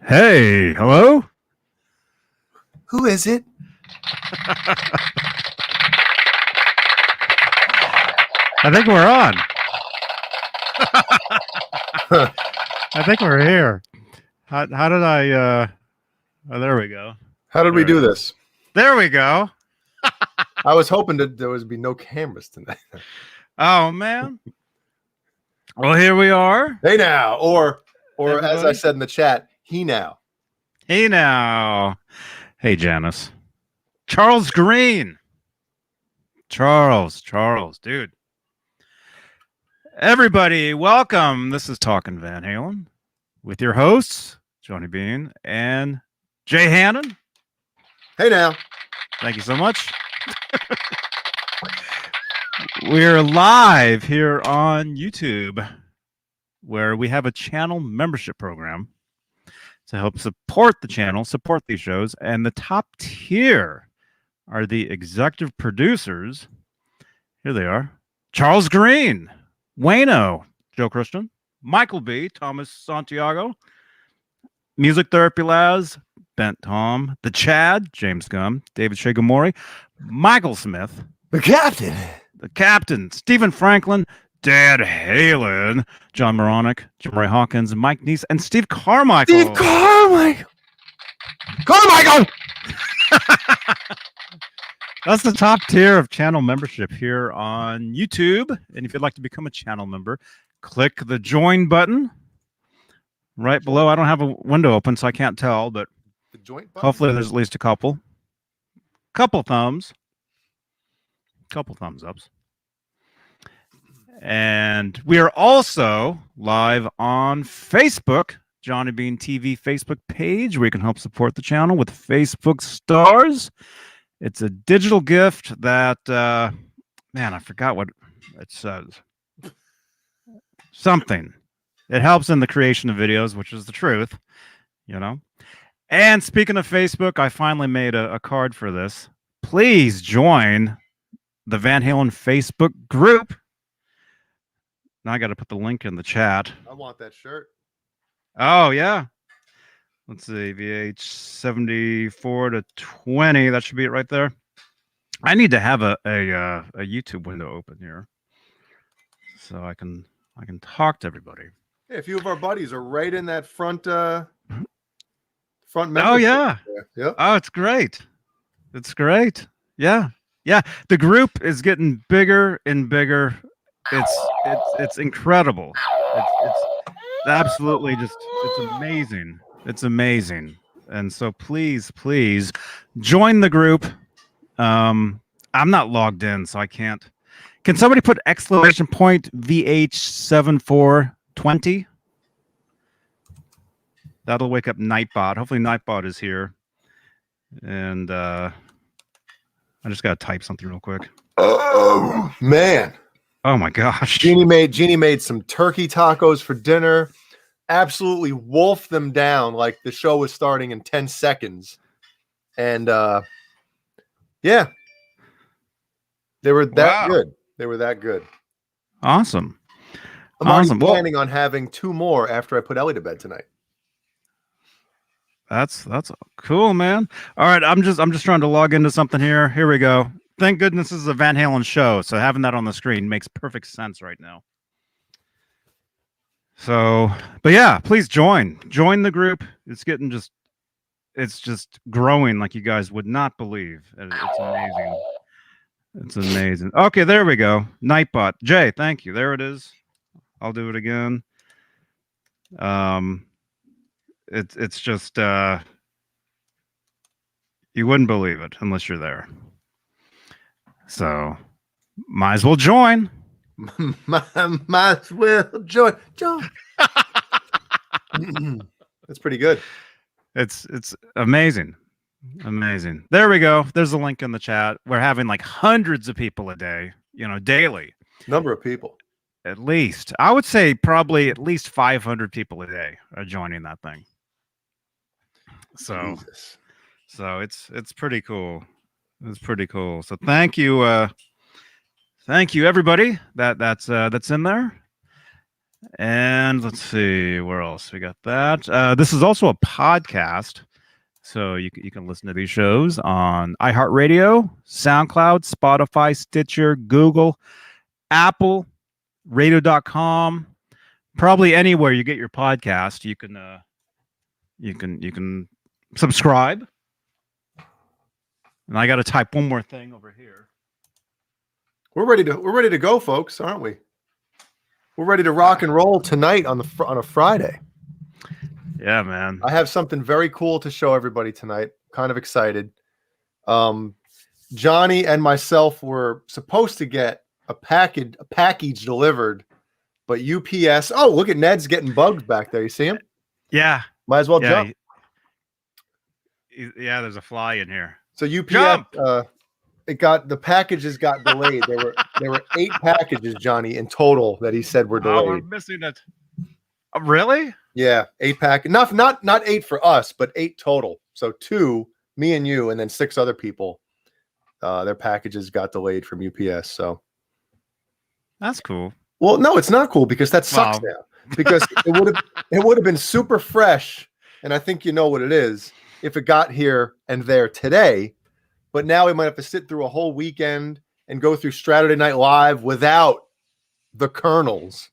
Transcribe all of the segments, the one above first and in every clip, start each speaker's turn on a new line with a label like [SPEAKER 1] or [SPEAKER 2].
[SPEAKER 1] Hey, hello?
[SPEAKER 2] Who is it?
[SPEAKER 1] I think we're on. I think we're here. How did I, oh, there we go.
[SPEAKER 2] How did we do this?
[SPEAKER 1] There we go.
[SPEAKER 2] I was hoping that there would be no cameras tonight.
[SPEAKER 1] Oh, man. Well, here we are.
[SPEAKER 2] Hey now, or
[SPEAKER 1] Everybody?
[SPEAKER 2] as I said in the chat, he now.
[SPEAKER 1] Hey now. Hey, Janice. Charles Green. Charles, dude. Everybody, welcome. This is Talkin Van Halen with your hosts, Johnny Beane and Jay Hannon.
[SPEAKER 2] Hey now.
[SPEAKER 1] Thank you so much. We're live here on YouTube, where we have a channel membership program to help support the channel, support these shows. And the top tier are the executive producers. Here they are. Charles Green, Wayno, Joe Christian, Michael B., Thomas Santiago, Music Therapy Laz, Bent Tom, The Chad, James Gum, David Shigamori, Michael Smith,
[SPEAKER 2] The Captain,
[SPEAKER 1] Stephen Franklin, Dad Halen, John Moronic, Jim Ray Hawkins, Mike Neese, and Steve Carmichael.
[SPEAKER 2] Carmichael!
[SPEAKER 1] That's the top tier of channel membership here on YouTube. And if you'd like to become a channel member, click the join button right below. I don't have a window open, so I can't tell, but
[SPEAKER 2] The joint button?
[SPEAKER 1] hopefully there's at least a couple thumbs ups. And we are also live on Facebook, Johnny Beane TV Facebook page, where you can help support the channel with Facebook stars. It's a digital gift that, man, I forgot what it says. Something. It helps in the creation of videos, which is the truth, you know. And speaking of Facebook, I finally made a card for this. Please join the Van Halen Facebook group. Now I got to put the link in the chat.
[SPEAKER 2] I want that shirt.
[SPEAKER 1] Oh, yeah. Let's see, VH 74 to 20. That should be it right there. I need to have a YouTube window open here so I can talk to everybody.
[SPEAKER 2] Yeah, a few of our buddies are right in that front
[SPEAKER 1] Oh,
[SPEAKER 2] membership
[SPEAKER 1] yeah.
[SPEAKER 2] there. Yep.
[SPEAKER 1] Oh, it's great. It's great. Yeah. Yeah. The group is getting bigger and bigger. It's incredible. It's absolutely just, it's amazing. It's amazing. And so please join the group. I'm not logged in, so I can't. Can somebody put exclamation point VH7420? That'll wake up Nightbot. Hopefully Nightbot is here. And I just gotta type something real quick.
[SPEAKER 2] Oh man.
[SPEAKER 1] Oh my gosh.
[SPEAKER 2] Jeannie made some turkey tacos for dinner. Absolutely wolfed them down like the show was starting in 10 seconds. And yeah. They were that good. They were that good.
[SPEAKER 1] Awesome.
[SPEAKER 2] I'm already planning on having 2 more after I put Ellie to bed tonight.
[SPEAKER 1] That's cool, man. All right, I'm just trying to log into something here. Here we go. Thank goodness this is a Van Halen show, so having that on the screen makes perfect sense right now. So, but yeah, please join the group. It's just growing like you guys would not believe. It's amazing. It's amazing. Okay, there we go. Nightbot. Jay, thank you. There it is. I'll do it again. it's just you wouldn't believe it unless you're there. So might as well join.
[SPEAKER 2] Might as well join. That's pretty good.
[SPEAKER 1] It's amazing. Amazing. There we go. There's a link in the chat. We're having like hundreds of people a day, daily.
[SPEAKER 2] Number of people.
[SPEAKER 1] At least. I would say probably at least 500 people a day are joining that thing. So
[SPEAKER 2] Jesus.
[SPEAKER 1] So it's pretty cool. It's pretty cool. So thank you everybody that's in there. And let's see where else we got that. This is also a podcast, so you can listen to these shows on iHeartRadio, SoundCloud, Spotify, Stitcher, Google, Apple, Radio.com, probably anywhere you get your podcast. You can subscribe. And I got to type one more thing over here.
[SPEAKER 2] We're ready to go, folks, aren't we? We're ready to rock and roll tonight on a Friday.
[SPEAKER 1] Yeah, man.
[SPEAKER 2] I have something very cool to show everybody tonight. Kind of excited. Johnny and myself were supposed to get a package delivered, but UPS. Oh, look at Ned's getting bugs back there. You see him?
[SPEAKER 1] Yeah.
[SPEAKER 2] Might as well jump.
[SPEAKER 1] Yeah, there's a fly in here.
[SPEAKER 2] So UPS, the packages got delayed. There were 8 packages, Johnny, in total that he said were delayed.
[SPEAKER 1] Oh, we're missing it. Really?
[SPEAKER 2] Yeah, 8 pack. Not 8 for us, but 8 total. So 2, me and you, and then 6 other people. Their packages got delayed from UPS. So
[SPEAKER 1] that's cool.
[SPEAKER 2] Well, no, it's not cool because that sucks now. Because it would have been super fresh, and I think you know what it is if it got here and there today. But now we might have to sit through a whole weekend and go through Saturday Night Live without the kernels.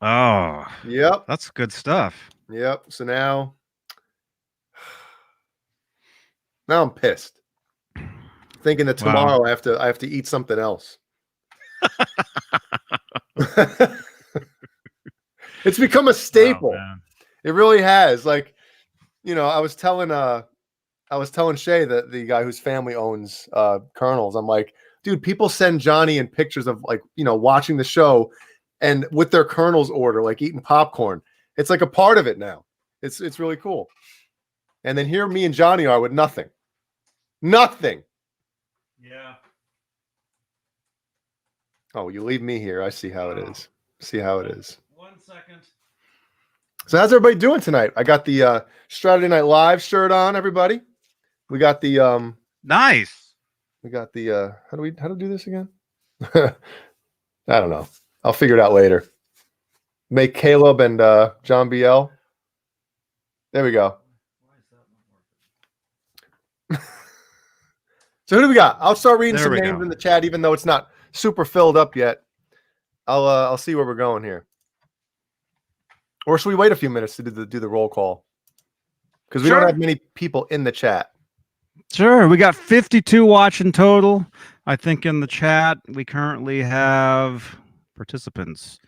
[SPEAKER 1] Oh,
[SPEAKER 2] yep,
[SPEAKER 1] that's good stuff.
[SPEAKER 2] Yep. So now I'm pissed, thinking that tomorrow I have to eat something else. It's become a staple.
[SPEAKER 1] Oh,
[SPEAKER 2] it really has. Like, I was telling Shay, that the guy whose family owns kernels, I'm like, dude, people send Johnny in pictures of watching the show and with their kernels order, like eating popcorn. It's like a part of it now. It's really cool. And then here me and Johnny are with nothing. Nothing.
[SPEAKER 1] Yeah.
[SPEAKER 2] Oh, you leave me here. I see how it is. See how it is.
[SPEAKER 1] 1 second.
[SPEAKER 2] So how's everybody doing tonight? I got the Saturday Night Live shirt on, everybody. We got the
[SPEAKER 1] nice.
[SPEAKER 2] We got the how to do this again? I don't know. I'll figure it out later. Make Caleb and John BL. There we go. So who do we got? I'll start reading some names in the chat, even though it's not super filled up yet. I'll see where we're going here. Or should we wait a few minutes to do the roll call? Because we don't have many people in the chat.
[SPEAKER 1] Sure. We got 52 watching total. I think in the chat we currently have participants.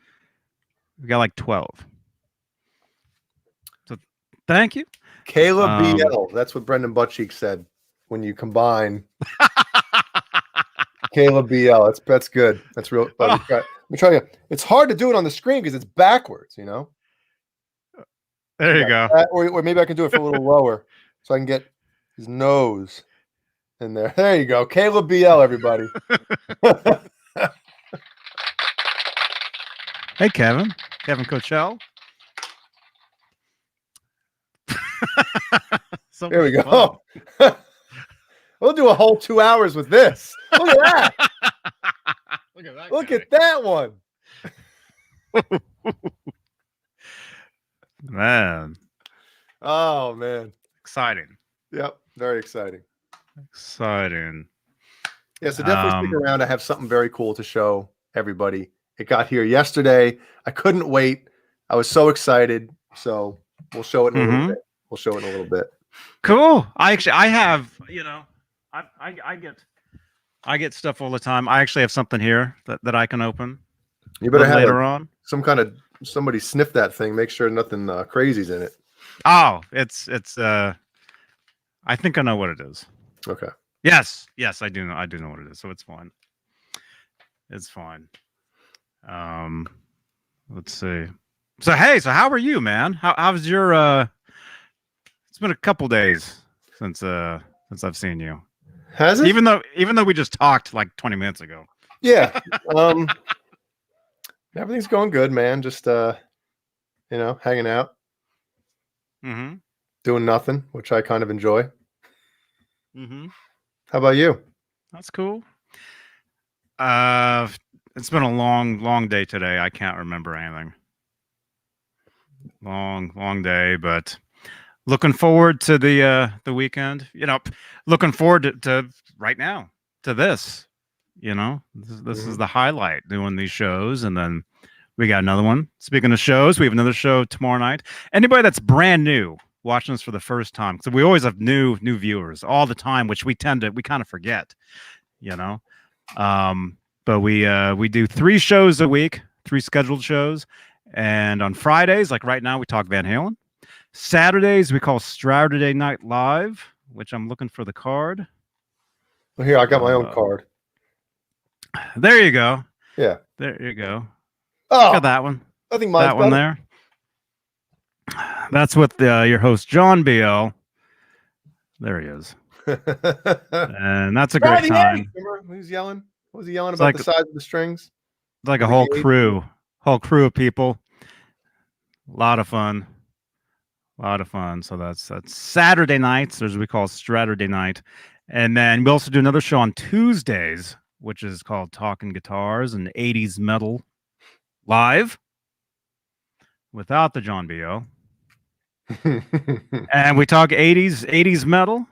[SPEAKER 1] We got like 12. So thank you.
[SPEAKER 2] Caleb BL. That's what Brendan Buttcheek said when you combine Caleb BL. That's good. That's real. Let me try to. It's hard to do it on the screen because it's backwards,
[SPEAKER 1] There you go.
[SPEAKER 2] Or maybe I can do it for a little lower so I can get his nose in there. There you go. Caleb BL, everybody.
[SPEAKER 1] Hey, Kevin Coachell.
[SPEAKER 2] There we go. We'll do a whole 2 hours with this. Look at that. Look at that one.
[SPEAKER 1] Man.
[SPEAKER 2] Oh, man.
[SPEAKER 1] Exciting.
[SPEAKER 2] Yep. Very exciting.
[SPEAKER 1] Exciting.
[SPEAKER 2] Yeah, so definitely stick around. I have something very cool to show everybody. It got here yesterday. I couldn't wait. I was so excited. So we'll show it in a little bit. We'll show it in a little bit.
[SPEAKER 1] Cool. I have, I get stuff all the time. I actually have something here that I can open.
[SPEAKER 2] You better have
[SPEAKER 1] later on.
[SPEAKER 2] Somebody sniff that thing. Make sure nothing crazy's in it.
[SPEAKER 1] Oh, it's I think I know what it is.
[SPEAKER 2] Okay.
[SPEAKER 1] Yes, I do know what it is. So it's fine. It's fine. Um, let's see. So hey, so how are you, man? How's your It's been a couple days since I've seen you.
[SPEAKER 2] Has it?
[SPEAKER 1] Even though we just talked like 20 minutes ago.
[SPEAKER 2] Yeah. Everything's going good, man. Just hanging out,
[SPEAKER 1] Mm-hmm.
[SPEAKER 2] doing nothing, which I kind of enjoy.
[SPEAKER 1] Mm-hmm.
[SPEAKER 2] How about you?
[SPEAKER 1] That's cool. Uh, it's been a long day today. I can't remember anything. Long day, but looking forward to the weekend. Looking forward to right now to this. This is
[SPEAKER 2] Mhm.
[SPEAKER 1] the highlight, doing these shows, and then we got another one. Speaking of shows, we have another show tomorrow night. Anybody that's brand new watching this for the first time, so we always have new viewers all the time, which we kind of forget, you know. But we do 3 shows a week, 3 scheduled shows, and on Fridays, like right now, we talk Van Halen. Saturdays we call Saturday Night Live, which I'm looking for the card.
[SPEAKER 2] Well, here, I got my own card.
[SPEAKER 1] There you go.
[SPEAKER 2] Yeah.
[SPEAKER 1] There you go.
[SPEAKER 2] Oh,
[SPEAKER 1] Got that one.
[SPEAKER 2] I think mine's
[SPEAKER 1] That one
[SPEAKER 2] better.
[SPEAKER 1] there. That's with your host John BL. There he is. And that's a great time.
[SPEAKER 2] Remember who's yelling? What was he yelling
[SPEAKER 1] It's
[SPEAKER 2] about
[SPEAKER 1] like
[SPEAKER 2] the size of the strings?
[SPEAKER 1] It's like a whole crew of people. A lot of fun. So that's Saturday nights, as we call Saturday night. And then we also do another show on Tuesdays, which is called Talkin Guitars and 80s Metal Live without the John B.O. And we talk 80s metal.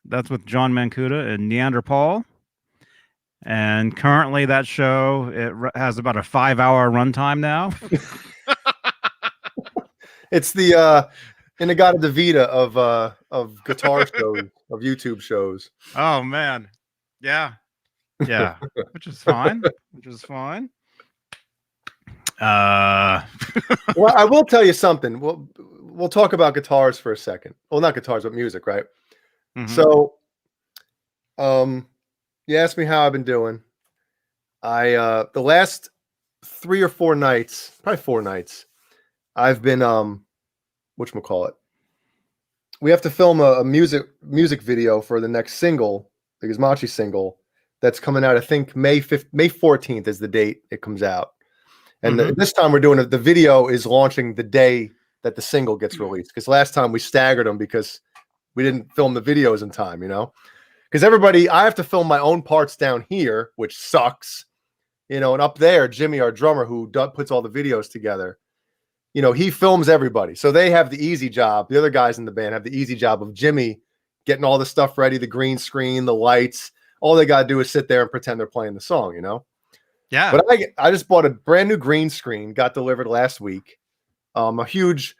[SPEAKER 1] That's with John Mancuda and Neanderthal. And currently that show, has about a 5-hour runtime now.
[SPEAKER 2] It's the Inagata Davida of guitar shows, of YouTube shows.
[SPEAKER 1] Oh man. Yeah. Which is fine.
[SPEAKER 2] Well, I will tell you something. We'll talk about guitars for a second. Well, not guitars, but music, right?
[SPEAKER 1] Mhm.
[SPEAKER 2] So, you asked me how I've been doing. I the last 3 or 4 nights, probably 4 nights, I've been whatchamacallit. We have to film a music video for the next single, the Machi single, that's coming out. I think May 14th is the date it comes out. And this time we're doing it. The video is launching the day that the single gets released. Because last time we staggered them because we didn't film the videos in time, Because I have to film my own parts down here, which sucks, and up there, Jimmy, our drummer, who puts all the videos together, he films everybody. So they have the easy job. The other guys in the band have the easy job of Jimmy getting all the stuff ready, the green screen, the lights. All they got to do is sit there and pretend they're playing the song,
[SPEAKER 1] Yeah.
[SPEAKER 2] But I just bought a brand new green screen, got delivered last week. A huge,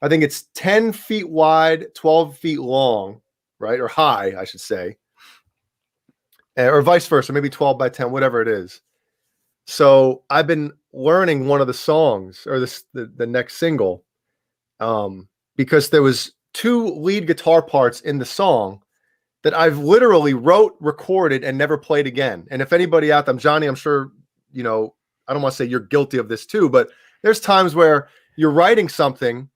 [SPEAKER 2] I think it's 10 feet wide, 12 feet long, right? Or high, I should say. Or vice versa, maybe 12 by 10, whatever it is. So I've been learning one of the songs, or the next single, because there was 2 lead guitar parts in the song that I've literally wrote, recorded, and never played again. And if anybody out there, Johnny, I'm sure, I don't want to say you're guilty of this too, but there's times where you're writing something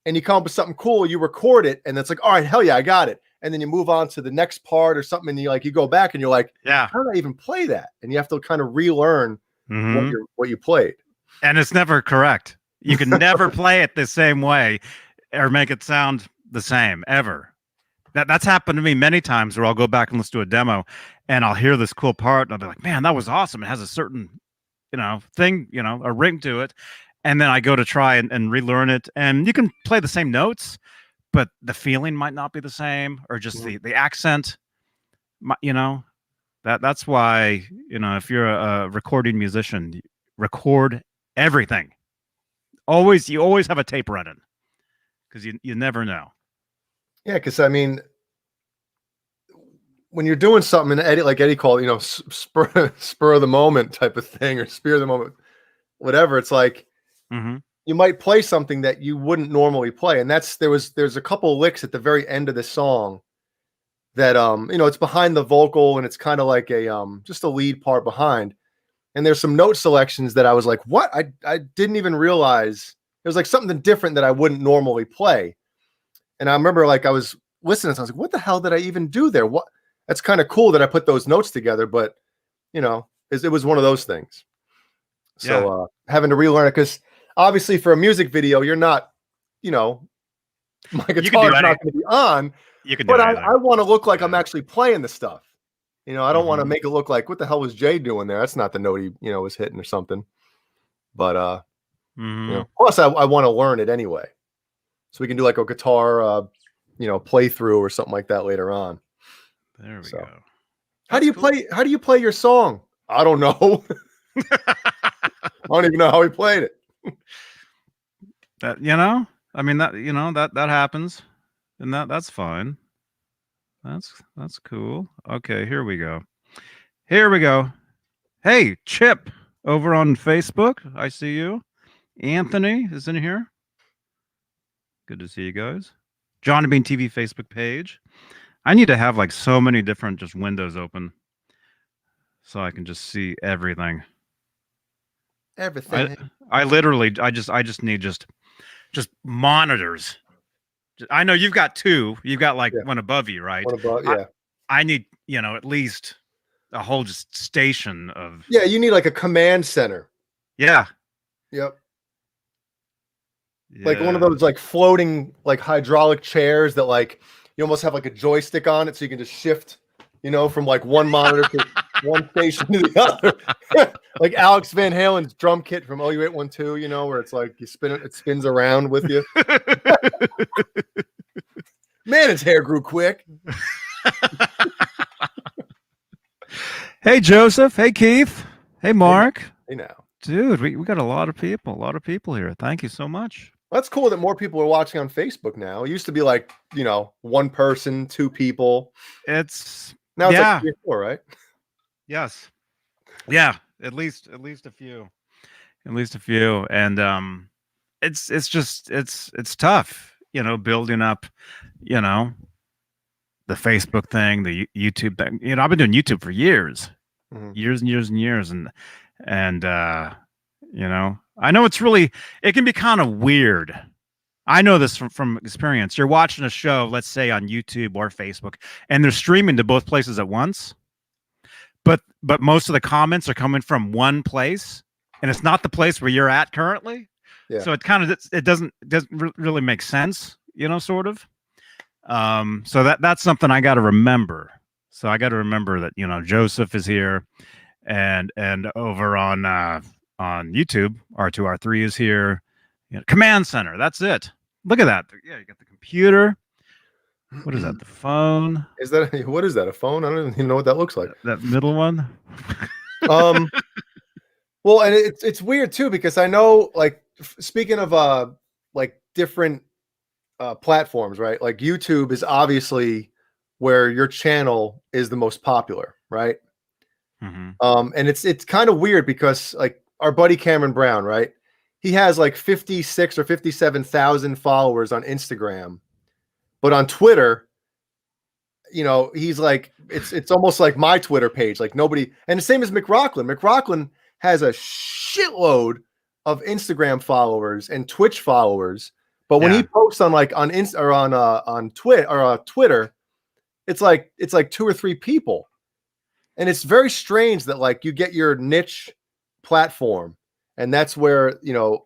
[SPEAKER 2] and you come up with something cool, you record it, and it's like, all right, hell yeah, I got it. And then you move on to the next part or something, and you go back and you're like,
[SPEAKER 1] yeah,
[SPEAKER 2] how did I even play that? And you have to kind of relearn what you played.
[SPEAKER 1] And it's never correct. You can never play it the same way or make it sound the same ever. That's happened to me many times where I'll go back and listen to a demo and I'll hear this cool part and I'll be like, man, that was awesome. It has a certain, thing, a ring to it. And then I go to try and relearn it. And you can play the same notes, but the feeling might not be the same, or just the accent, that's why, if you're a recording musician, record everything. You always have a tape running, because you never know.
[SPEAKER 2] Yeah, because I mean, when you're doing something, and Eddie called, spur of the moment type of thing, or spear of the moment, whatever. It's like, you might play something that you wouldn't normally play, and there's a couple of licks at the very end of the song that it's behind the vocal, and it's kind of like a just a lead part behind, and there's some note selections that I was like, what? I didn't even realize it was like something different that I wouldn't normally play. And I remember like I was listening, so I was like, what the hell did I even do there? What? That's kind of cool that I put those notes together, but it was one of those things. So having to relearn it, because obviously for a music video, you're not, my guitar is not going to be on.
[SPEAKER 1] You can do
[SPEAKER 2] but
[SPEAKER 1] anything.
[SPEAKER 2] I want to look like I'm actually playing the stuff. I don't want to make it look like, what the hell was Jay doing there? That's not the note he, was hitting or something. But plus I want to learn it anyway, so we can do like a guitar, playthrough or something like that later on.
[SPEAKER 1] There we go.
[SPEAKER 2] How do you play your song? I don't know. I don't even know how he played it.
[SPEAKER 1] That I mean that happens, and that's fine. That's cool. Okay, here we go. Hey, Chip over on Facebook, I see you. Anthony is in here. Good to see you guys. John Beane TV Facebook page. I need to have like so many different just windows open so I can just see everything.
[SPEAKER 2] Everything.
[SPEAKER 1] I literally I just need just monitors. I know you've got two. You've got like one above you, right?
[SPEAKER 2] One above, yeah.
[SPEAKER 1] I need, at least a whole just station of.
[SPEAKER 2] Yeah, you need like a command center.
[SPEAKER 1] Yeah.
[SPEAKER 2] Yep. Like one of those like floating like hydraulic chairs that like you almost have like a joystick on it, so you can just shift, from like one monitor to one station to the other. Like Alex Van Halen's drum kit from OU812, where it's like you spin it spins around with you. Man, his hair grew quick.
[SPEAKER 1] Hey Joseph, hey Keith, hey Mark.
[SPEAKER 2] Hey now.
[SPEAKER 1] Dude, we got a lot of people here. Thank you so much.
[SPEAKER 2] That's cool that more people are watching on Facebook now. It used to be like, one person, two people.
[SPEAKER 1] It's
[SPEAKER 2] like 3 or 4, right?
[SPEAKER 1] Yes. Yeah, at least a few. At least a few. And it's tough, building up, the Facebook thing, the YouTube thing. I've been doing YouTube for years. Years and years and years, and I know it can be kind of weird. I know this from experience. You're watching a show, let's say on YouTube or Facebook, and they're streaming to both places at once. But most of the comments are coming from one place, and it's not the place where you're at currently. Yeah. So it doesn't really make sense, sort of. So that's something I got to remember. So I got to remember that Joseph is here, and over on YouTube, R2R3 is here. Command center. That's it. Look at that. Yeah, you got the computer. What is that? The phone.
[SPEAKER 2] What is that? A phone? I don't even know what that looks like.
[SPEAKER 1] That middle one.
[SPEAKER 2] Well, and it's weird too, because I know, like, speaking of like different platforms, right? Like YouTube is obviously where your channel is the most popular, right? And it's kind of weird because like our buddy Cameron Brown, right? He has like 56 or 57,000 followers on Instagram, but on Twitter, he's like, it's almost like my Twitter page. Like nobody, and the same as Mick Rockland has a shitload of Instagram followers and Twitch followers, but when he posts on like on Twitter, it's like 2 or 3 people, and it's very strange that like you get your niche platform, and that's where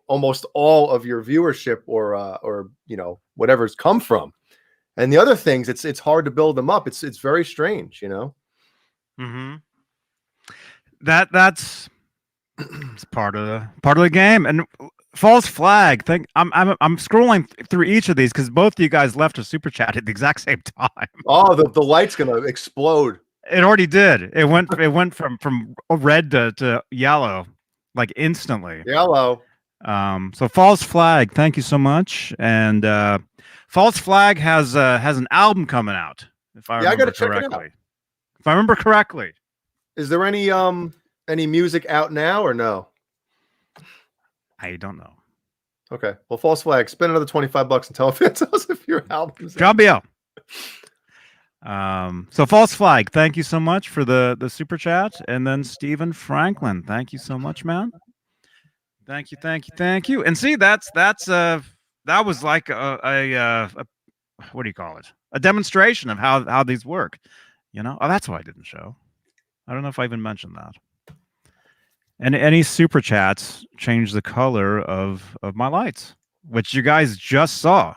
[SPEAKER 2] almost all of your viewership or whatever's come from. And the other things, it's hard to build them up. It's very strange,
[SPEAKER 1] That's it's part of the game. And false flag thing. I'm scrolling through each of these because both of you guys left a super chat at the exact same time.
[SPEAKER 2] Oh, the light's gonna explode.
[SPEAKER 1] It already did. It went from red to yellow, like instantly.
[SPEAKER 2] Yellow.
[SPEAKER 1] So false flag. Thank you so much. And false flag has an album coming out. If I remember correctly. If I remember correctly.
[SPEAKER 2] Is there any music out now or no?
[SPEAKER 1] I don't know.
[SPEAKER 2] Okay. Well, false flag. Spend another $25 and tell us if your album's
[SPEAKER 1] John BL. So false flag, thank you so much for the super chat. And then Stephen Franklin, thank you so much, man. Thank you. And see, that was like a what do you call it? A demonstration of how these work. You know? Oh, that's why I didn't show. I don't know if I even mentioned that. And any super chats change the color of my lights, which you guys just saw.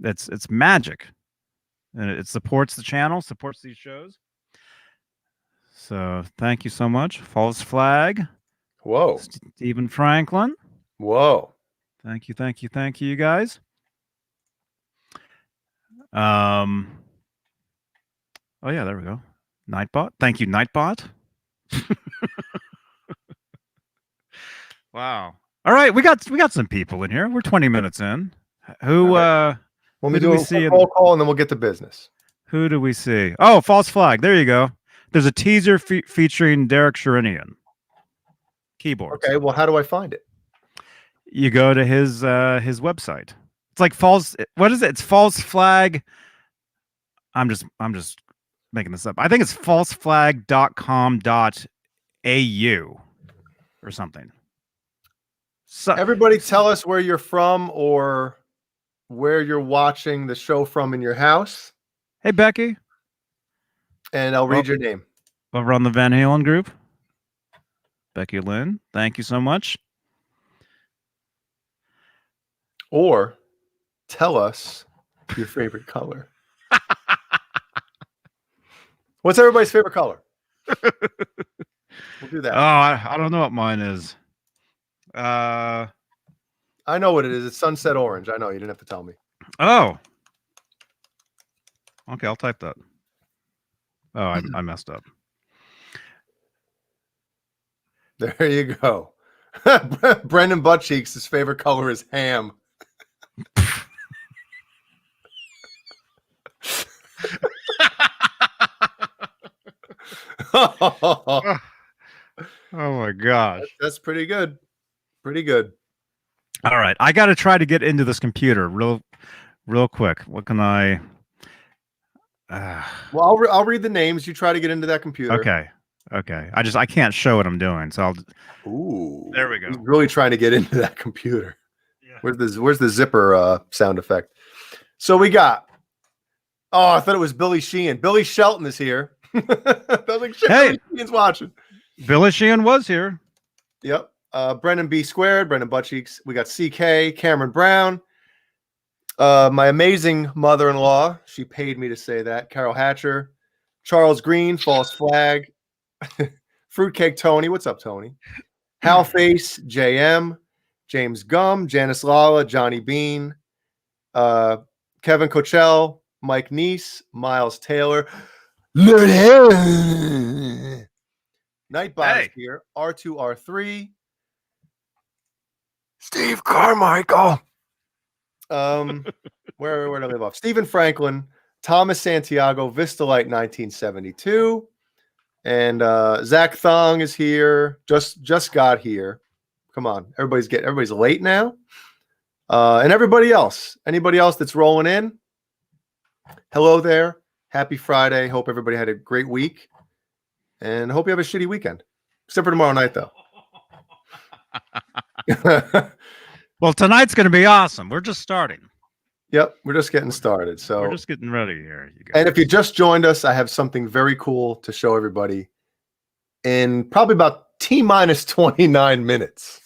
[SPEAKER 1] It's magic. And it supports the channel, supports these shows. So thank you so much. False flag.
[SPEAKER 2] Whoa.
[SPEAKER 1] Stephen Franklin.
[SPEAKER 2] Whoa.
[SPEAKER 1] Thank you, you guys. Oh yeah, there we go. Nightbot. Thank you, Nightbot. Wow. All right, we got some people in here. We're 20 minutes in. Who
[SPEAKER 2] Let me
[SPEAKER 1] do
[SPEAKER 2] do
[SPEAKER 1] we
[SPEAKER 2] a
[SPEAKER 1] see
[SPEAKER 2] roll call and then we'll get to business.
[SPEAKER 1] Who do we see? Oh, false flag. There you go. There's a teaser featuring Derek Sherinian. Keyboards.
[SPEAKER 2] Okay, well, how do I find it?
[SPEAKER 1] You go to his website. It's like false. What is it? It's false flag. I'm just making this up. I think it's falseflag.com.au or something. So
[SPEAKER 2] Everybody tell us where you're from or where you're watching the show from in your house.
[SPEAKER 1] Hey, Becky.
[SPEAKER 2] And I'll read your name.
[SPEAKER 1] Over on the Van Halen group. Becky Lynn, thank you so much.
[SPEAKER 2] Or tell us your favorite color. What's everybody's favorite color? We'll do that.
[SPEAKER 1] Oh, I don't know what mine is.
[SPEAKER 2] I know what it is. It's sunset orange. I know. You didn't have to tell me.
[SPEAKER 1] Oh. Okay, I'll type that. Oh, I messed up.
[SPEAKER 2] There you go. Brendan Buttcheeks, his favorite color is ham.
[SPEAKER 1] Oh my gosh.
[SPEAKER 2] That's pretty good. Pretty good.
[SPEAKER 1] All right. I got to try to get into this computer real quick. What can I
[SPEAKER 2] Well, I'll read the names. You try to get into that computer.
[SPEAKER 1] Okay. I can't show what I'm doing. So I'll
[SPEAKER 2] Ooh.
[SPEAKER 1] There we go.
[SPEAKER 2] He's really trying to get into that computer.
[SPEAKER 1] Yeah.
[SPEAKER 2] Where's the zipper sound effect? So we got I thought it was Billy Sheehan. Billy Shelton is here. I was like, shit,
[SPEAKER 1] Hey.
[SPEAKER 2] Billy Sheehan's watching.
[SPEAKER 1] Billy Sheehan was here.
[SPEAKER 2] Yep. Brendan B Squared, Brendan Buttcheeks. We got CK, Cameron Brown. My amazing mother-in-law. She paid me to say that. Carol Hatcher. Charles Green, False Flag. Fruitcake Tony. What's up, Tony? Hal Face, JM. James Gum, Janice Lala, Johnny Beane. Kevin Cochelle, Mike Neese, Miles Taylor. Nightbot is here. R2R3. Steve Carmichael. Where do I live off? Stephen Franklin, Thomas Santiago, Vistalite 1972. And Zach Thong is here. Just got here. Come on. Everybody's late now. And everybody else. Anybody else that's rolling in? Hello there. Happy Friday. Hope everybody had a great week. And hope you have a shitty weekend. Except for tomorrow night, though.
[SPEAKER 1] Well, tonight's going to be awesome. We're just starting.
[SPEAKER 2] Yep, we're just getting started. So
[SPEAKER 1] we're just getting ready here. You guys.
[SPEAKER 2] And if you just joined us, I have something very cool to show everybody in probably about T-minus 29 minutes.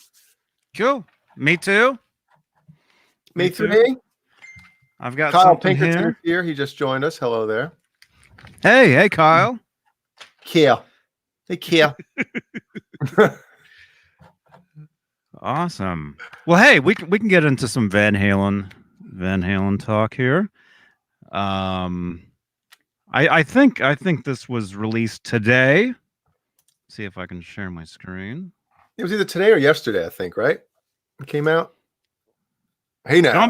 [SPEAKER 1] Cool. Me too.
[SPEAKER 2] Me too.
[SPEAKER 1] I've got
[SPEAKER 2] Kyle
[SPEAKER 1] something
[SPEAKER 2] Pinkerton here. He just joined us. Hello there.
[SPEAKER 1] Hey, Kyle.
[SPEAKER 2] Kia. Hey, Kia.
[SPEAKER 1] Awesome. Well, hey, we can get into some Van Halen talk here. I think this was released today. Let's see if I can share my screen.
[SPEAKER 2] It was either today or yesterday, I think, right? It came out. Hey now.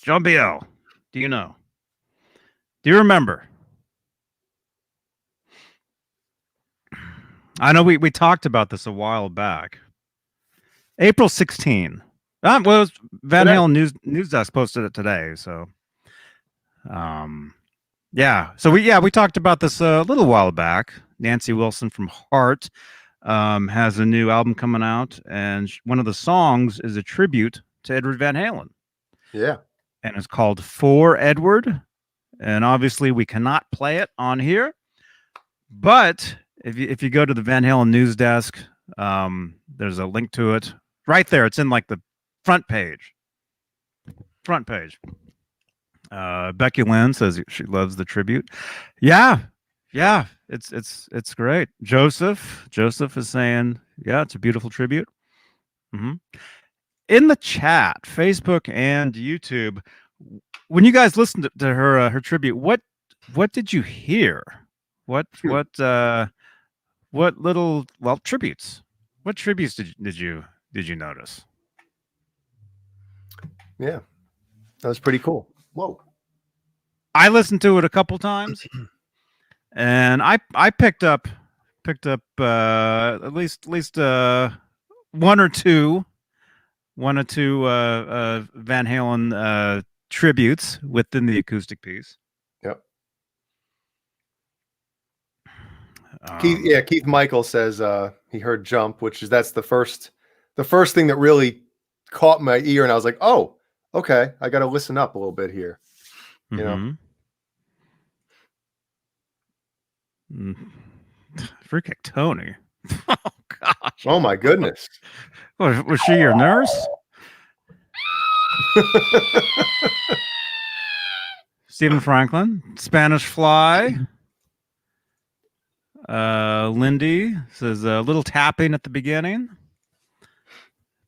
[SPEAKER 1] John BL. Do you know? Do you remember? I know we talked about this a while back. April 16. Well, it was Van
[SPEAKER 2] Today.
[SPEAKER 1] Halen news desk posted it today. So, yeah. So we talked about this a little while back. Nancy Wilson from Heart has a new album coming out, and one of the songs is a tribute to Edward Van Halen.
[SPEAKER 2] Yeah.
[SPEAKER 1] And it's called For Edward. And obviously, we cannot play it on here. But if you go to the Van Halen news desk, there's a link to it right there. It's in like the front page. Front page. Becky Lynn says she loves the tribute. Yeah, it's great. Joseph is saying, yeah, it's a beautiful tribute. In the chat, Facebook and YouTube, when you guys listened to her tribute, what did you hear? What little tributes? What tributes did you notice?
[SPEAKER 2] Yeah, that was pretty cool. Whoa!
[SPEAKER 1] I listened to it a couple times, and I picked up at least one or two Van Halen tributes within the acoustic piece.
[SPEAKER 2] Yep. Keith Michael says he heard "Jump," that's the first thing that really caught my ear, and I was like, "Oh, okay, I got to listen up a little bit here." You know,
[SPEAKER 1] Freaking Tony! Oh gosh!
[SPEAKER 2] Oh my goodness!
[SPEAKER 1] Was she your nurse? Stephen Franklin, Spanish Fly. Lindy says a little tapping at the beginning.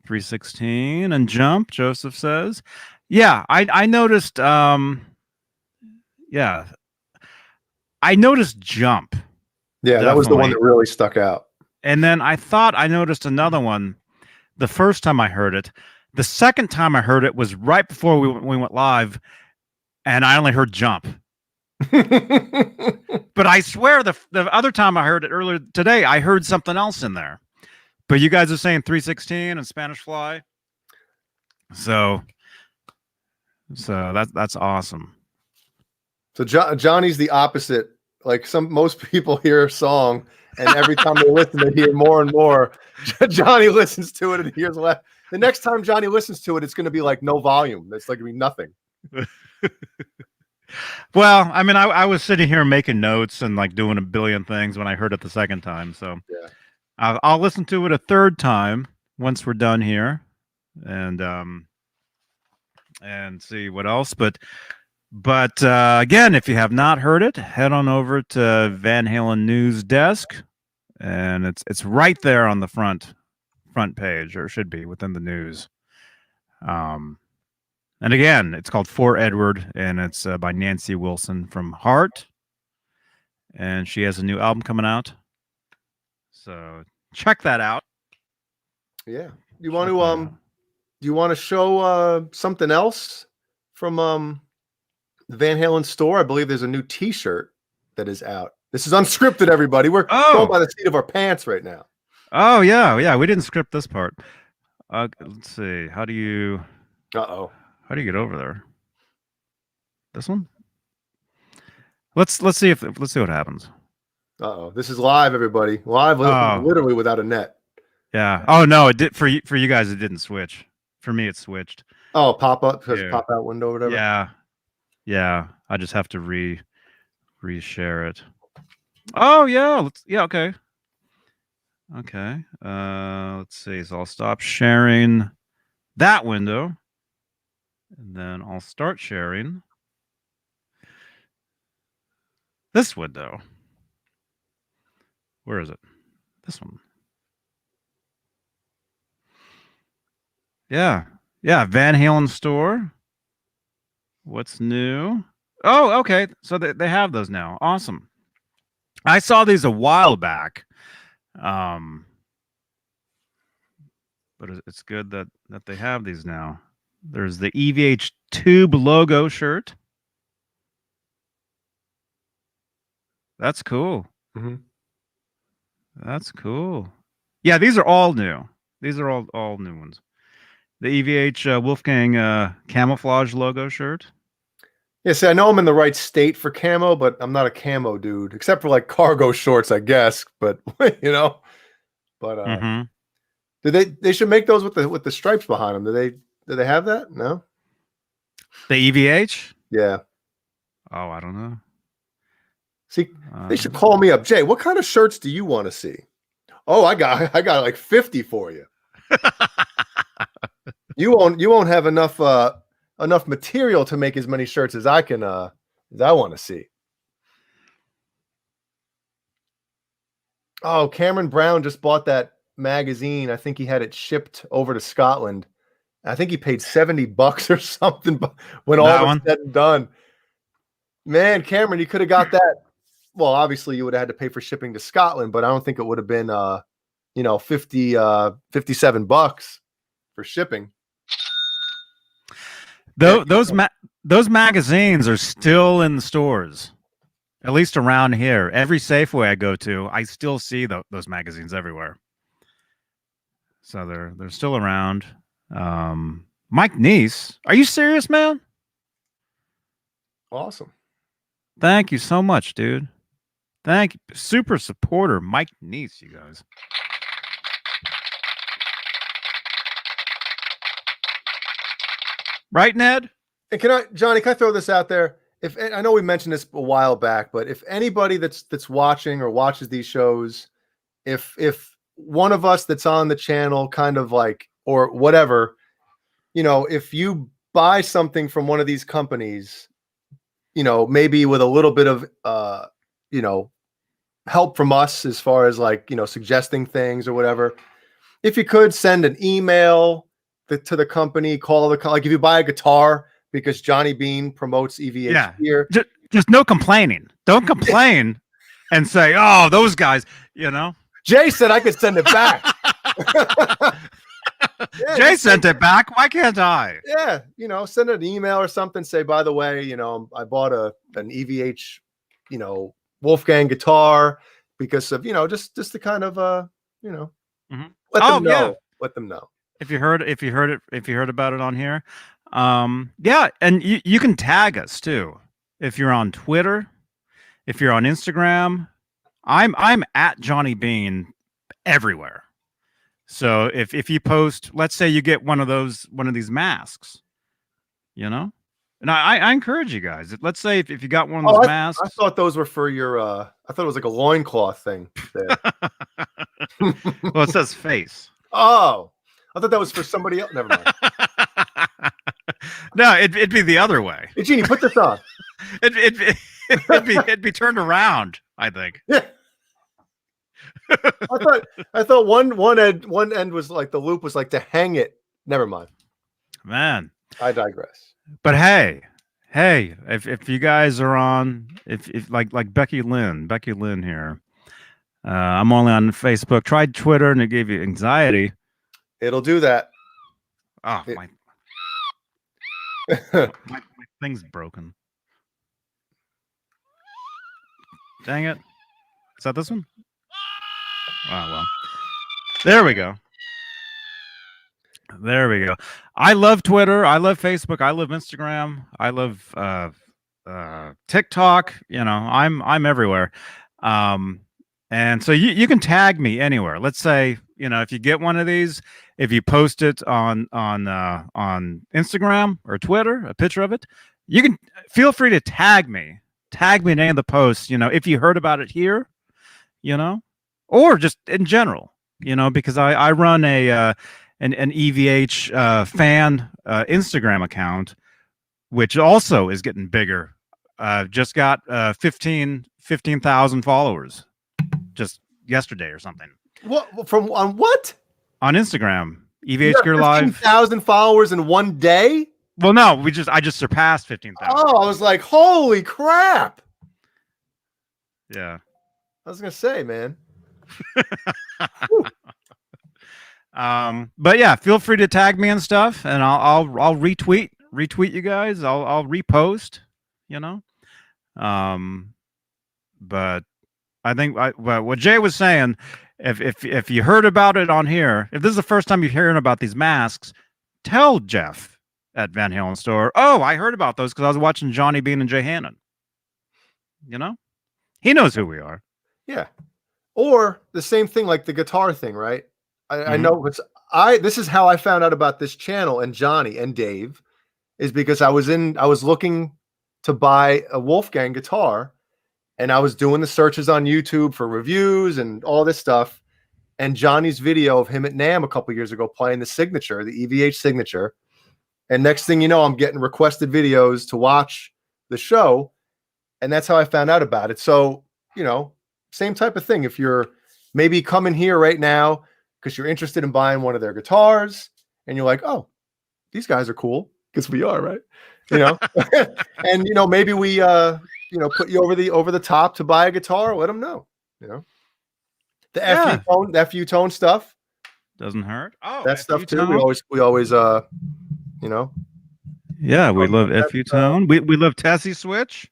[SPEAKER 1] 316 and Jump. Joseph says, yeah, I noticed. Yeah, I noticed Jump.
[SPEAKER 2] Yeah, definitely. That was the one that really stuck out.
[SPEAKER 1] And then I thought I noticed another one the first time I heard it. The second time I heard it was right before we went live, and I only heard Jump. But I swear the other time I heard it earlier today, I heard something else in there. But you guys are saying 316 and Spanish Fly. So that's awesome.
[SPEAKER 2] So Johnny's the opposite. Like most people hear a song, and every time they listen, they hear more and more. Johnny listens to it and hears less. The next time Johnny listens to it, it's going to be like no volume. It's like going to be nothing.
[SPEAKER 1] Well, I mean, I was sitting here making notes and like doing a billion things when I heard it the second time. So
[SPEAKER 2] yeah,
[SPEAKER 1] I'll listen to it a third time once we're done here, and see what else. But again, if you have not heard it, head on over to Van Halen News Desk, and it's right there on the front page, or it should be within the news. And again, it's called For Edward, and it's by Nancy Wilson from Heart, and she has a new album coming out. So check that out.
[SPEAKER 2] Yeah. Do you want to show something else from the Van Halen store? I believe there's a new T-shirt that is out. This is unscripted, everybody. We're going by the seat of our pants right now.
[SPEAKER 1] Oh yeah. We didn't script this part. Let's see. How do you? How do you get over there? This one? Let's see what happens.
[SPEAKER 2] This is live, everybody. Live, literally without a net.
[SPEAKER 1] Yeah. Oh no, it did for you guys. It didn't switch. For me, it switched.
[SPEAKER 2] Oh, pop up, pop out window, or whatever.
[SPEAKER 1] Yeah. I just have to reshare it. Oh yeah. Okay. Okay. Let's see. So I'll stop sharing that window, and then I'll start sharing this window. Where is it? This one. Yeah. Van Halen store. What's new? Oh, okay. So they have those now. Awesome. I saw these a while back. But it's good that they have these now. There's the EVH Tube logo shirt. That's cool.
[SPEAKER 2] Mm-hmm.
[SPEAKER 1] That's cool. Yeah, these are all new. These are all new ones. The EVH Wolfgang camouflage logo shirt.
[SPEAKER 2] Yeah, see, I know I'm in the right state for camo, but I'm not a camo dude, except for like cargo shorts, I guess. But you know, but
[SPEAKER 1] Mm-hmm.
[SPEAKER 2] they should make those with the stripes behind them. Do they have that? No.
[SPEAKER 1] The EVH?
[SPEAKER 2] Yeah.
[SPEAKER 1] Oh, I don't know.
[SPEAKER 2] See, they should call me up, Jay. What kind of shirts do you want to see? Oh, I got like 50 for you. You won't have enough material to make as many shirts as I can as I want to see. Oh, Cameron Brown just bought that magazine. I think he had it shipped over to Scotland. I think he paid $70 or something when all was said and done. Man, Cameron, you could have got that. Well, obviously you would have had to pay for shipping to Scotland, but I don't think it would have been 57 bucks for shipping.
[SPEAKER 1] Those magazines are still in the stores, at least around here. Every Safeway I go to, I still see those magazines everywhere. So they're still around. Mike Neese, are you serious, man?
[SPEAKER 2] Awesome.
[SPEAKER 1] Thank you so much, dude. Thank you. Super supporter, Mike Neese, you guys. Right, Ned?
[SPEAKER 2] And Johnny, can I throw this out there? If I know we mentioned this a while back, but if anybody that's watching or watches these shows, if one of us that's on the channel kind of like, or whatever, if you buy something from one of these companies, maybe with a little bit of, help from us as far as like, suggesting things or whatever, if you could send an email to the company, call like if you buy a guitar because Johnny Beane promotes EVH here.
[SPEAKER 1] Just no complaining. Don't complain and say, oh, those guys,
[SPEAKER 2] Jay said I could send it back.
[SPEAKER 1] Jay sent it back. Why can't I?
[SPEAKER 2] Yeah, send an email or something. Say, by the way, I bought an EVH, Wolfgang guitar because of just to kind of
[SPEAKER 1] mm-hmm.
[SPEAKER 2] let them know.
[SPEAKER 1] If you heard about it on here, yeah, and you can tag us too. If you're on Twitter, if you're on Instagram, I'm at Johnny Beane everywhere. So if you post, let's say you get one of these masks, and I encourage you guys. Let's say if you got one of those masks.
[SPEAKER 2] I thought those were for your. I thought it was like a loincloth thing. There.
[SPEAKER 1] Well, it says face.
[SPEAKER 2] Oh, I thought that was for somebody else. Never mind.
[SPEAKER 1] No, it'd be the other way.
[SPEAKER 2] Hey, Jeannie, put this on.
[SPEAKER 1] It'd be turned around, I think.
[SPEAKER 2] Yeah. I thought one end was like the loop was like to hang it. Never mind.
[SPEAKER 1] Man,
[SPEAKER 2] I digress.
[SPEAKER 1] But hey, if you guys are on, if like Becky Lynn here, I'm only on Facebook. Tried Twitter and it gave you anxiety.
[SPEAKER 2] It'll do that.
[SPEAKER 1] Oh, my thing's broken. Dang it. Is that this one? Oh, well. There we go. I love Twitter. I love Facebook. I love Instagram. I love TikTok. I'm everywhere. And so you can tag me anywhere. Let's say, if you get one of these, if you post it on Instagram or Twitter, a picture of it, you can feel free to tag me in any of the posts, if you heard about it here, or just in general, because I run an EVH fan Instagram account, which also is getting bigger. Just got 15,000 followers just yesterday or something.
[SPEAKER 2] What on what?
[SPEAKER 1] On Instagram, EVH Gear Live.
[SPEAKER 2] 15,000 followers in one day?
[SPEAKER 1] Well, no, I just surpassed 15,000.
[SPEAKER 2] Oh, I was like, holy crap!
[SPEAKER 1] Yeah,
[SPEAKER 2] I was gonna say, man.
[SPEAKER 1] But yeah, feel free to tag me and stuff, and I'll retweet you guys. I'll repost, But I think what Jay was saying, if you heard about it on here, if this is the first time you're hearing about these masks, tell Jeff at Van Halen store, oh, I heard about those because I was watching Johnny Beane and Jay Hannon. You know, he knows who we are.
[SPEAKER 2] Yeah. Or the same thing, like the guitar thing, right? I
[SPEAKER 1] Mhm.
[SPEAKER 2] know this is how I found out about this channel and Johnny and Dave, is because I was looking to buy a Wolfgang guitar, and I was doing the searches on YouTube for reviews and all this stuff. And Johnny's video of him at NAMM a couple years ago playing the Signature, the EVH Signature. And next thing you know, I'm getting requested videos to watch the show. And that's how I found out about it. So, same type of thing. If you're maybe coming here right now because you're interested in buying one of their guitars and you're like, oh, these guys are cool, because we are, right? And maybe we put you over the top to buy a guitar, let them know. The FU tone stuff
[SPEAKER 1] doesn't hurt. Oh,
[SPEAKER 2] that stuff too. We always
[SPEAKER 1] yeah, we love FU tone. We love Tessie Switch.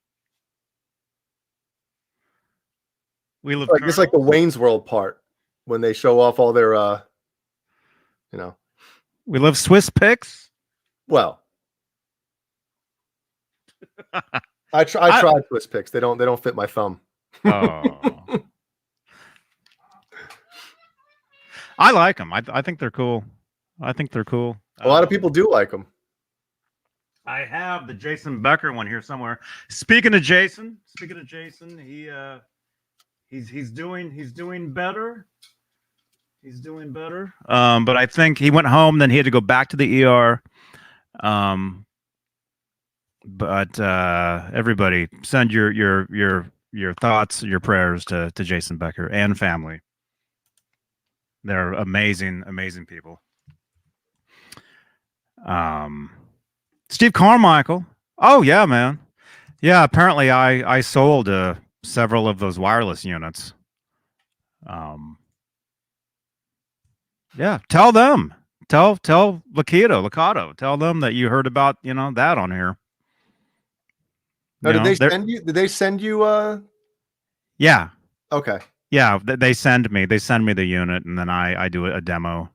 [SPEAKER 1] We love
[SPEAKER 2] it's like the Wayne's World part when they show off all their
[SPEAKER 1] we love Swiss picks.
[SPEAKER 2] Well, I tried Swiss picks. They don't fit my thumb.
[SPEAKER 1] Oh. I like them. I think they're cool. A
[SPEAKER 2] lot of people do like them.
[SPEAKER 1] I have the Jason Becker one here somewhere. Speaking of Jason, he's doing better. He's doing better. But I think he went home, then he had to go back to the ER. But everybody, send your thoughts, your prayers to Jason Becker and family. They're amazing people. Steve Carmichael. Oh yeah, man. Yeah, apparently I sold several of those wireless units. Yeah, tell them. Tell Lakato. Tell them that you heard about, that on here.
[SPEAKER 2] Did they send you
[SPEAKER 1] Yeah.
[SPEAKER 2] Okay.
[SPEAKER 1] Yeah, they send me the unit, and then I do a demo.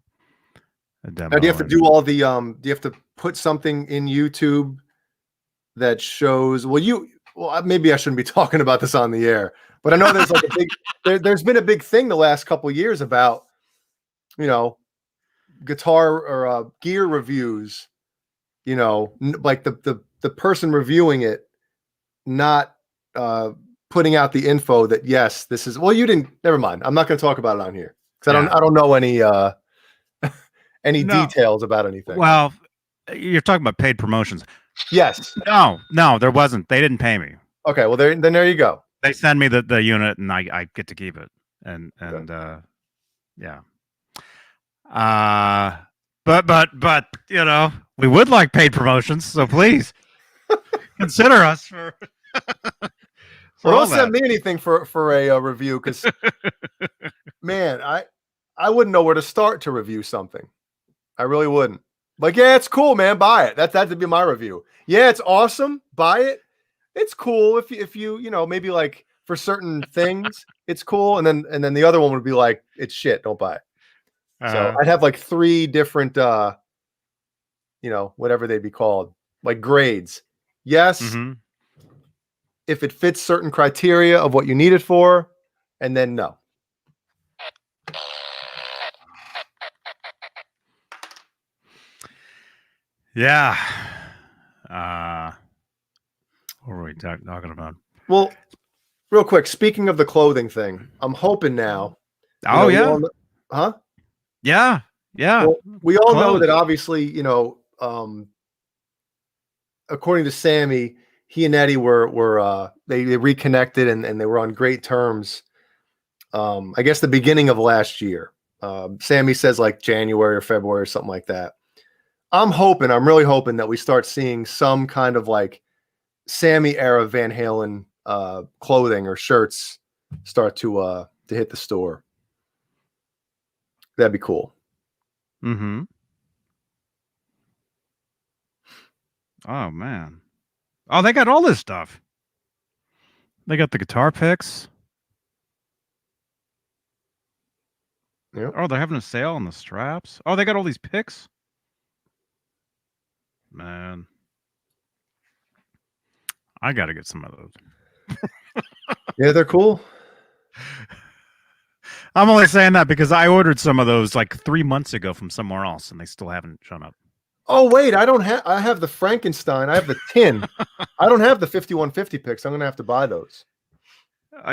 [SPEAKER 2] Now, do you have to do all the do you have to put something in YouTube that shows maybe I shouldn't be talking about this on the air, but I know there's like there's been a big thing the last couple of years about guitar or gear reviews, like the person reviewing it not putting out the info that yes, this is never mind. I'm not going to talk about it on here because I don't know any details about anything.
[SPEAKER 1] Well, you're talking about paid promotions.
[SPEAKER 2] Yes.
[SPEAKER 1] No, there wasn't. They didn't pay me.
[SPEAKER 2] Okay, well then there you go.
[SPEAKER 1] They send me the unit, and I get to keep it. And yeah. But we would like paid promotions, so please consider us for.
[SPEAKER 2] Don't send me anything for a review, because man, I wouldn't know where to start to review something. I really wouldn't. Like, yeah, it's cool, man. Buy it. That'd be my review. Yeah, it's awesome. Buy it. It's cool if you maybe like for certain things it's cool, and then the other one would be like, it's shit. Don't buy it. So I'd have like 3 different whatever they'd be called, like grades. Yes. Mm-hmm. If it fits certain criteria of what you need it for, and then no.
[SPEAKER 1] Yeah. What were we talking about?
[SPEAKER 2] Well, real quick, speaking of the clothing thing, I'm hoping now.
[SPEAKER 1] Yeah.
[SPEAKER 2] Huh?
[SPEAKER 1] Yeah. Yeah.
[SPEAKER 2] Well, we all know that obviously, according to Sammy, he and Eddie were they reconnected and they were on great terms. I guess the beginning of last year. Sammy says like January or February or something like that. I'm really hoping that we start seeing some kind of like Sammy era Van Halen clothing or shirts start to hit the store. That'd be cool.
[SPEAKER 1] Mm-hmm. Oh man. Oh, they got all this stuff. They got the guitar picks.
[SPEAKER 2] Yeah.
[SPEAKER 1] Oh, they're having a sale on the straps. Oh, they got all these picks. Man, I got to get some of those.
[SPEAKER 2] Yeah, they're cool.
[SPEAKER 1] I'm only saying that because I ordered some of those like 3 months ago from somewhere else, and they still haven't shown up.
[SPEAKER 2] Oh wait, I don't have. I have the Frankenstein. I have the tin. I don't have the 5150 picks. I'm gonna have to buy those.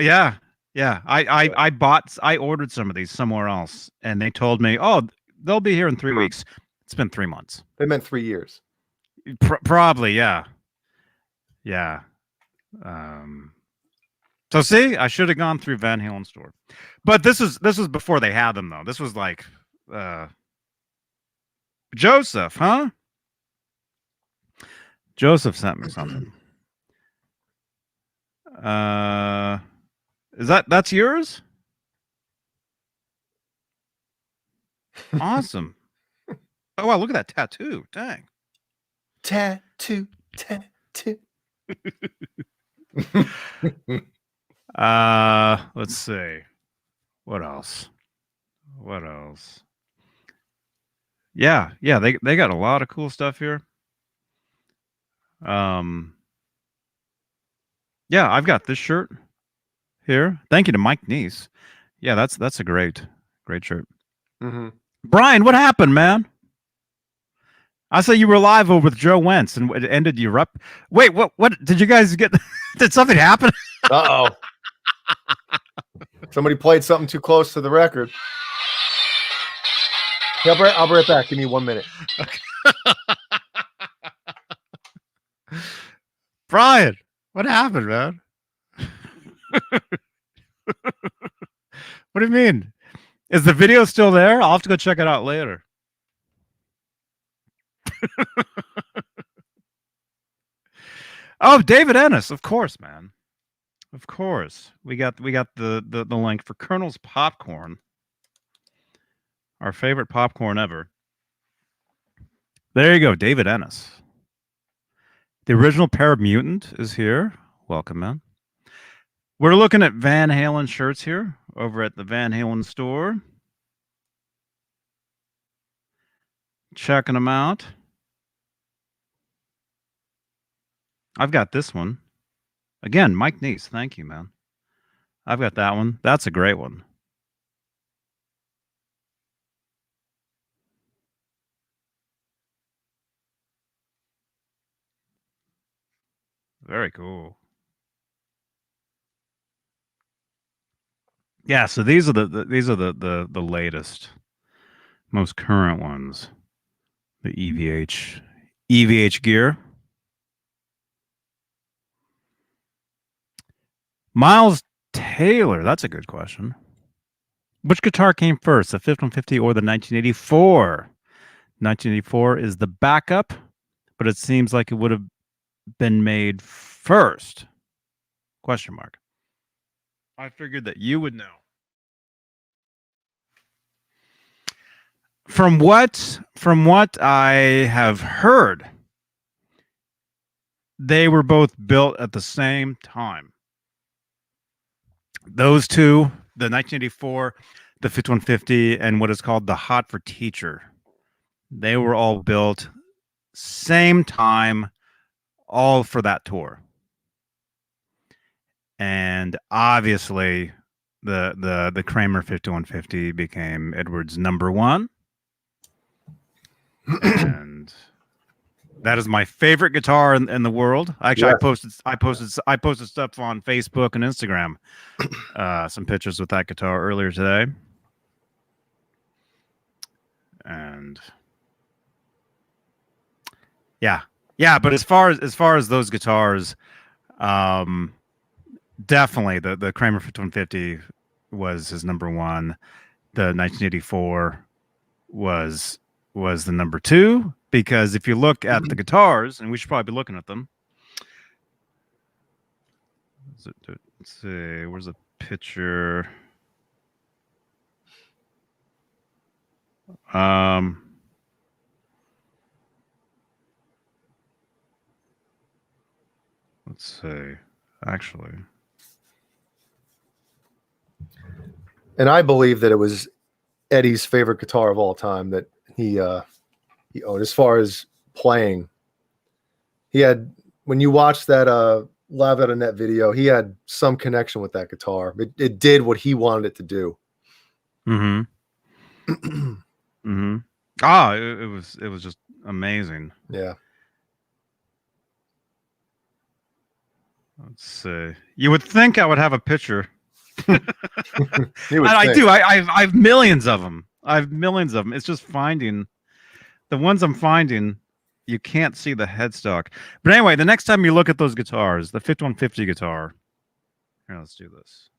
[SPEAKER 1] Yeah. I ordered some of these somewhere else, and they told me, oh, they'll be here in 3 weeks. It's been 3 months.
[SPEAKER 2] They meant 3 years.
[SPEAKER 1] Probably, yeah. Yeah. So see, I should have gone through Van Halen store, but this was before they had them though. This was like Joseph, huh? Joseph sent me something. That's yours? Awesome. Oh wow, look at that tattoo. Dang.
[SPEAKER 2] Tattoo.
[SPEAKER 1] Let's see. What else? Yeah, they got a lot of cool stuff here. Yeah, I've got this shirt here. Thank you to Mike Neese. Yeah, that's a great shirt.
[SPEAKER 2] Mm-hmm.
[SPEAKER 1] Brian, what happened, man? I saw you were live over with Joe Wentz, and it ended you up. Wait, what did you guys get? Did something happen?
[SPEAKER 2] Uh-oh. Somebody played something too close to the record. Yeah, I'll be right back. Give me 1 minute.
[SPEAKER 1] Okay. Brian, what happened, man? What do you mean? Is the video still there? I'll have to go check it out later. Oh, David Ennis, of course, man. Of course. We got the link for Colonel's Popcorn. Our favorite popcorn ever. There you go, David Ennis. The original Paramutant is here. Welcome, man. We're looking at Van Halen shirts here over at the Van Halen store. Checking them out. I've got this one. Again, Mike Neese. Thank you, man. I've got that one. That's a great one. Very cool. Yeah, so these are the latest, most current ones. The EVH gear. Miles Taylor, that's a good question. Which guitar came first, the 5150 or the 1984? 1984 is the backup, but it seems like it would have been made first. Question mark. I figured that you would know. From what I have heard, they were both built at the same time. Those two, the 1984, the 5150, and what is called the Hot for Teacher, they were all built same time, all for that tour. And obviously, the Kramer 5150 became Edwards' number one. And that is my favorite guitar in the world. Actually, yeah. I posted stuff on Facebook and Instagram, some pictures with that guitar earlier today. And yeah, but as far as those guitars, definitely the Kramer 5150 was his number one. The 1984 was the number two, because if you look at the guitars, and we should probably be looking at them. Let's see, where's a picture? Let's see, actually.
[SPEAKER 2] And I believe that it was Eddie's favorite guitar of all time that he owned, as far as playing. He had, when you watch that Live Out of Net video, he had some connection with that guitar. It did what he wanted it to do.
[SPEAKER 1] Mm-hmm. Mm-hmm. Ah, it was just amazing.
[SPEAKER 2] Yeah.
[SPEAKER 1] Let's see. You would think I would have a picture.
[SPEAKER 2] I
[SPEAKER 1] do. I have millions of them. I have millions of them. It's just finding the ones I'm finding. You can't see the headstock. But anyway, the next time you look at those guitars, the 5150 guitar. Here, let's do this.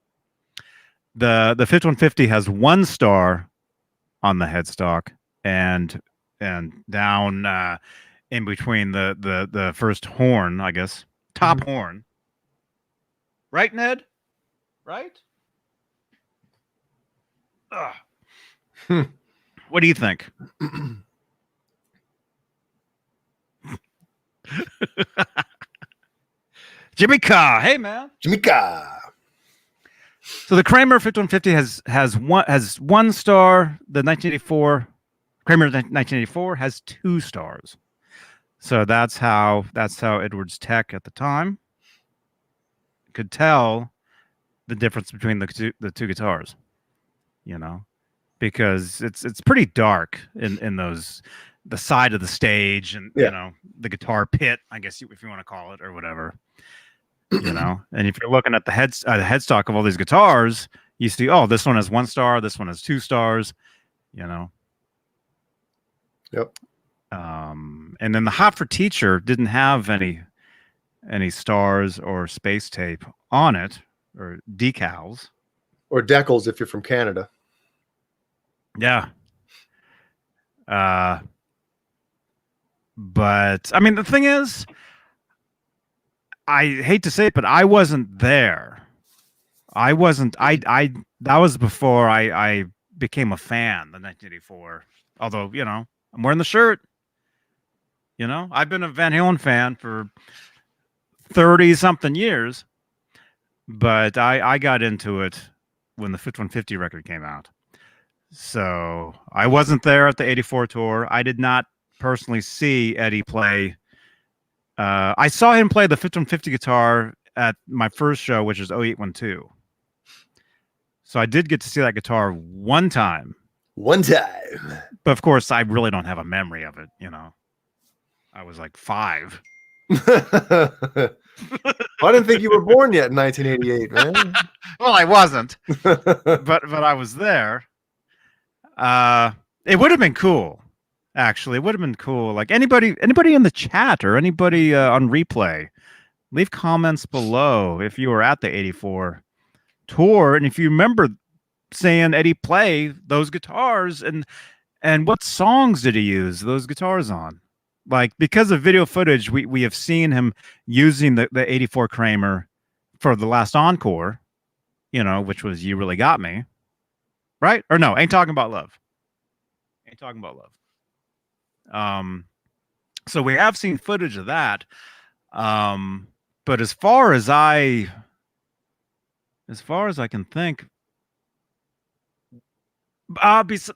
[SPEAKER 1] The 5150 has 1 star on the headstock, and down in between the first horn, I guess, top horn. Right, Ned? Right? What do you think? Jimmy Carr, hey man.
[SPEAKER 2] Jimmy Carr.
[SPEAKER 1] So the Kramer 5150 has 1 star. The 1984 Kramer 1984 has 2 stars. So that's how Edwards Tech at the time could tell the difference between the two guitars. You know, because it's pretty dark in those, the side of the stage, and you know, the guitar pit, I guess, if you want to call it, or whatever. You know, and if you're looking at the headstock of all these guitars, you see, oh, this one has 1 star, this one has 2 stars, you know.
[SPEAKER 2] Yep.
[SPEAKER 1] And then the Hot for Teacher didn't have any stars or space tape on it, or decals,
[SPEAKER 2] or decals if you're from Canada.
[SPEAKER 1] Yeah. But I mean, the thing is, I hate to say it, but I wasn't there. I that was before I became a fan, the 1984. Although, you know, I'm wearing the shirt. You know, I've been a Van Halen fan for 30-something years, but I got into it when the 5150 record came out. So I wasn't there at the 84 tour. I did not personally see Eddie play. I saw him play the 5150 guitar at my first show, which is 0812. So I did get to see that guitar one time.
[SPEAKER 2] One time.
[SPEAKER 1] But of course, I really don't have a memory of it, you know. I was like 5.
[SPEAKER 2] I didn't think you were born yet in 1988, man.
[SPEAKER 1] Well, I wasn't. but I was there. It would have been cool. Actually, it would have been cool. Like anybody in the chat or anybody on replay, leave comments below if you were at the 84 tour and if you remember seeing Eddie play those guitars, and what songs did he use those guitars on? Like, because of video footage, we have seen him using the 84 Kramer for the last encore, you know, which was You Really Got Me, right? Or no, Ain't Talking About Love. Ain't Talking About Love. So we have seen footage of that. But as far as I can think,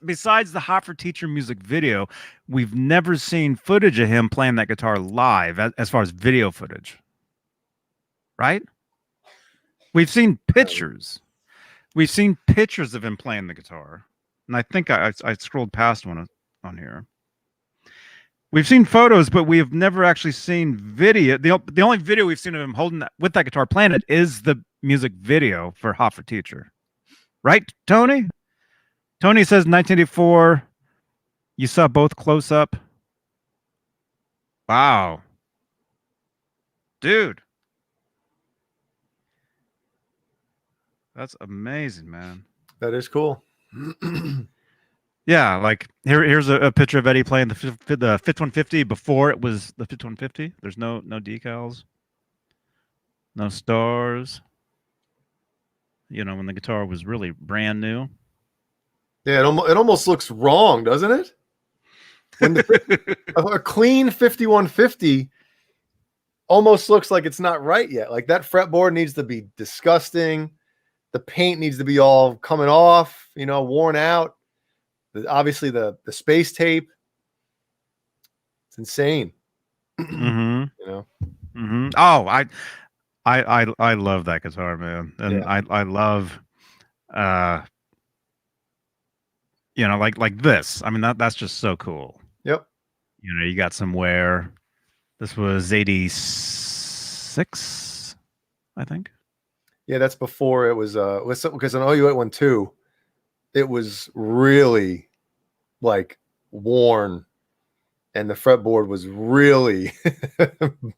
[SPEAKER 1] besides the Hot for Teacher music video, we've never seen footage of him playing that guitar live as far as video footage. Right? We've seen pictures. We've seen pictures of him playing the guitar. And I think I scrolled past one on here. We've seen photos, but we have never actually seen video. The only video we've seen of him holding with that guitar playing it is the music video for Hot for Teacher. Right, Tony? Tony says 1984, you saw both close up. Wow. Dude. That's amazing, man.
[SPEAKER 2] That is cool.
[SPEAKER 1] Yeah, like here's a picture of Eddie playing the 5150 before it was the 5150. There's no decals, no stars. You know, when the guitar was really brand new.
[SPEAKER 2] Yeah, it almost looks wrong, doesn't it? When a clean 5150 almost looks like it's not right yet. Like that fretboard needs to be disgusting. The paint needs to be all coming off, you know, worn out. Obviously the space tape. It's insane.
[SPEAKER 1] Mm-hmm.
[SPEAKER 2] You know.
[SPEAKER 1] Oh, I love that guitar, man, and
[SPEAKER 2] Yeah.
[SPEAKER 1] I love uh like this. I mean that's just so cool.
[SPEAKER 2] Yep.
[SPEAKER 1] You got some wear. This was 86, I think.
[SPEAKER 2] Yeah, that's before it was because I know you went one too. It was really like worn, and the fretboard was really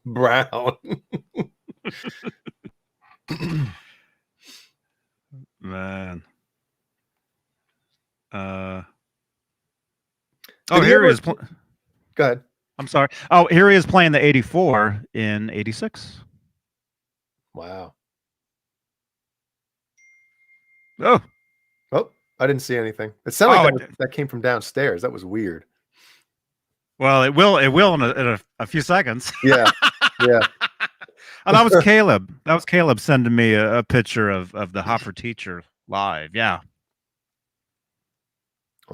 [SPEAKER 2] brown.
[SPEAKER 1] Man. Uh
[SPEAKER 2] Did
[SPEAKER 1] oh,
[SPEAKER 2] he
[SPEAKER 1] here he
[SPEAKER 2] ever
[SPEAKER 1] is.
[SPEAKER 2] go ahead?
[SPEAKER 1] I'm sorry. Oh, here he is playing the 84 in 86.
[SPEAKER 2] Wow.
[SPEAKER 1] Oh.
[SPEAKER 2] Oh, I didn't see anything. It sounded
[SPEAKER 1] Oh,
[SPEAKER 2] like that came from downstairs. That was weird.
[SPEAKER 1] well, it will in a few seconds.
[SPEAKER 2] Yeah. Yeah.
[SPEAKER 1] Oh, that was Caleb. That was Caleb sending me a picture of the Hoffer teacher live. Yeah.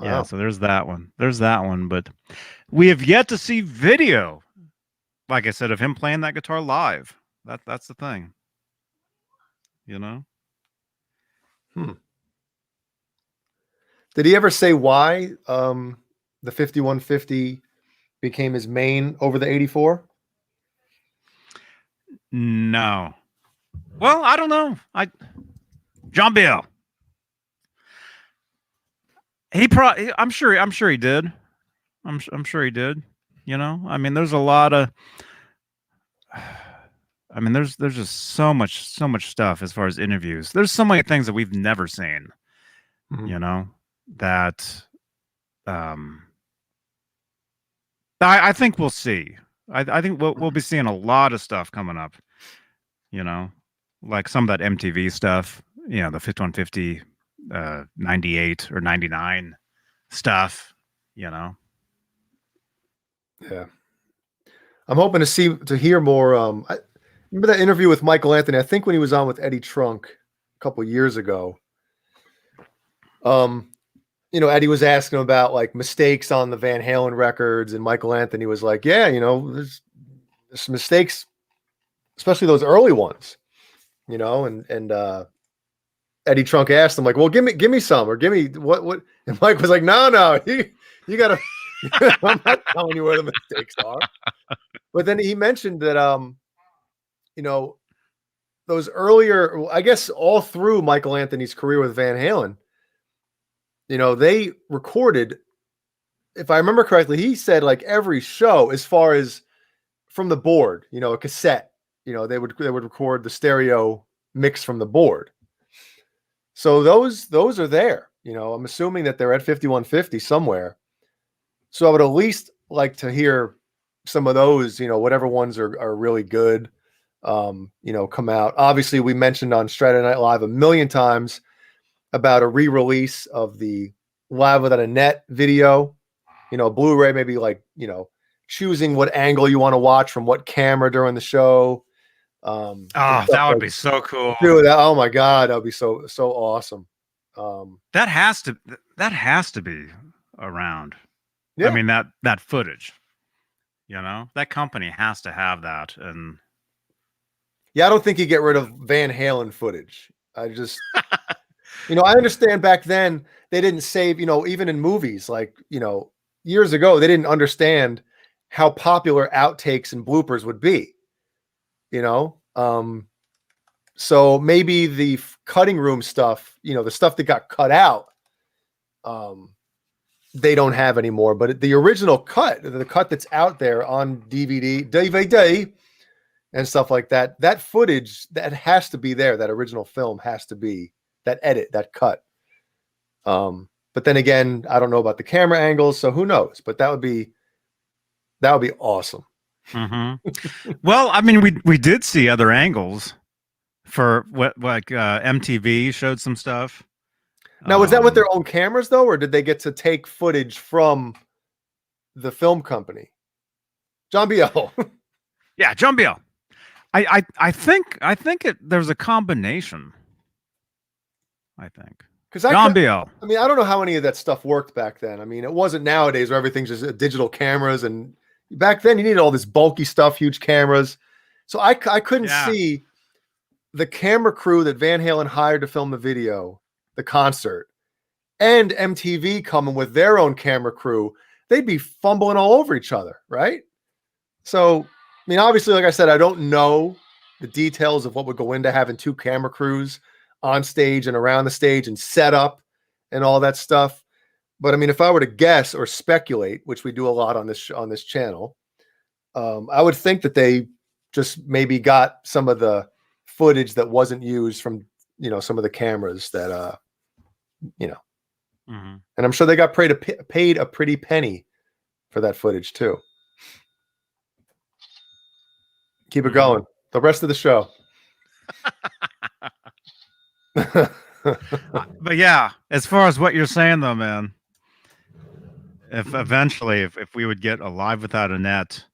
[SPEAKER 1] Yeah,
[SPEAKER 2] Wow.
[SPEAKER 1] so there's that one. There's that one, but we have yet to see video, like I said, of him playing that guitar live. That's the thing. You know?
[SPEAKER 2] Hmm. Did he ever say why the 5150 became his main over the 84?
[SPEAKER 1] No. Well, I don't know. John Bill. I'm sure he did. I'm sure he did. I mean, there's a lot of I mean, there's just so much stuff as far as interviews. There's so many things that we've never seen,
[SPEAKER 2] Mhm.
[SPEAKER 1] that um I think we'll see. I think we'll be seeing a lot of stuff coming up, you know, like some of that MTV stuff, the 5150 98 or 99 stuff, you know.
[SPEAKER 2] Yeah. I'm hoping to hear more. I remember that interview with Michael Anthony. I think when he was on with Eddie Trunk a couple years ago. Um, Eddie was asking about like mistakes on the Van Halen records, and Michael Anthony was like, "Yeah, there's some mistakes, especially those early ones." And Eddie Trunk asked him like, "Well, give me some, or give me what?" And Mike was like, "No, you gotta. I'm not telling you where the mistakes are." But then he mentioned that you know, those earlier, I guess all through Michael Anthony's career with Van Halen, they recorded, if I remember correctly, he said like every show as far as from the board, a cassette, they would record the stereo mix from the board. So those are there. I'm assuming that they're at 5150 somewhere. So I would at least like to hear some of those, whatever ones are really good, come out. Obviously, we mentioned on Saturday Night Live a million times about a re-release of the Live Without a Net video, Blu-ray, maybe like, choosing what angle you want to watch from what camera during the show.
[SPEAKER 1] Oh,
[SPEAKER 2] And stuff
[SPEAKER 1] that would
[SPEAKER 2] like,
[SPEAKER 1] be so cool.
[SPEAKER 2] dude, oh my God, that would be so awesome.
[SPEAKER 1] That has to be around. I
[SPEAKER 2] Yeah.
[SPEAKER 1] mean that footage, that company has to have that. And
[SPEAKER 2] Yeah, I don't think you get rid of Van Halen footage. I just, I understand back then they didn't save, even in movies, like, years ago, they didn't understand how popular outtakes and bloopers would be, you know? So maybe the cutting room stuff, the stuff that got cut out, they don't have anymore. But the original cut, the cut that's out there on DVD, and stuff like that, that footage that has to be there. That original film has to be that edit, that cut. But then again, I don't know about the camera angles, so who knows? But that would be awesome.
[SPEAKER 1] Well, I mean, we did see other angles for what, like MTV showed some stuff.
[SPEAKER 2] Now, was that with their own cameras though, or did they get to take footage from the film company? John Biel.
[SPEAKER 1] Yeah, John Biel. I think there's a combination. I think
[SPEAKER 2] Because
[SPEAKER 1] John Biel.
[SPEAKER 2] I mean, I don't know how any of that stuff worked back then. I mean, it wasn't nowadays where everything's just digital cameras and Back then, you needed all this bulky stuff, huge cameras. So I couldn't
[SPEAKER 1] Yeah.
[SPEAKER 2] see the camera crew that Van Halen hired to film the video, the concert, and MTV coming with their own camera crew. They'd be fumbling all over each other, right? So, I mean, obviously, like I said, I don't know the details of what would go into having 2 camera crews on stage and around the stage and set up and all that stuff. But I mean, if I were to guess or speculate, which we do a lot on this channel, I would think that they just maybe got some of the footage that wasn't used from, some of the cameras that,
[SPEAKER 1] Mm-hmm.
[SPEAKER 2] and I'm sure they got paid a pretty penny for that footage too. Keep it going. The rest of the show.
[SPEAKER 1] But yeah, as far as what you're saying though, man, if eventually if we would get a Live Without a Net,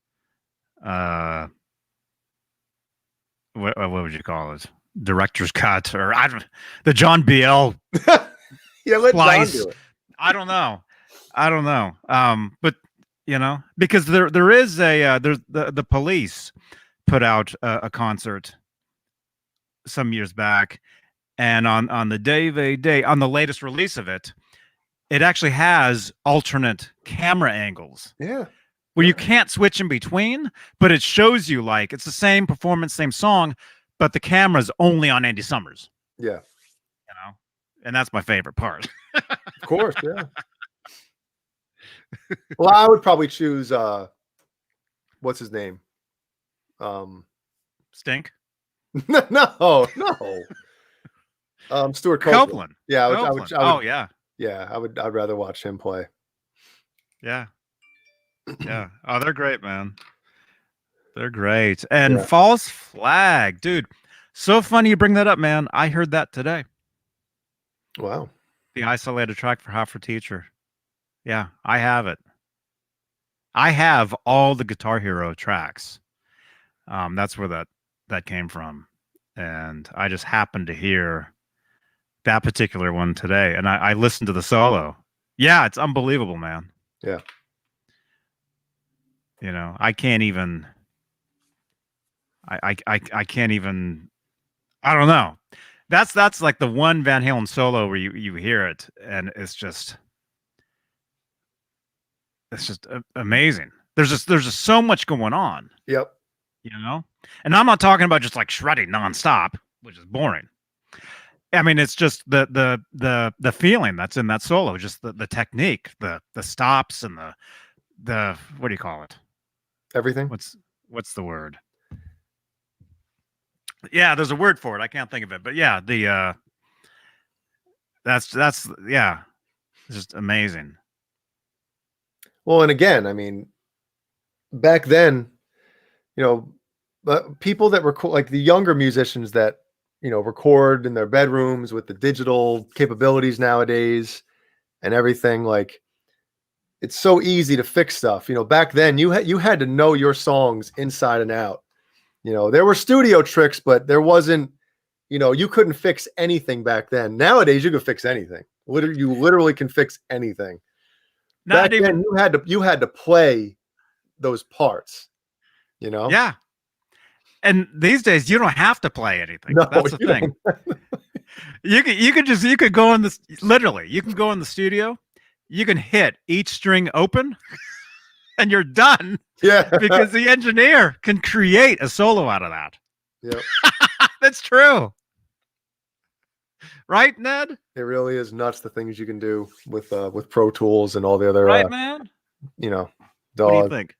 [SPEAKER 1] what would you call it? Director's cut, or the John BL.
[SPEAKER 2] Yeah, let John
[SPEAKER 1] splice.
[SPEAKER 2] do it.
[SPEAKER 1] I don't know. But because there is there's the Police put out a concert some years back, and on the day on the latest release of it, it actually has alternate camera angles.
[SPEAKER 2] Yeah.
[SPEAKER 1] Where you can't switch in between, but it shows you like it's the same performance, same song, but the camera's only on Andy Summers.
[SPEAKER 2] Yeah.
[SPEAKER 1] And that's my favorite part.
[SPEAKER 2] Of course, yeah. Well, I would probably choose what's his name?
[SPEAKER 1] Stink?
[SPEAKER 2] No. Stuart
[SPEAKER 1] Copeland.
[SPEAKER 2] Yeah, I would,
[SPEAKER 1] oh yeah.
[SPEAKER 2] Yeah, I'd rather watch him play.
[SPEAKER 1] Yeah. Yeah. Oh, they're great, man. They're great. And False Flag, dude. So funny you bring that up, man. I heard that today.
[SPEAKER 2] Wow.
[SPEAKER 1] The isolated track for Hot for Teacher. Yeah, I have it. I have all the Guitar Hero tracks. That's where that came from. And I just happened to hear that particular one today. And I listened to the solo. Yeah, it's unbelievable, man.
[SPEAKER 2] Yeah.
[SPEAKER 1] I can't even I can't even, I don't know. That's like the one Van Halen solo where you hear it and it's just amazing. There's just so much going on.
[SPEAKER 2] Yep.
[SPEAKER 1] And I'm not talking about just like shredding nonstop, which is boring. I mean, it's just the feeling that's in that solo, just the technique, the stops and the what do you call it?
[SPEAKER 2] Everything.
[SPEAKER 1] What's the word? Yeah, there's a word for it. I can't think of it, but yeah, that's yeah, it's just amazing.
[SPEAKER 2] Well, and again, I mean, back then, people that record, like the younger musicians that record in their bedrooms with the digital capabilities nowadays and everything, like it's so easy to fix stuff. Back then you had to know your songs inside and out. There were studio tricks, but there wasn't, you couldn't fix anything back then. Nowadays you can fix anything. You literally can fix anything. Back then you had to play those parts,
[SPEAKER 1] Yeah. And these days you don't have to play anything.
[SPEAKER 2] No,
[SPEAKER 1] that's the thing. You could go in this, literally, you can go in the studio, you can hit each string open and you're done.
[SPEAKER 2] Yeah.
[SPEAKER 1] Because the engineer can create a solo out of that.
[SPEAKER 2] Yep.
[SPEAKER 1] That's true. Right, Ned?
[SPEAKER 2] It really is nuts the things you can do with Pro Tools and all the other
[SPEAKER 1] right, man.
[SPEAKER 2] What
[SPEAKER 1] do you think?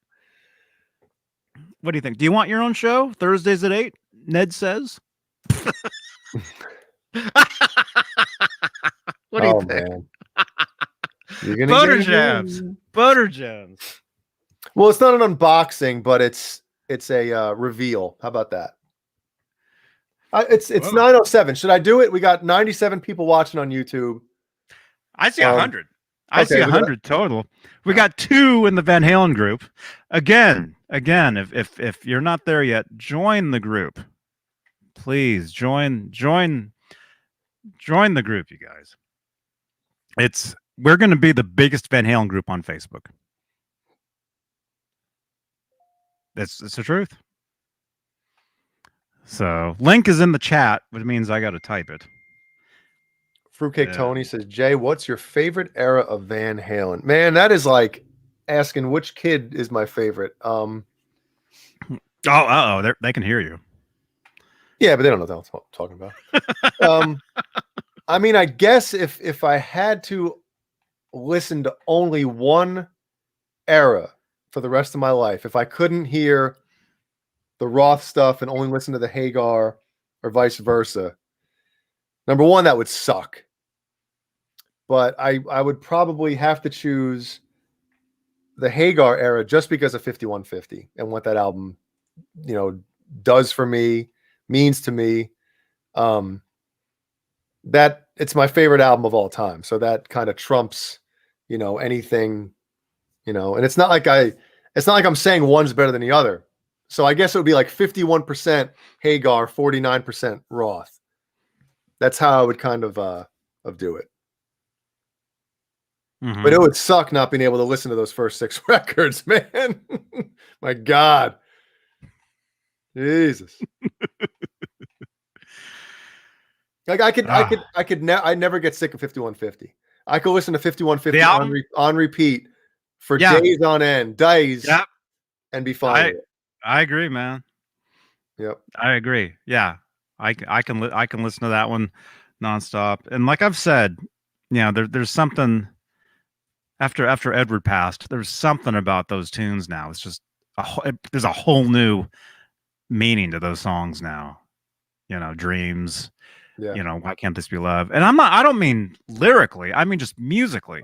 [SPEAKER 1] What do you think? Do you want your own show? Thursdays at 8? Ned says. What do you think?
[SPEAKER 2] Man. You're
[SPEAKER 1] Boater jams. Boater jams.
[SPEAKER 2] Well, it's not an unboxing, but it's a reveal. How about that? It's 9:07. Should I do it? We got 97 people watching on YouTube.
[SPEAKER 1] I see 100. I see 100 total. We got 2 in the Van Halen group. Again, if you're not there yet, join the group. Please join the group, you guys. We're going to be the biggest Van Halen group on Facebook. It's the truth. So link is in the chat, which means I got to type it.
[SPEAKER 2] Fruitcake Tony says, Jay, what's your favorite era of Van Halen? Man, that is like asking which kid is my favorite.
[SPEAKER 1] Oh, they can hear you.
[SPEAKER 2] Yeah, but they don't know what I'm talking about. I mean, I guess if I had to listen to only one era for the rest of my life, if I couldn't hear the Roth stuff and only listen to the Hagar or vice versa, number one, that would suck. But I would probably have to choose the Hagar era just because of 5150 and what that album, does for me, means to me. That it's my favorite album of all time. So that kind of trumps, anything, and it's not like I'm saying one's better than the other. So I guess it would be like 51% Hagar, 49% Roth. That's how I would kind of do it.
[SPEAKER 1] Mm-hmm.
[SPEAKER 2] But it would suck not being able to listen to those first 6 records, man. My God. Jesus. Like I never get sick of 5150. I could listen to 5150 on repeat for days on end, and be fine with it.
[SPEAKER 1] I agree, man.
[SPEAKER 2] Yep.
[SPEAKER 1] I agree. Yeah. I can listen to that one nonstop. And like I've said, there's something after Edward passed, there's something about those tunes now. It's just there's a whole new meaning to those songs now. Dreams.
[SPEAKER 2] Yeah.
[SPEAKER 1] Why can't this be love? And I don't mean lyrically, I mean just musically.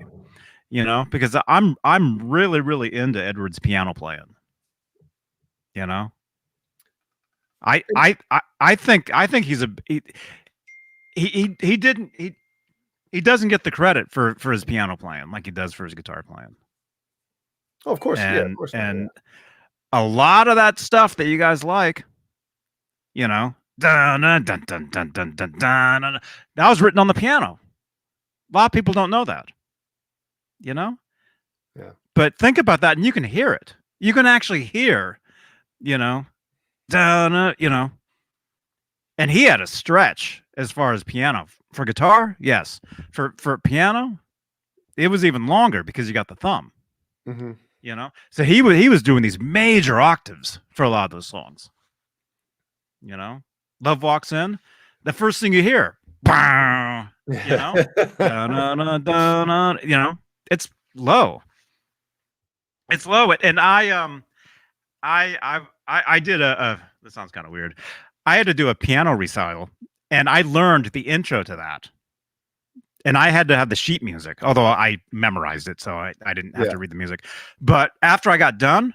[SPEAKER 1] Because I'm really, really into Edward's piano playing. I think he doesn't get the credit for his piano playing like he does for his guitar playing.
[SPEAKER 2] Oh, of course.
[SPEAKER 1] And,
[SPEAKER 2] of course
[SPEAKER 1] and a lot of that stuff that you guys like, dun, dun, dun, dun, dun, dun, dun, dun, dun, that was written on the piano. A lot of people don't know that.
[SPEAKER 2] Yeah.
[SPEAKER 1] But think about that, and you can hear it. You can actually hear, dun, and he had a stretch as far as piano. For guitar, yes. For piano, it was even longer because you got the thumb.
[SPEAKER 2] Mm-hmm.
[SPEAKER 1] So he was doing these major octaves for a lot of those songs. Love Walks In, the first thing you hear, dun, dun, dun, dun, it's low. It's low, and I did this sounds kind of weird. I had to do a piano recital, and I learned the intro to that. And I had to have the sheet music, although I memorized it, so I didn't have to read the music. But after I got done,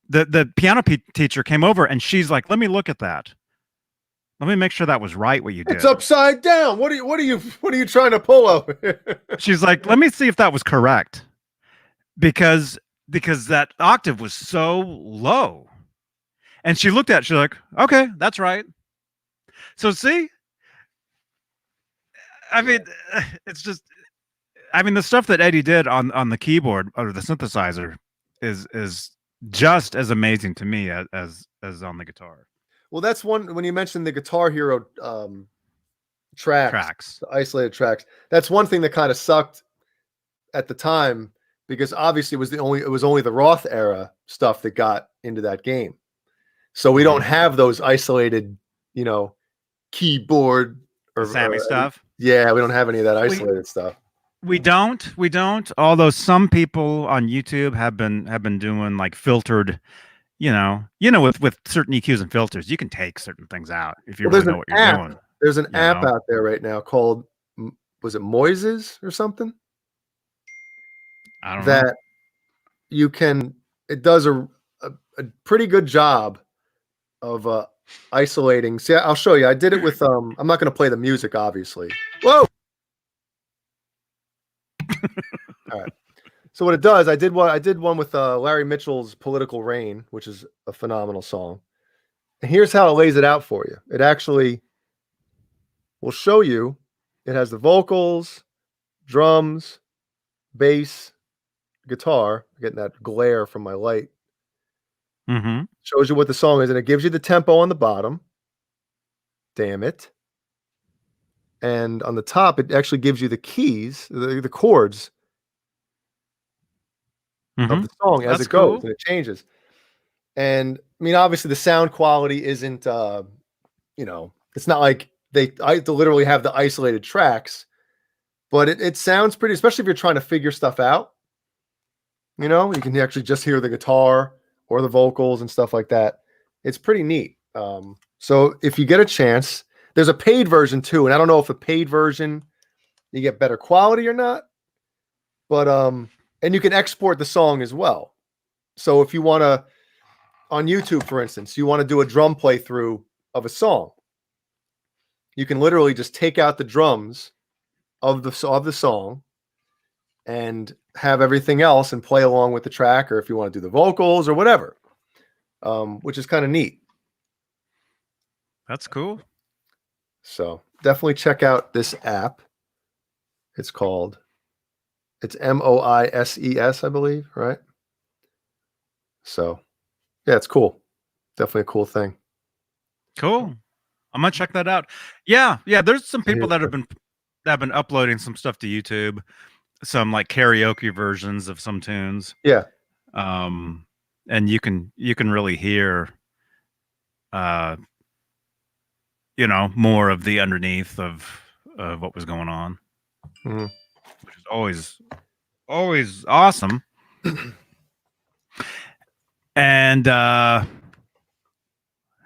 [SPEAKER 1] the piano teacher came over, and she's like, "Let me look at that. Let me make sure that was right what you did."
[SPEAKER 2] It's upside down. What are you trying to pull over here?
[SPEAKER 1] She's like, "Let me see if that was correct," because that octave was so low. And she looked at it, she's like, "Okay, that's right." So see, I mean, it's just, the stuff that Eddie did on the keyboard or the synthesizer is just as amazing to me as on the guitar.
[SPEAKER 2] Well, that's one, when you mentioned the Guitar Hero tracks, the isolated tracks, that's one thing that kind of sucked at the time, because obviously it was only the Roth era stuff that got into that game. So we don't have those isolated, keyboard or
[SPEAKER 1] Sammy stuff.
[SPEAKER 2] Yeah, we don't have any of that isolated stuff.
[SPEAKER 1] We don't. Although some people on YouTube have been doing like filtered, with certain EQs and filters, you can take certain things out if you really know what you're doing.
[SPEAKER 2] There's an app out there right now called, was it Moises or something?
[SPEAKER 1] I don't know.
[SPEAKER 2] That you can, it does a pretty good job of isolating. See, I'll show you. I did it with I'm not going to play the music, obviously. Whoa. All right. So what it does, I did one with Larry Mitchell's Political Rain, which is a phenomenal song. And here's how it lays it out for you. It actually will show you. It has the vocals, drums, bass, guitar. I'm getting that glare from my light.
[SPEAKER 1] Mm-hmm.
[SPEAKER 2] Shows you what the song is, and it gives you the tempo on the bottom. Damn it. And on the top, it actually gives you the keys, the chords of
[SPEAKER 1] Mm-hmm.
[SPEAKER 2] the song as
[SPEAKER 1] That's
[SPEAKER 2] it goes,
[SPEAKER 1] cool.
[SPEAKER 2] and it changes. And I mean, obviously, the sound quality isn't, it's not like I literally have the isolated tracks, but it sounds pretty, especially if you're trying to figure stuff out. You can actually just hear the guitar or the vocals and stuff like that. It's pretty neat. So if you get a chance, there's a paid version too, and I don't know if a paid version you get better quality or not, but and you can export the song as well. So if you want to, on YouTube, for instance, you want to do a drum playthrough of a song, you can literally just take out the drums of the song and have everything else and play along with the track, or if you want to do the vocals or whatever, which is kind of neat.
[SPEAKER 1] That's cool.
[SPEAKER 2] So definitely check out this app. It's MOISES, I believe, right? So yeah, it's cool. Definitely a cool thing.
[SPEAKER 1] Cool. I'm gonna check that out. Yeah. There's some people
[SPEAKER 2] Here's
[SPEAKER 1] that have been uploading some stuff to YouTube, some like karaoke versions of some tunes.
[SPEAKER 2] Yeah.
[SPEAKER 1] And you can really hear, more of the underneath of what was going on,
[SPEAKER 2] Mhm.
[SPEAKER 1] which is always awesome. And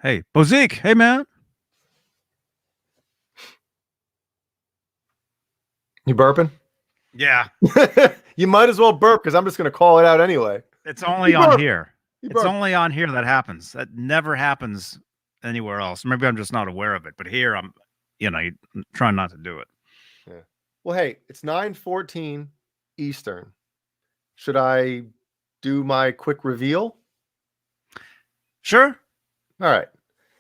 [SPEAKER 1] hey, Bozique, hey man.
[SPEAKER 2] You burping?
[SPEAKER 1] Yeah.
[SPEAKER 2] You might as well burp because I'm just going to call it out anyway.
[SPEAKER 1] It's only
[SPEAKER 2] You
[SPEAKER 1] on
[SPEAKER 2] burp.
[SPEAKER 1] here.
[SPEAKER 2] You
[SPEAKER 1] It's
[SPEAKER 2] burp.
[SPEAKER 1] only on here that happens. That never happens anywhere else. Maybe I'm just not aware of it. But here I'm trying not to do it.
[SPEAKER 2] Yeah. Well, hey, it's 9:14 Eastern. Should I do my quick reveal?
[SPEAKER 1] Sure.
[SPEAKER 2] All right.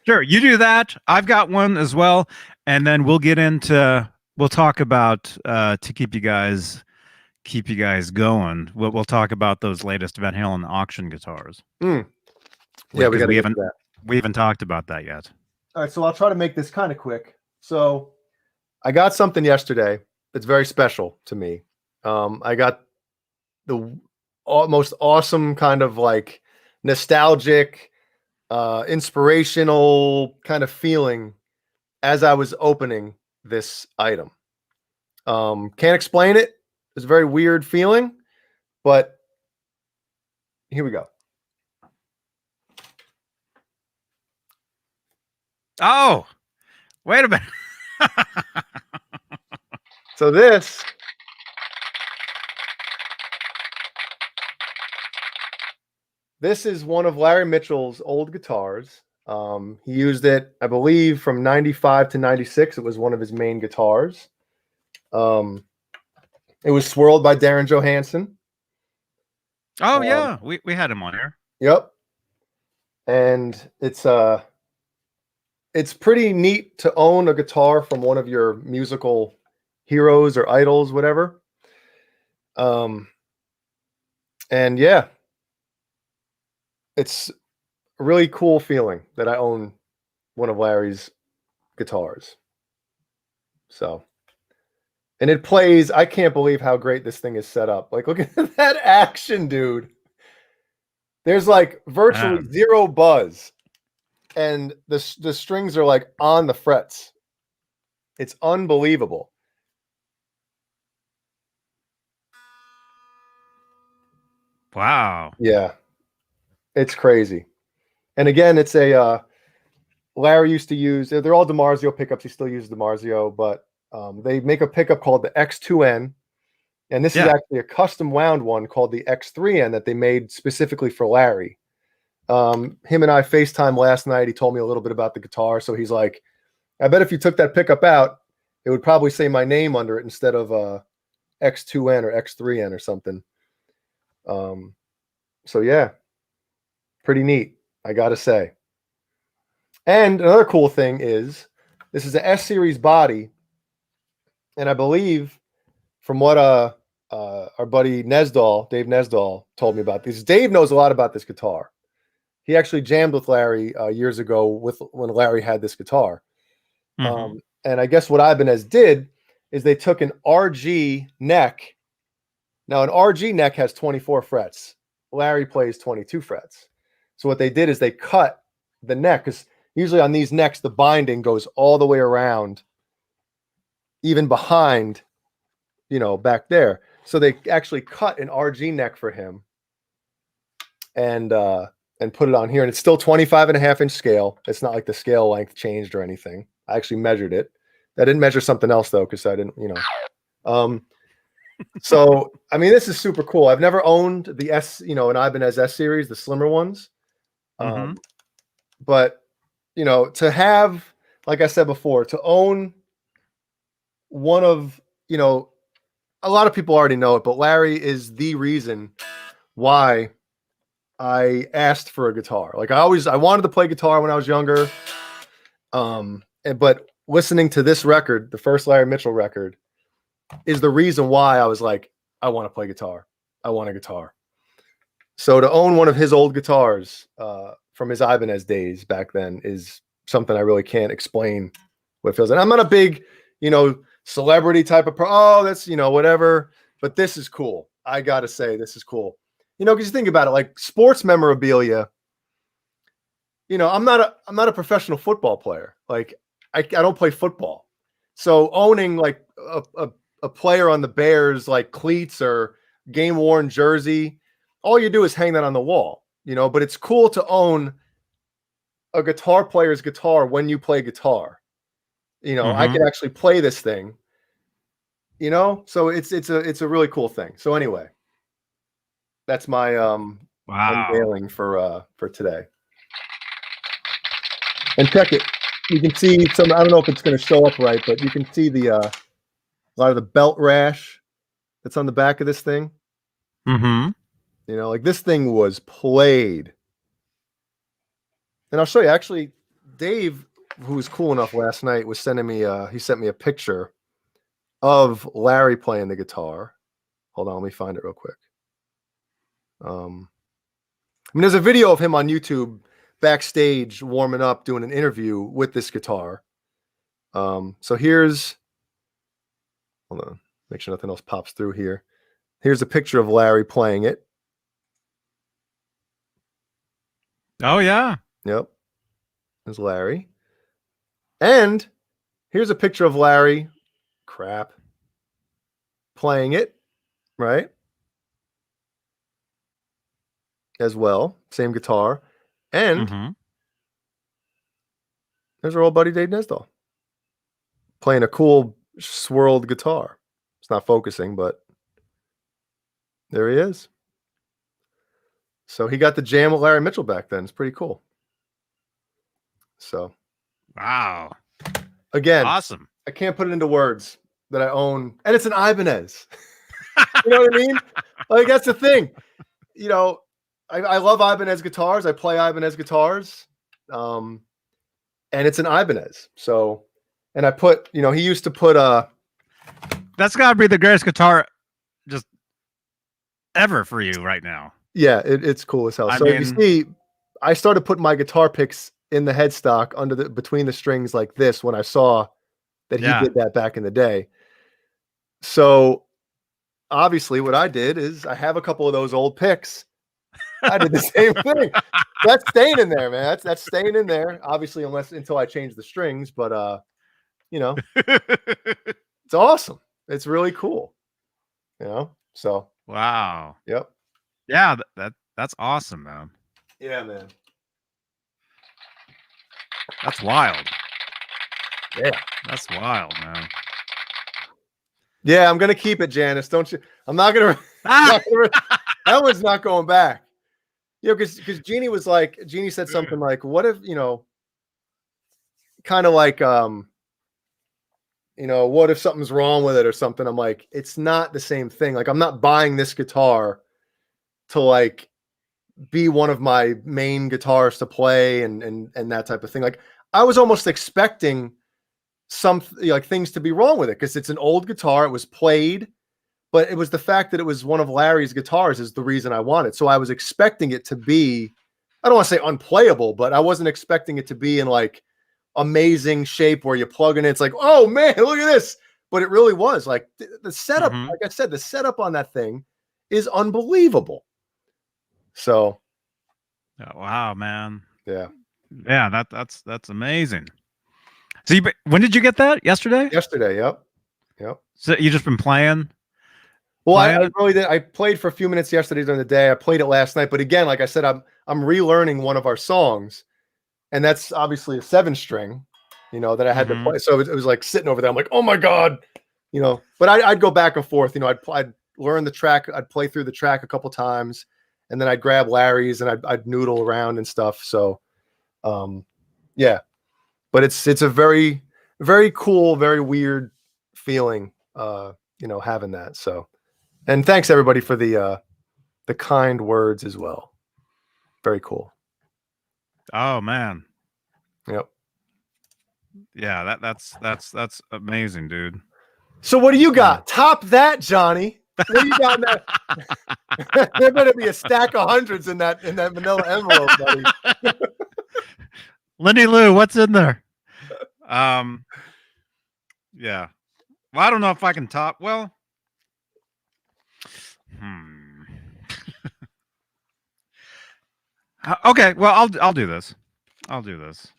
[SPEAKER 1] Sure. You do that. I've got one as well. And then we'll talk about to keep you guys going. We'll talk about those latest Van Halen auction guitars.
[SPEAKER 2] Yeah, we
[SPEAKER 1] haven't talked about that yet.
[SPEAKER 2] All right, so I'll try to make this kind of quick. So I got something yesterday that's very special to me. I got the most awesome kind of like nostalgic, inspirational kind of feeling as I was opening this item. Can't explain it. It's a very weird feeling, but here we go.
[SPEAKER 1] Oh, wait a minute.
[SPEAKER 2] So this is one of Larry Mitchell's old guitars. He used it, I believe, from 95 to 96. It was one of his main guitars. It was swirled by Darren Johansson.
[SPEAKER 1] Oh yeah, we had him on here.
[SPEAKER 2] Yep. And it's pretty neat to own a guitar from one of your musical heroes or idols, whatever. And yeah, it's a really cool feeling that I own one of Larry's guitars. So, and it plays, I can't believe how great this thing is set up. Like, look at that action, dude. There's like virtually zero buzz. And the strings are like on the frets. It's unbelievable.
[SPEAKER 1] Wow.
[SPEAKER 2] Yeah. It's crazy. And again, it's a Larry used to use, they're all DiMarzio pickups. He still uses DiMarzio, but they make a pickup called the X2N. And this is actually a custom wound one called the X3N that they made specifically for Larry. Him and I FaceTime last night. He told me a little bit about the guitar. So he's like, I bet if you took that pickup out, it would probably say my name under it instead of X2N or X3N or something. So yeah, pretty neat, I gotta say. And another cool thing is this is an S series body, and I believe from what our buddy Dave Nesdall told me about this. Dave knows a lot about this guitar. he actually jammed with Larry years ago when Larry had this guitar.
[SPEAKER 1] Mhm.
[SPEAKER 2] And I guess what Ibanez did is they took an RG neck. Now, an RG neck has 24 frets. Larry plays 22 frets. So what they did is they cut the neck, because usually on these necks, the binding goes all the way around, even behind, back there. So they actually cut an RG neck for him and put it on here. And it's still 25.5-inch scale. It's not like the scale length changed or anything. I actually measured it. I didn't measure something else though, because I didn't, so I mean, this is super cool. I've never owned the an Ibanez S series, the slimmer ones.
[SPEAKER 1] Mhm.
[SPEAKER 2] But to have, like I said before, to own one of, a lot of people already know it, but Larry is the reason why I asked for a guitar. Like I wanted to play guitar when I was younger. But listening to this record, the first Larry Mitchell record, is the reason why I was like, I want to play guitar. I want a guitar. So to own one of his old guitars from his Ibanez days back then is something I really can't explain what it feels. And I'm not a big, celebrity type of that's, whatever. But this is cool. I got to say, this is cool. Because you think about it, like sports memorabilia, I'm not a professional football player. Like I don't play football. So owning like a player on the Bears, like cleats or game worn jersey, all you do is hang that on the wall, but it's cool to own a guitar player's guitar when you play guitar. I can actually play this thing, so it's a really cool thing. So anyway, that's my
[SPEAKER 1] Wow.
[SPEAKER 2] unveiling for today. And check it. You can see some, I don't know if it's going to show up right, but you can see a lot of the belt rash that's on the back of this thing.
[SPEAKER 1] Mhm.
[SPEAKER 2] Like this thing was played. And I'll show you. Actually, Dave, who was cool enough last night, was sending me he sent me a picture of Larry playing the guitar. Hold on, let me find it real quick. There's a video of him on YouTube backstage warming up, doing an interview with this guitar. So here's, hold on, make sure nothing else pops through here. Here's a picture of Larry playing it.
[SPEAKER 1] Oh yeah.
[SPEAKER 2] Yep. There's Larry. And here's a picture of Larry, playing it, right? As well. Same guitar. And there's our old buddy Dave Nesdahl playing a cool swirled guitar. It's not focusing, but there he is. So he got the jam with Larry Mitchell back then. It's pretty cool. So,
[SPEAKER 1] wow.
[SPEAKER 2] Again,
[SPEAKER 1] awesome.
[SPEAKER 2] I can't put it into words that I own, and it's an Ibanez. You know what I mean? Like that's the thing. I love Ibanez guitars. I play Ibanez guitars, and it's an Ibanez. So, and I put, he used to put
[SPEAKER 1] that's got to be the greatest guitar just ever for you right now.
[SPEAKER 2] Yeah, it's cool as hell. So you see, I started putting my guitar picks in the headstock between the strings like this when I saw that he did that back in the day. So obviously what I did is I have a couple of those old picks. I did the same thing. That's staying in there, man. That's staying in there. Obviously, until I change the strings, but it's awesome. It's really cool. So
[SPEAKER 1] wow.
[SPEAKER 2] Yep.
[SPEAKER 1] Yeah, that's awesome, man.
[SPEAKER 2] Yeah, man.
[SPEAKER 1] That's wild.
[SPEAKER 2] Yeah.
[SPEAKER 1] That's wild, man.
[SPEAKER 2] Yeah, I'm gonna keep it, Janice. Don't you? I'm not gonna. That one's not going back. Because Jeannie said something like, "What if kind of like what if something's wrong with it or something?" I'm like, it's not the same thing. Like, I'm not buying this guitar to like be one of my main guitars to play and that type of thing. Like, I was almost expecting some things to be wrong with it because it's an old guitar. It was played, but it was the fact that it was one of Larry's guitars is the reason I wanted. So I was expecting it to be I don't want to say unplayable, but I wasn't expecting it to be in like amazing shape where you plug in. It's like, oh man, look at this. But it really was like the setup.
[SPEAKER 1] Mhm.
[SPEAKER 2] Like I said, the setup on that thing is unbelievable. So,
[SPEAKER 1] Oh, wow, man.
[SPEAKER 2] yeah.
[SPEAKER 1] Yeah, that's amazing. So when did you get that? Yesterday?
[SPEAKER 2] Yesterday, yep.
[SPEAKER 1] So you just been playing?
[SPEAKER 2] Well, I
[SPEAKER 1] Playing it?
[SPEAKER 2] really did. I played for a few minutes yesterday during the day. I played it last night, but again, like I said, I'm relearning one of our songs, and that's obviously a 7-string, that I had to
[SPEAKER 1] Mhm.
[SPEAKER 2] play. So it was like sitting over there. I'm like, oh my god, But I'd go back and forth. I'd learn the track. I'd play through the track a couple times, and then I'd grab Larry's and I'd noodle around and stuff. So, yeah. But it's a very, very cool, very weird feeling, having that. So, and thanks everybody for the kind words as well. Very cool.
[SPEAKER 1] Oh man.
[SPEAKER 2] Yep.
[SPEAKER 1] Yeah, that's amazing, dude.
[SPEAKER 2] So what do you got? Top that, Johnny. What do you got in that? There better be a stack of hundreds in that manila envelope, buddy.
[SPEAKER 1] Lenny Lou, what's in there? Yeah. Well, I don't know if I can top. Well, okay. Well, I'll do this. I'll do this.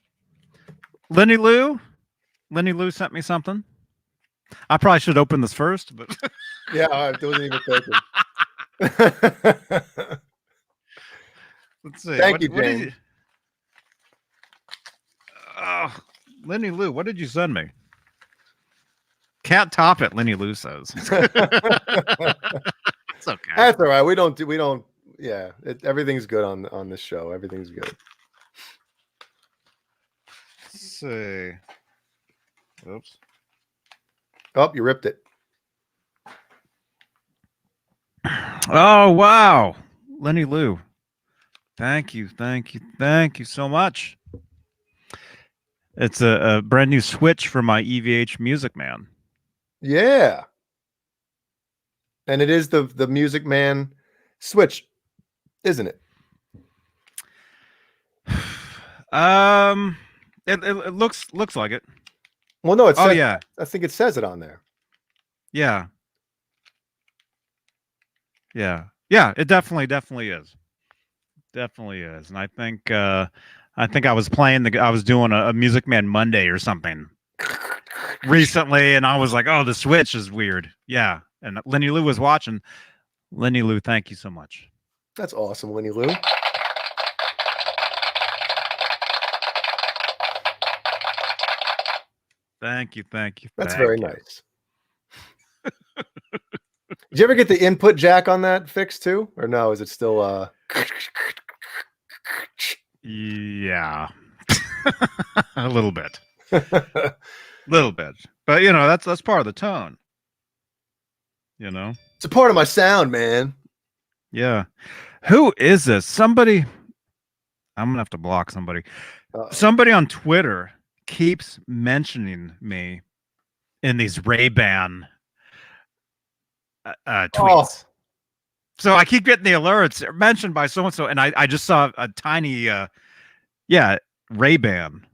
[SPEAKER 1] Lenny Lou sent me something. I probably should open this first, but
[SPEAKER 2] yeah, I wasn't even thinking.
[SPEAKER 1] Let's see.
[SPEAKER 2] Thank you, James.
[SPEAKER 1] Lenny Lou, what did you send me? Can't top it, Lenny Lou says. It's okay.
[SPEAKER 2] That's all right. We don't. Yeah, everything's good on this show. Everything's good.
[SPEAKER 1] Let's see. Oops.
[SPEAKER 2] Oh, you ripped it.
[SPEAKER 1] Oh wow, Lenny Lou. Thank you so much. It's a brand new switch for my EVH Music Man.
[SPEAKER 2] Yeah. And it is the Music Man switch, isn't it?
[SPEAKER 1] It looks like it.
[SPEAKER 2] Well, no, it's
[SPEAKER 1] yeah.
[SPEAKER 2] I think it says it on there.
[SPEAKER 1] Yeah. Yeah, it definitely is. Definitely is. And I think I was I was doing a Music Man Monday or something recently, and I was like, oh, the switch is weird. Yeah. And Lenny Lou was watching. Lenny Lou, thank you so much.
[SPEAKER 2] That's awesome, Lenny Lou.
[SPEAKER 1] Thank you.
[SPEAKER 2] That's very nice. Did you ever get the input jack on that fixed too? Or no, is it still
[SPEAKER 1] Yeah. A little bit. Little bit. But that's part of the tone.
[SPEAKER 2] It's a part of my sound, man.
[SPEAKER 1] Yeah. Who is this? Somebody I'm gonna have to block somebody. Somebody on Twitter keeps mentioning me in these Ray-Ban tweets. Oh. So I keep getting the alerts mentioned by so-and-so, and I just saw a tiny Ray-Ban.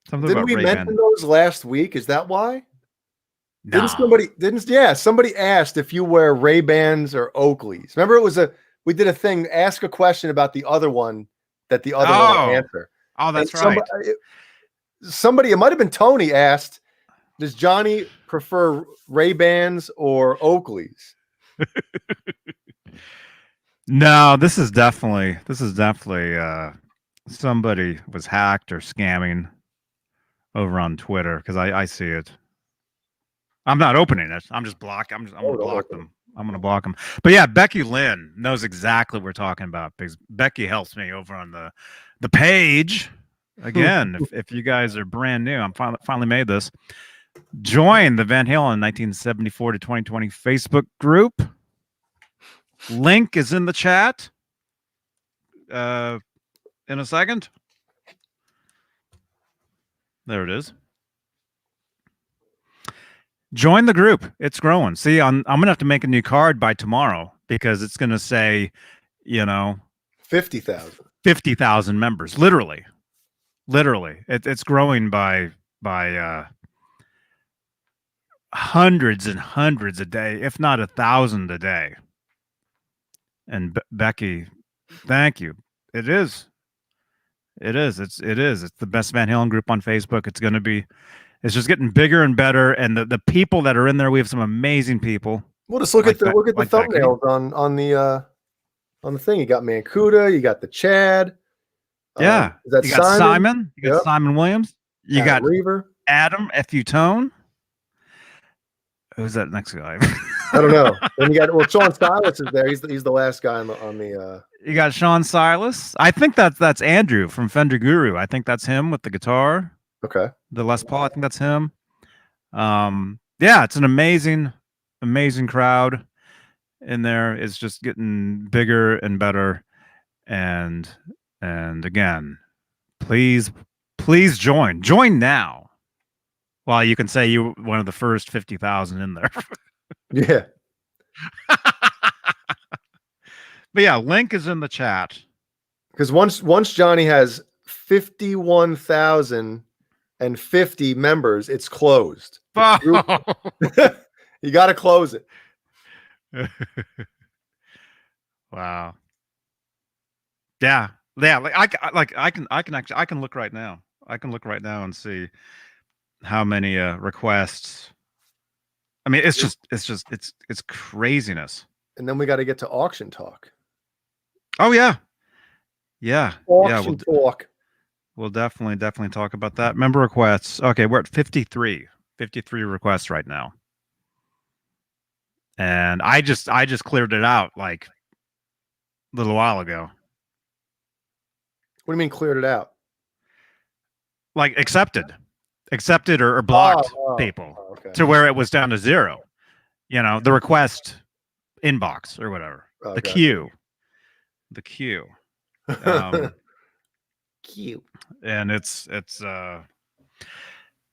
[SPEAKER 2] Something Didn't we Ray-Ban. Mention those last week? Is that why?
[SPEAKER 1] No.
[SPEAKER 2] Somebody asked if you wear Ray-Bans or Oakleys. Remember we did a thing, ask a question about the other one that the other one would answer.
[SPEAKER 1] Oh, that's right.
[SPEAKER 2] Somebody, it might have been Tony, asked, does Johnny prefer Ray-Bans or Oakleys?
[SPEAKER 1] No, this is definitely somebody was hacked or scamming over on Twitter, because I see it. I'm not opening it. I'm just blocking. I'm gonna block them. I'm gonna block them. But yeah, Becky Lynn knows exactly what we're talking about, because Becky helps me over on the page. Again, if you guys are brand new, I'm finally made this. Join the Van Halen 1974 to 2020 Facebook group. Link is in the chat. In a second. There it is. Join the group. It's growing. See, I'm gonna have to make a new card by tomorrow, because it's gonna say,
[SPEAKER 2] 50,000.
[SPEAKER 1] 50,000 members. Literally. It's growing by hundreds and hundreds a day, if not 1,000 a day. And Becky, thank you. It is. It's the best Van Halen group on Facebook. It's just getting bigger and better. And the people that are in there, we have some amazing people.
[SPEAKER 2] Well, just look at the thumbnails on the thing. You got Mancuda, you got the Chad.
[SPEAKER 1] Yeah.
[SPEAKER 2] Is that
[SPEAKER 1] you got Simon. You got Simon Williams. You got
[SPEAKER 2] Reaver.
[SPEAKER 1] Adam F.U. Tone. Who's that next guy?
[SPEAKER 2] I don't know. And you got Sean Silas is there. He's the last guy on the.
[SPEAKER 1] You got Sean Silas. I think that's Andrew from Fender Guru. I think that's him with the guitar.
[SPEAKER 2] Okay.
[SPEAKER 1] The Les Paul. I think that's him. Yeah, it's an amazing crowd in there. It's just getting bigger and better. And again, please join now. Well, you can say you were one of the first 50,000 in there.
[SPEAKER 2] Yeah.
[SPEAKER 1] But yeah, link is in the chat.
[SPEAKER 2] Because once Johnny has 51,050 members, it's closed. You got to close it.
[SPEAKER 1] Wow. Yeah. I can look right now. I can look right now and see how many requests. I mean, it's craziness.
[SPEAKER 2] And then we got to get to auction talk.
[SPEAKER 1] Oh yeah.
[SPEAKER 2] Auction talk.
[SPEAKER 1] We'll definitely talk about that. Member requests. Okay, we're at 53 requests right now. And I just cleared it out like a little while ago.
[SPEAKER 2] What do you mean cleared it out?
[SPEAKER 1] Like accepted or blocked people
[SPEAKER 2] okay.
[SPEAKER 1] to where it was down to 0. You know, the request inbox or whatever.
[SPEAKER 2] Okay.
[SPEAKER 1] The queue.
[SPEAKER 2] Cute.
[SPEAKER 1] And it's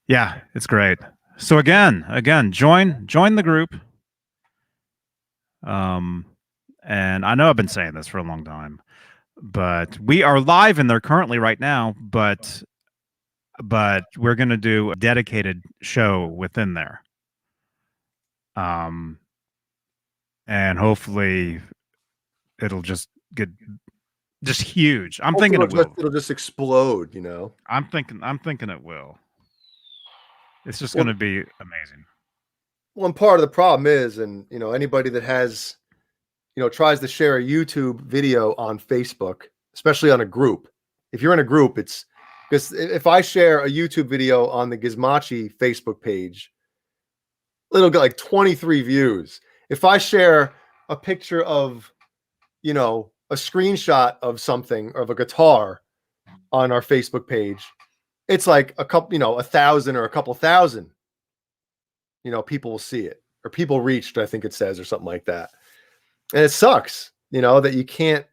[SPEAKER 1] yeah, it's great. So again, join the group. And I know I've been saying this for a long time, but we are live in there currently right now, but we're going to do a dedicated show within there. And hopefully it'll just get huge. I'm thinking
[SPEAKER 2] it'll just explode, you know.
[SPEAKER 1] I'm thinking it will. It's just going to be amazing.
[SPEAKER 2] Well, and part of the problem is, and you know, anybody that has, you know, tries to share a YouTube video on Facebook, especially on a group. If you're in a group, it's because if I share a YouTube video on the Gizmachi Facebook page, it'll get like 23 views. If I share a picture of, you know, a screenshot of something, of a guitar on our Facebook page, it's like a couple, you know, 1,000 or a couple thousand, you know, people will see it, or people reached, I think it says, or something like that. And it sucks, you know, that you can't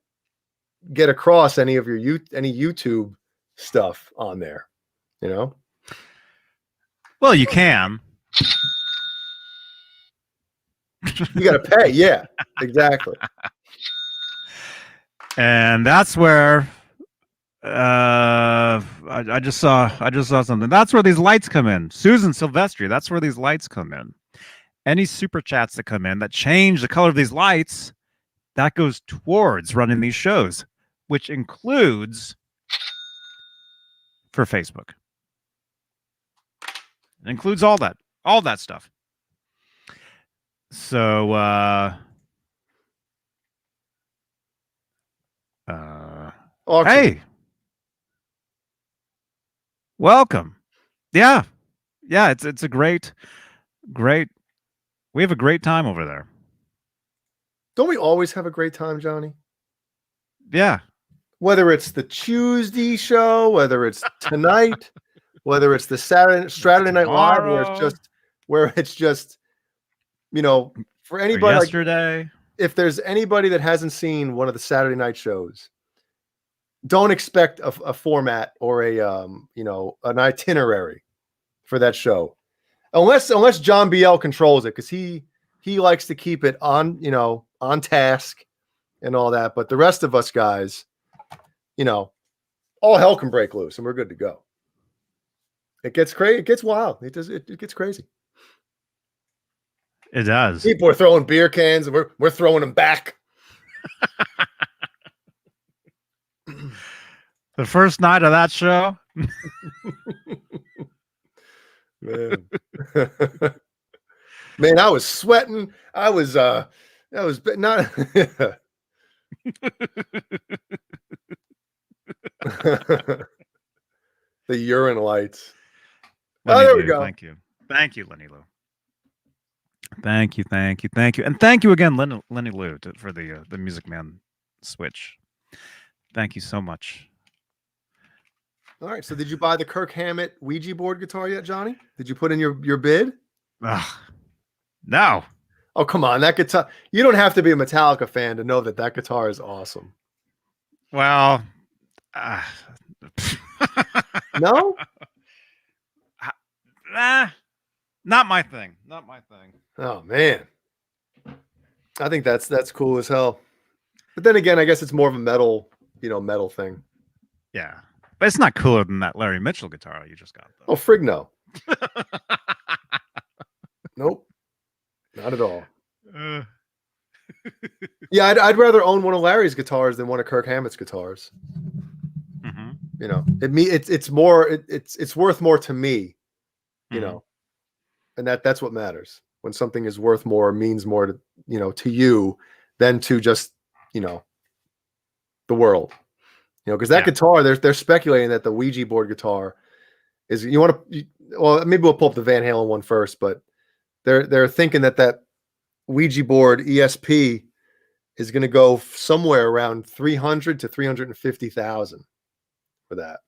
[SPEAKER 2] get across any of your any YouTube stuff on there, you know?
[SPEAKER 1] Well, you can.
[SPEAKER 2] You got to pay. Yeah, exactly.
[SPEAKER 1] And that's where I just saw something. That's where these lights come in. Susan Silvestri, that's where these lights come in. Any super chats that come in that change the color of these lights, that goes towards running these shows, which includes for Facebook. It includes all that stuff. So hey, welcome. Yeah, it's a great. We have a great time over there.
[SPEAKER 2] Don't we always have a great time, Johnny?
[SPEAKER 1] Yeah.
[SPEAKER 2] Whether it's the Tuesday show, whether it's tonight, whether it's the Saturday Night Live, where it's just, you know, for anybody.
[SPEAKER 1] Or yesterday.
[SPEAKER 2] Like, if there's anybody that hasn't seen one of the Saturday night shows, don't expect a format or a you know, an itinerary for that show, unless John BL controls it, because he likes to keep it on, you know, on task and all that. But the rest of us guys, you know, all hell can break loose and we're good to go. It gets crazy. It gets wild. It gets crazy.
[SPEAKER 1] It does.
[SPEAKER 2] People are throwing beer cans and we're throwing them back.
[SPEAKER 1] The first night of that show.
[SPEAKER 2] Man. Man, I was sweating. I was not the urine lights.
[SPEAKER 1] Lenny
[SPEAKER 2] There
[SPEAKER 1] Lou,
[SPEAKER 2] we go.
[SPEAKER 1] Thank you, Lenny Lou. Thank you, and thank you again, Lenny Lou, for the Music Man switch. Thank you so much.
[SPEAKER 2] All right. So, did you buy the Kirk Hammett Ouija board guitar yet, Johnny? Did you put in your bid?
[SPEAKER 1] No.
[SPEAKER 2] Oh, come on, that guitar. You don't have to be a Metallica fan to know that guitar is awesome.
[SPEAKER 1] Well,
[SPEAKER 2] no.
[SPEAKER 1] Not my thing. Not my thing.
[SPEAKER 2] Oh man, I think that's cool as hell. But then again, I guess it's more of a metal thing.
[SPEAKER 1] Yeah, but it's not cooler than that Larry Mitchell guitar you just got, though.
[SPEAKER 2] Oh, frig no. Nope, not at all. Yeah, I'd rather own one of Larry's guitars than one of Kirk Hammett's guitars.
[SPEAKER 1] Mm-hmm.
[SPEAKER 2] You know, it's more it's worth more to me. You know, and that's what matters. When something is worth more, means more to to you than to just the world. Because that guitar, they're speculating that the Ouija board guitar is. You want to? Well, maybe we'll pull up the Van Halen one first, but they're thinking that Ouija board ESP is going to go somewhere around 300 to 350,000 for that,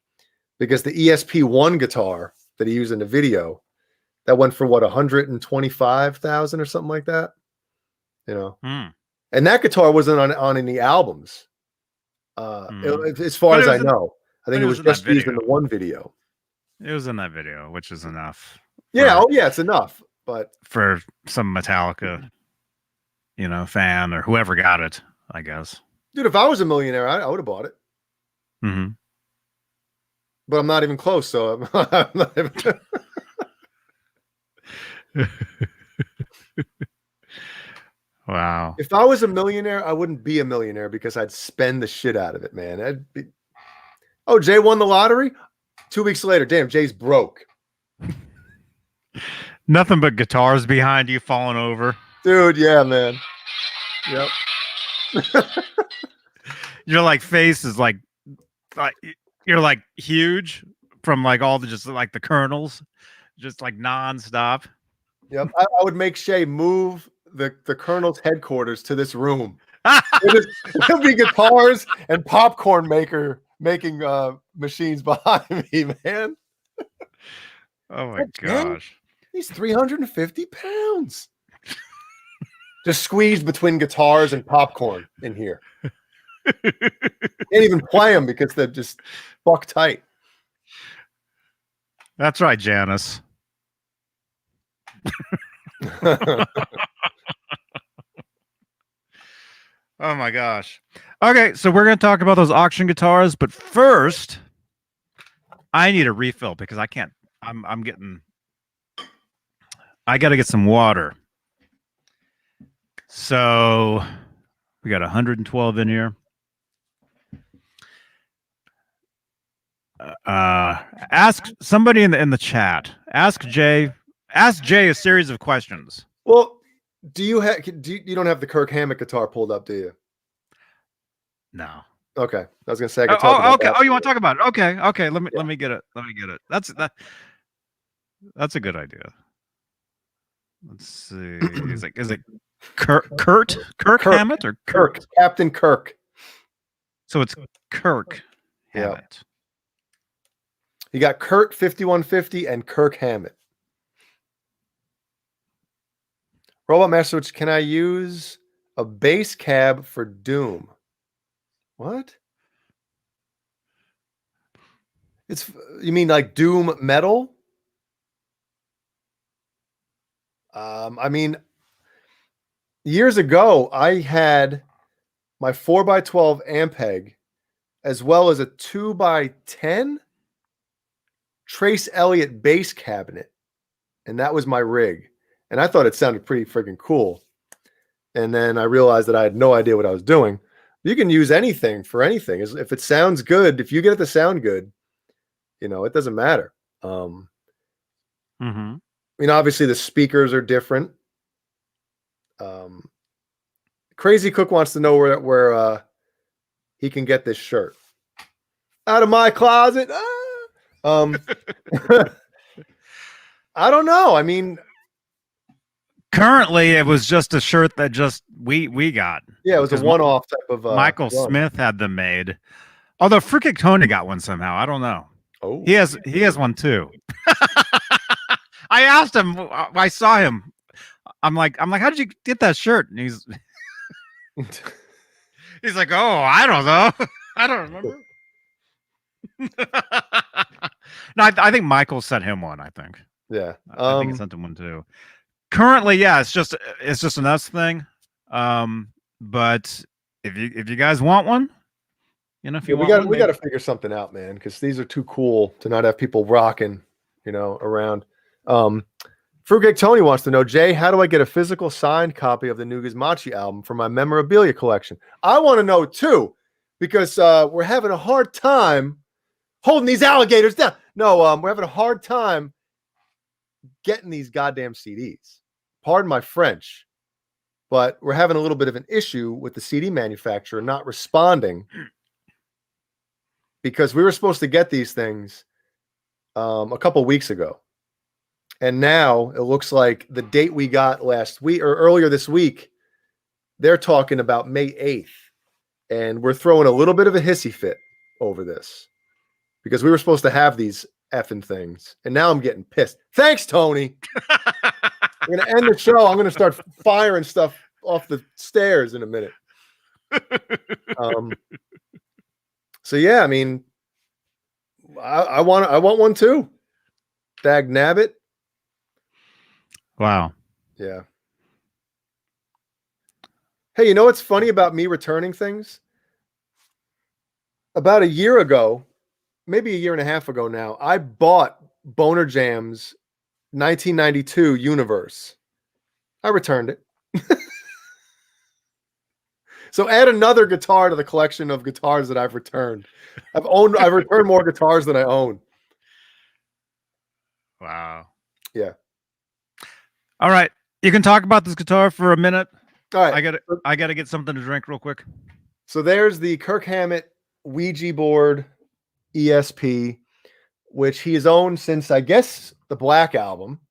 [SPEAKER 2] because the ESP1 guitar that he used in the video, that went for what, 125,000 or something like that, and that guitar wasn't on any albums, as far as I know. I think it was just used in the one video.
[SPEAKER 1] It was in that video, which is enough.
[SPEAKER 2] Yeah, it's enough, but
[SPEAKER 1] for some Metallica, fan or whoever got it, I guess.
[SPEAKER 2] Dude, if I was a millionaire, I would have bought it.
[SPEAKER 1] Mm-hmm.
[SPEAKER 2] But I'm not even close, so I'm not even...
[SPEAKER 1] Wow.
[SPEAKER 2] If I was a millionaire, I wouldn't be a millionaire because I'd spend the shit out of it, man. Oh, Jay won the lottery? 2 weeks later, damn, Jay's broke.
[SPEAKER 1] Nothing but guitars behind you falling over.
[SPEAKER 2] Dude, yeah, man. Yep.
[SPEAKER 1] Your face is like you're like huge from all the just like the kernels, just nonstop.
[SPEAKER 2] Yep. I would make Shay move the Colonel's headquarters to this room. There'll be guitars and popcorn making machines behind me, man.
[SPEAKER 1] Oh my gosh.
[SPEAKER 2] He's 350 pounds. Just squeezed between guitars and popcorn in here. Can't even play them because they're just fuck tight.
[SPEAKER 1] That's right, Janice. Oh my gosh. Okay, so we're going to talk about those auction guitars, but first I need a refill because I can't. I got to get some water. So we got 112 in here. Ask somebody in the chat. Ask Jay a series of questions.
[SPEAKER 2] Well, you don't have the Kirk Hammett guitar pulled up, do you?
[SPEAKER 1] No.
[SPEAKER 2] Okay, I was gonna say.
[SPEAKER 1] Okay. Oh, you want to talk about it? Okay. Let me get it. That's a good idea. Let's see. Is it Kirk Hammett or
[SPEAKER 2] Kirk? Captain Kirk.
[SPEAKER 1] So it's Kirk Hammett.
[SPEAKER 2] You got Kurt 5150 and Kirk Hammett. Robot Master, which can I use a bass cab for Doom? What? You mean like Doom metal? I mean, years ago, I had my 4x12 Ampeg as well as a 2x10 Trace Elliott bass cabinet. And that was my rig. And I thought it sounded pretty freaking cool. And then I realized that I had no idea what I was doing. You can use anything for anything. If it sounds good, if you get it to sound good, it doesn't matter. Obviously the speakers are different. Crazy Cook wants to know where he can get this shirt. Out of my closet. I don't know. I mean,
[SPEAKER 1] currently it was just a shirt that we got.
[SPEAKER 2] Yeah, it was a one-off type of
[SPEAKER 1] Michael
[SPEAKER 2] run.
[SPEAKER 1] Smith had them made. Although Fruit Cake Tony got one somehow. I don't know.
[SPEAKER 2] Oh,
[SPEAKER 1] he has one too. I asked him. I saw him. I'm like, how did you get that shirt? And he's like, oh, I don't know. I don't remember. No, I think Michael sent him one. I think.
[SPEAKER 2] Yeah,
[SPEAKER 1] I think he sent him one too. Currently, yeah, it's just an us thing. But if you guys want one, if you
[SPEAKER 2] we got to figure something out, man, because these are too cool to not have people rocking, around. Fruitcake Tony wants to know, Jay, how do I get a physical signed copy of the Nougaz Machi album for my memorabilia collection? I want to know too, because we're having a hard time holding these alligators down. No, we're having a hard time getting these goddamn CDs. Pardon my French, but we're having a little bit of an issue with the CD manufacturer not responding, because we were supposed to get these things a couple weeks ago. And now it looks like the date we got last week or earlier this week, they're talking about May 8th. And we're throwing a little bit of a hissy fit over this because we were supposed to have these effing things. And now I'm getting pissed. Thanks, Tony. We're going to end the show. I'm going to start firing stuff off the stairs in a minute. So yeah, I mean, I want one too. Dag nabbit.
[SPEAKER 1] Wow.
[SPEAKER 2] Yeah. Hey, you know what's funny about me returning things? About a year ago, maybe a year and a half ago now, I bought Boner Jam's 1992 Universe. I returned it. So add another guitar to the collection of guitars that I've returned. I've returned more guitars than I own.
[SPEAKER 1] Wow.
[SPEAKER 2] Yeah.
[SPEAKER 1] All right. You can talk about this guitar for a minute.
[SPEAKER 2] All right.
[SPEAKER 1] I gotta get something to drink real quick.
[SPEAKER 2] So there's the Kirk Hammett Ouija board ESP, which he has owned since, I guess, the Black Album,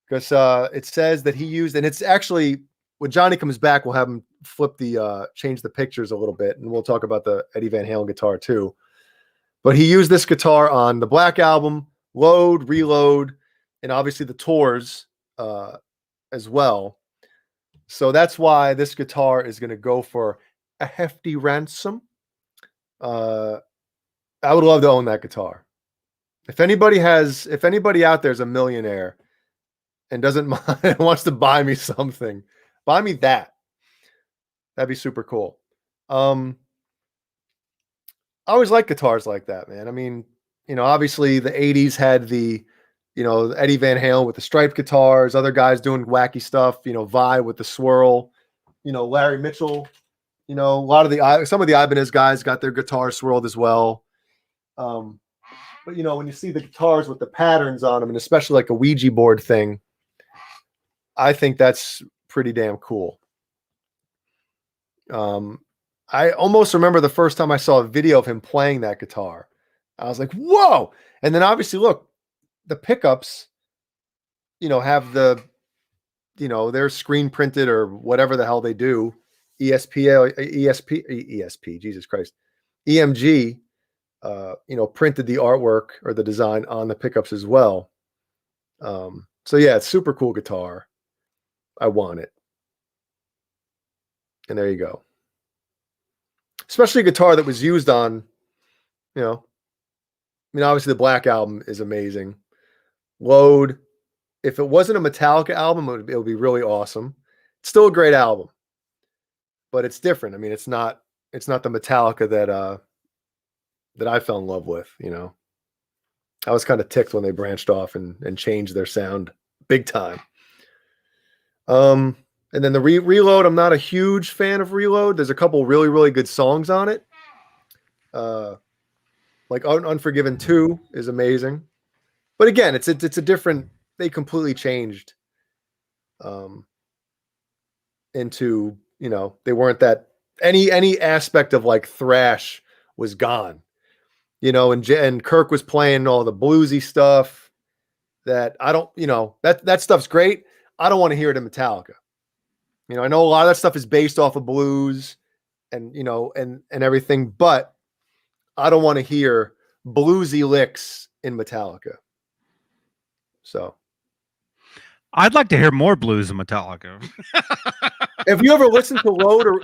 [SPEAKER 2] because it says that he used, and it's actually, when Johnny comes back, we'll have him change the pictures a little bit, and we'll talk about the Eddie Van Halen guitar too. But he used this guitar on the Black Album, Load, Reload, and obviously the tours as well. So that's why this guitar is going to go for a hefty ransom. I would love to own that guitar. If anybody out there is a millionaire and doesn't mind, wants to buy me something, buy me that. That'd be super cool. I always like guitars like that, man. I mean, obviously the 80s had the, Eddie Van Halen with the striped guitars, other guys doing wacky stuff, Vi with the swirl, Larry Mitchell, a lot of some of the Ibanez guys got their guitars swirled as well. But when you see the guitars with the patterns on them, and especially like a Ouija board thing, I think that's pretty damn cool. I almost remember the first time I saw a video of him playing that guitar. I was like, whoa. And then obviously, look, the pickups, have the, they're screen printed or whatever the hell they do. ESP, Jesus Christ. EMG, printed the artwork or the design on the pickups as well. So yeah, it's super cool guitar. I want it. And there you go. Especially a guitar that was used on, obviously the Black Album is amazing. Load, if it wasn't a Metallica album, it would be really awesome. It's still a great album, but it's different. I mean, it's not the Metallica that that I fell in love with. You know, I was kind of ticked when they branched off and changed their sound big time. And then the Reload, I'm not a huge fan of Reload. There's a couple really, really good songs on it. Like Unforgiven 2 is amazing. But again, it's a different, they completely changed into, you know, they weren't that any aspect of like thrash was gone. You know, and Kirk was playing all the bluesy stuff that I don't, you know, that stuff's great. I don't want to hear it in Metallica. You know, I know a lot of that stuff is based off of blues and, you know, and everything, but I don't want to hear bluesy licks in Metallica. So
[SPEAKER 1] I'd like to hear more blues in Metallica.
[SPEAKER 2] have you ever listened to Load or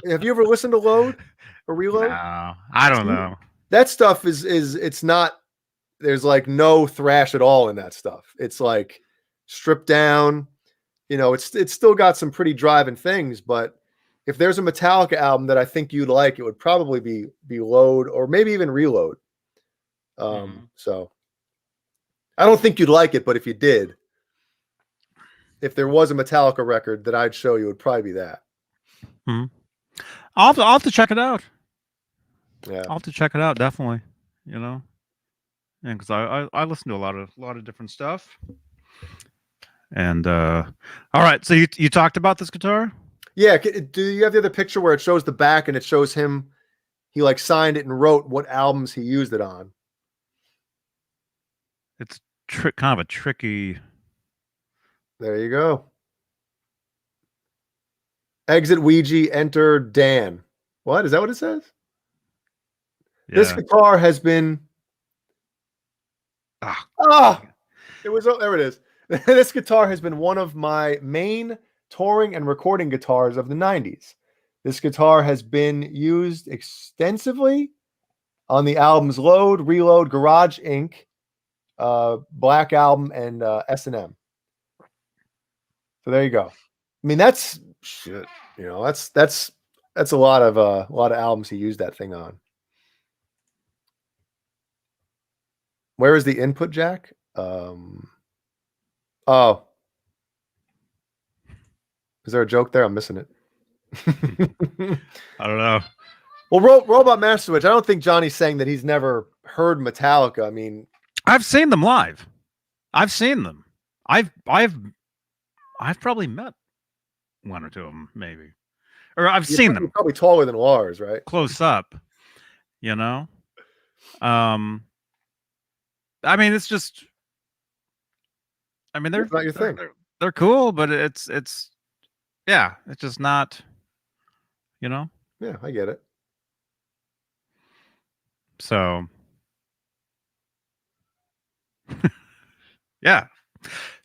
[SPEAKER 2] Reload?
[SPEAKER 1] No, I don't know.
[SPEAKER 2] That stuff is it's not, there's like no thrash at all in that stuff. It's like stripped down. You know, it's still got some pretty driving things, but if there's a Metallica album that I think you'd like, it would probably be Load or maybe even Reload. So I don't think you'd like it, but if you did, if there was a Metallica record that I'd show you, it would probably be that.
[SPEAKER 1] I'll have to check it out.
[SPEAKER 2] Yeah,
[SPEAKER 1] I'll have to check it out, definitely. You know, and because I listen to a lot of different stuff. And all right, so you talked about this guitar?
[SPEAKER 2] Yeah. Do you have the other picture where it shows the back and it shows him? He like signed it and wrote what albums he used it on.
[SPEAKER 1] It's kind of a tricky.
[SPEAKER 2] There you go. Exit Ouija, enter Dan. What is that? What it says? Yeah. This guitar has been. It was. There it is. This guitar has been one of my main touring and recording guitars of the 90s. This guitar has been used extensively on the albums Load, Reload, Garage Inc., Black Album, and S&M. So there you go. I mean, that's shit. You know, that's a lot of albums he used that thing on. Where is the input jack? Oh, is there a joke there? I'm missing it.
[SPEAKER 1] I don't know.
[SPEAKER 2] Well, Robot Master Switch, I don't think Johnny's saying that he's never heard Metallica. I mean,
[SPEAKER 1] I've seen them live. I've seen them. I've probably met one or two of them, maybe, or I've seen them.
[SPEAKER 2] Probably taller than Lars, right?
[SPEAKER 1] Close up, you know. I mean, it's just. I mean, they're
[SPEAKER 2] not your thing.
[SPEAKER 1] They're cool, but it's yeah, it's just not. You know.
[SPEAKER 2] Yeah, I get it.
[SPEAKER 1] So. Yeah.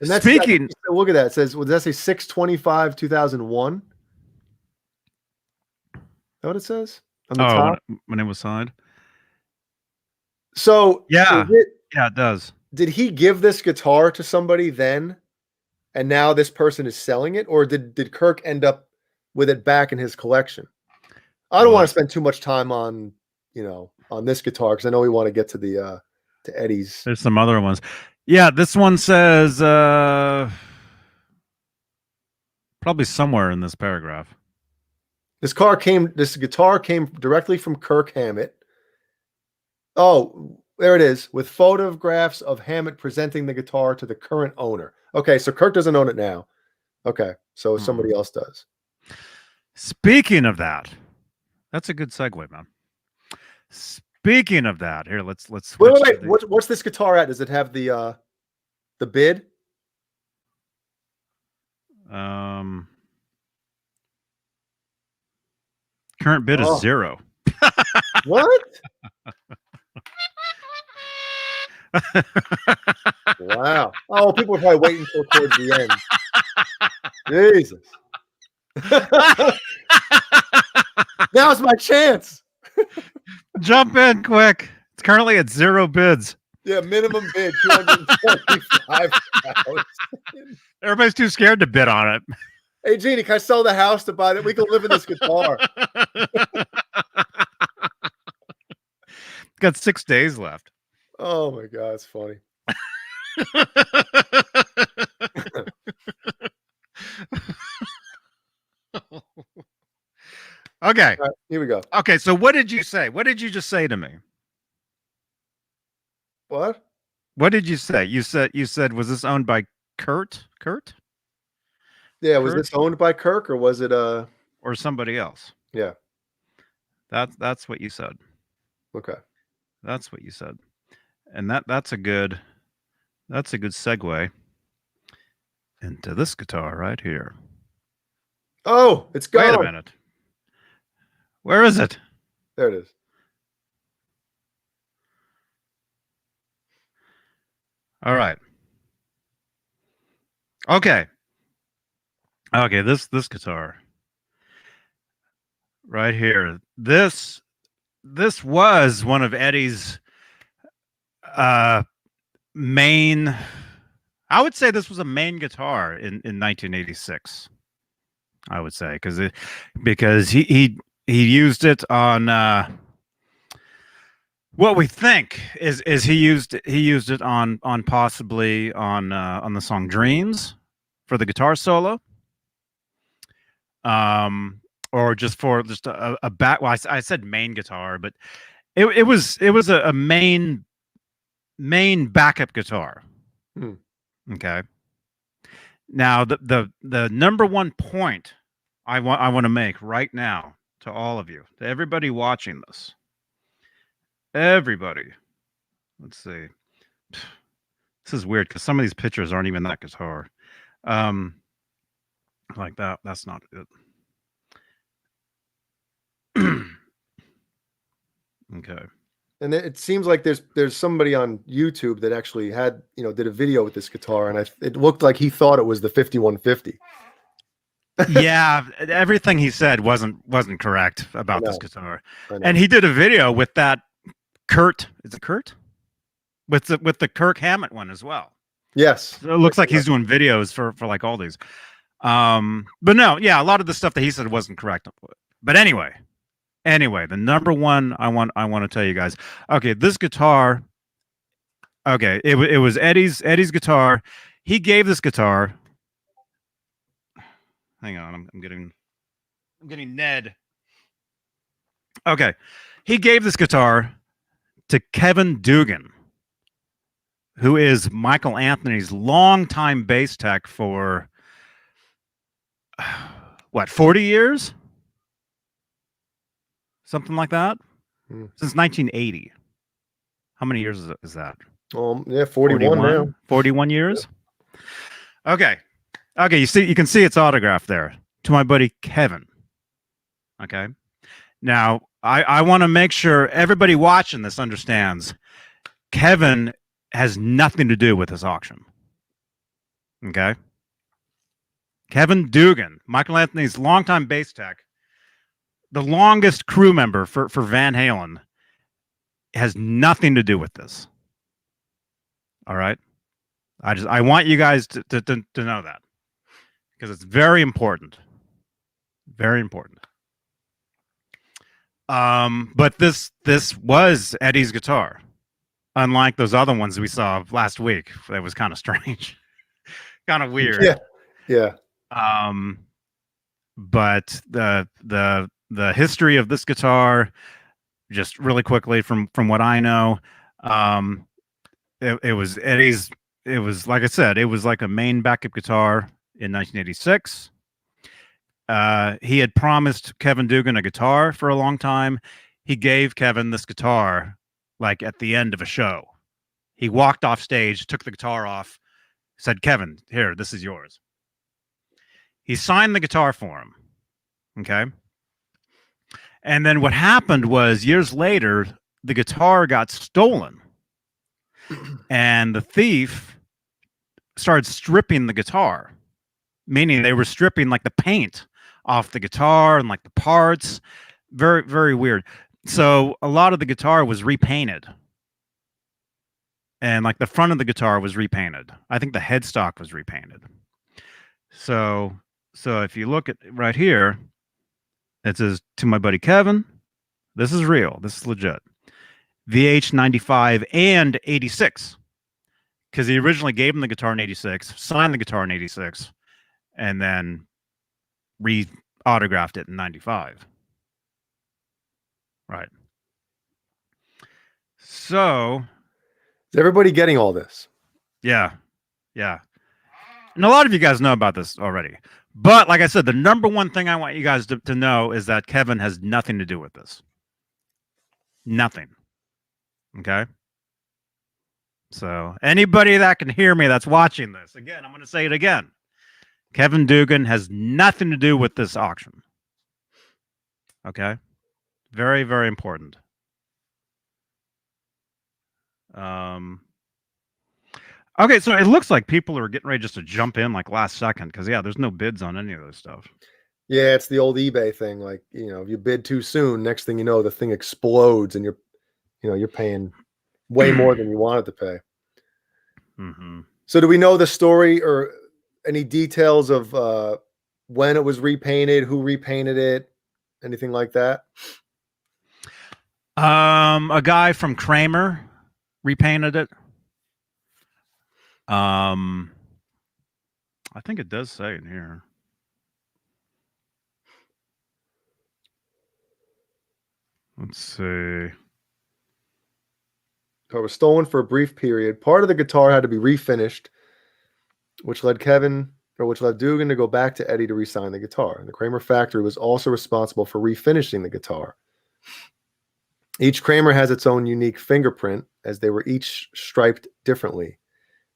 [SPEAKER 2] And that's,
[SPEAKER 1] speaking.
[SPEAKER 2] Look at that. It says, does that say 6/25/2001? Is that what it says on the top?
[SPEAKER 1] When it was signed.
[SPEAKER 2] So
[SPEAKER 1] yeah, it does.
[SPEAKER 2] Did he give this guitar to somebody then, and now this person is selling it, or did Kirk end up with it back in his collection? I don't want to spend too much time on this guitar because I know we want to get to the to Eddie's.
[SPEAKER 1] There's some other ones. Yeah, this one says probably somewhere in this paragraph.
[SPEAKER 2] This guitar came directly from Kirk Hammett. Oh, there it is, with photographs of Hammett presenting the guitar to the current owner. Okay, so Kirk doesn't own it now. Okay, so somebody else does.
[SPEAKER 1] Speaking of that, that's a good segue, man. Speaking of that, here let's
[SPEAKER 2] wait. What's this guitar at? Does it have the bid?
[SPEAKER 1] Current bid is 0.
[SPEAKER 2] What? Wow. Oh, people are probably waiting until towards the end. Jesus. Now's my chance.
[SPEAKER 1] Jump in quick. It's currently at 0 bids.
[SPEAKER 2] Yeah, minimum bid $225,000.
[SPEAKER 1] Everybody's too scared to bid on it.
[SPEAKER 2] Hey, Jeannie, can I sell the house to buy it? We can live in this guitar.
[SPEAKER 1] Got 6 days left.
[SPEAKER 2] Oh my god, it's funny.
[SPEAKER 1] Okay.
[SPEAKER 2] All right, here we go.
[SPEAKER 1] Okay, so what did you say? What did you just say to me?
[SPEAKER 2] What?
[SPEAKER 1] What did you say? You said was this owned by Kurt? Kurt?
[SPEAKER 2] Yeah, was
[SPEAKER 1] Kirk?
[SPEAKER 2] this owned by Kirk or was it
[SPEAKER 1] Or somebody else?
[SPEAKER 2] yeah.
[SPEAKER 1] That's what you said.
[SPEAKER 2] Okay.
[SPEAKER 1] That's what you said. And that's a good segue into this guitar right here.
[SPEAKER 2] Oh, it's gone.
[SPEAKER 1] Wait a minute. Where is it?
[SPEAKER 2] There it is.
[SPEAKER 1] All right. Okay. Okay, this guitar right here. This was one of Eddie's main, I would say this was a main guitar in 1986. I would say because he used it on what we think is he used it on possibly on the song Dreams for the guitar solo, or just for a back. Well, I said main guitar, but it was a main backup guitar. Okay. Now the number one point I want to make right now to all of you, to everybody watching this, everybody. Let's see. This is weird because some of these pictures aren't even that guitar. Like that. That's not it. Okay.
[SPEAKER 2] And it seems like there's somebody on YouTube that actually had, did a video with this guitar, and it looked like he thought it was the 5150.
[SPEAKER 1] Yeah, everything he said wasn't correct about this guitar. And he did a video with that Kurt. Is it Kurt? With the Kirk Hammett one as well.
[SPEAKER 2] Yes.
[SPEAKER 1] So it looks like he's doing videos for like all these. But no, yeah, a lot of the stuff that he said wasn't correct. But anyway, the number one I want to tell you guys. Okay, this guitar. Okay, it was Eddie's guitar. He gave this guitar. Hang on, I'm getting Ned. Okay, he gave this guitar to Kevin Dugan, who is Michael Anthony's longtime bass tech for what, 40 years? Something like that? Since 1980. How many years is that?
[SPEAKER 2] Yeah, 41 now.
[SPEAKER 1] 41 years? Yeah. Okay. Okay, you can see its autograph there. To my buddy Kevin. Okay. Now, I want to make sure everybody watching this understands Kevin has nothing to do with this auction. Okay. Kevin Dugan, Michael Anthony's longtime bass tech, the longest crew member for Van Halen, has nothing to do with this. All right. I want you guys to know that, because it's very important. Very important. But this was Eddie's guitar. Unlike those other ones we saw last week. That was kind of strange. Kind of weird.
[SPEAKER 2] Yeah. Yeah.
[SPEAKER 1] But the history of this guitar, just really quickly from what I know, it was Eddie's. It was, like I said, it was like a main backup guitar in 1986. He had promised Kevin Dugan a guitar for a long time. He gave Kevin this guitar like at the end of a show. He walked off stage, took the guitar off, said, "Kevin, here, this is yours." He signed the guitar for him. Okay. And then what happened was, years later, the guitar got stolen. And the thief started stripping the guitar, meaning they were stripping like the paint off the guitar and like the parts. Very, very weird. So a lot of the guitar was repainted. And like the front of the guitar was repainted. I think the headstock was repainted. So if you look at right here, it says, "To my buddy Kevin, this is real. This is legit." VH 95 and 86. Because he originally gave him the guitar in 86, signed the guitar in 86, and then re-autographed it in 95. Right. So,
[SPEAKER 2] is everybody getting all this?
[SPEAKER 1] yeah. Yeah. And a lot of you guys know about this already. But like I said, the number one thing I want you guys to know is that Kevin has nothing to do with this. Nothing. Okay? So anybody that can hear me that's watching this, again, I'm going to say it again. Kevin Dugan has nothing to do with this auction. Okay? Very, very important. Okay, so it looks like people are getting ready just to jump in like last second because yeah, there's no bids on any of this stuff.
[SPEAKER 2] Yeah, it's the old eBay thing. Like, if you bid too soon, next thing you know, the thing explodes and you're paying way more than you wanted to pay.
[SPEAKER 1] Mm-hmm.
[SPEAKER 2] So do we know the story or any details of when it was repainted, who repainted it, anything like that?
[SPEAKER 1] A guy from Kramer repainted it. I think it does say in here. Let's see.
[SPEAKER 2] So it was stolen for a brief period. Part of the guitar had to be refinished, which led Dugan to go back to Eddie to re-sign the guitar. The Kramer factory was also responsible for refinishing the guitar. Each Kramer has its own unique fingerprint, as they were each striped differently.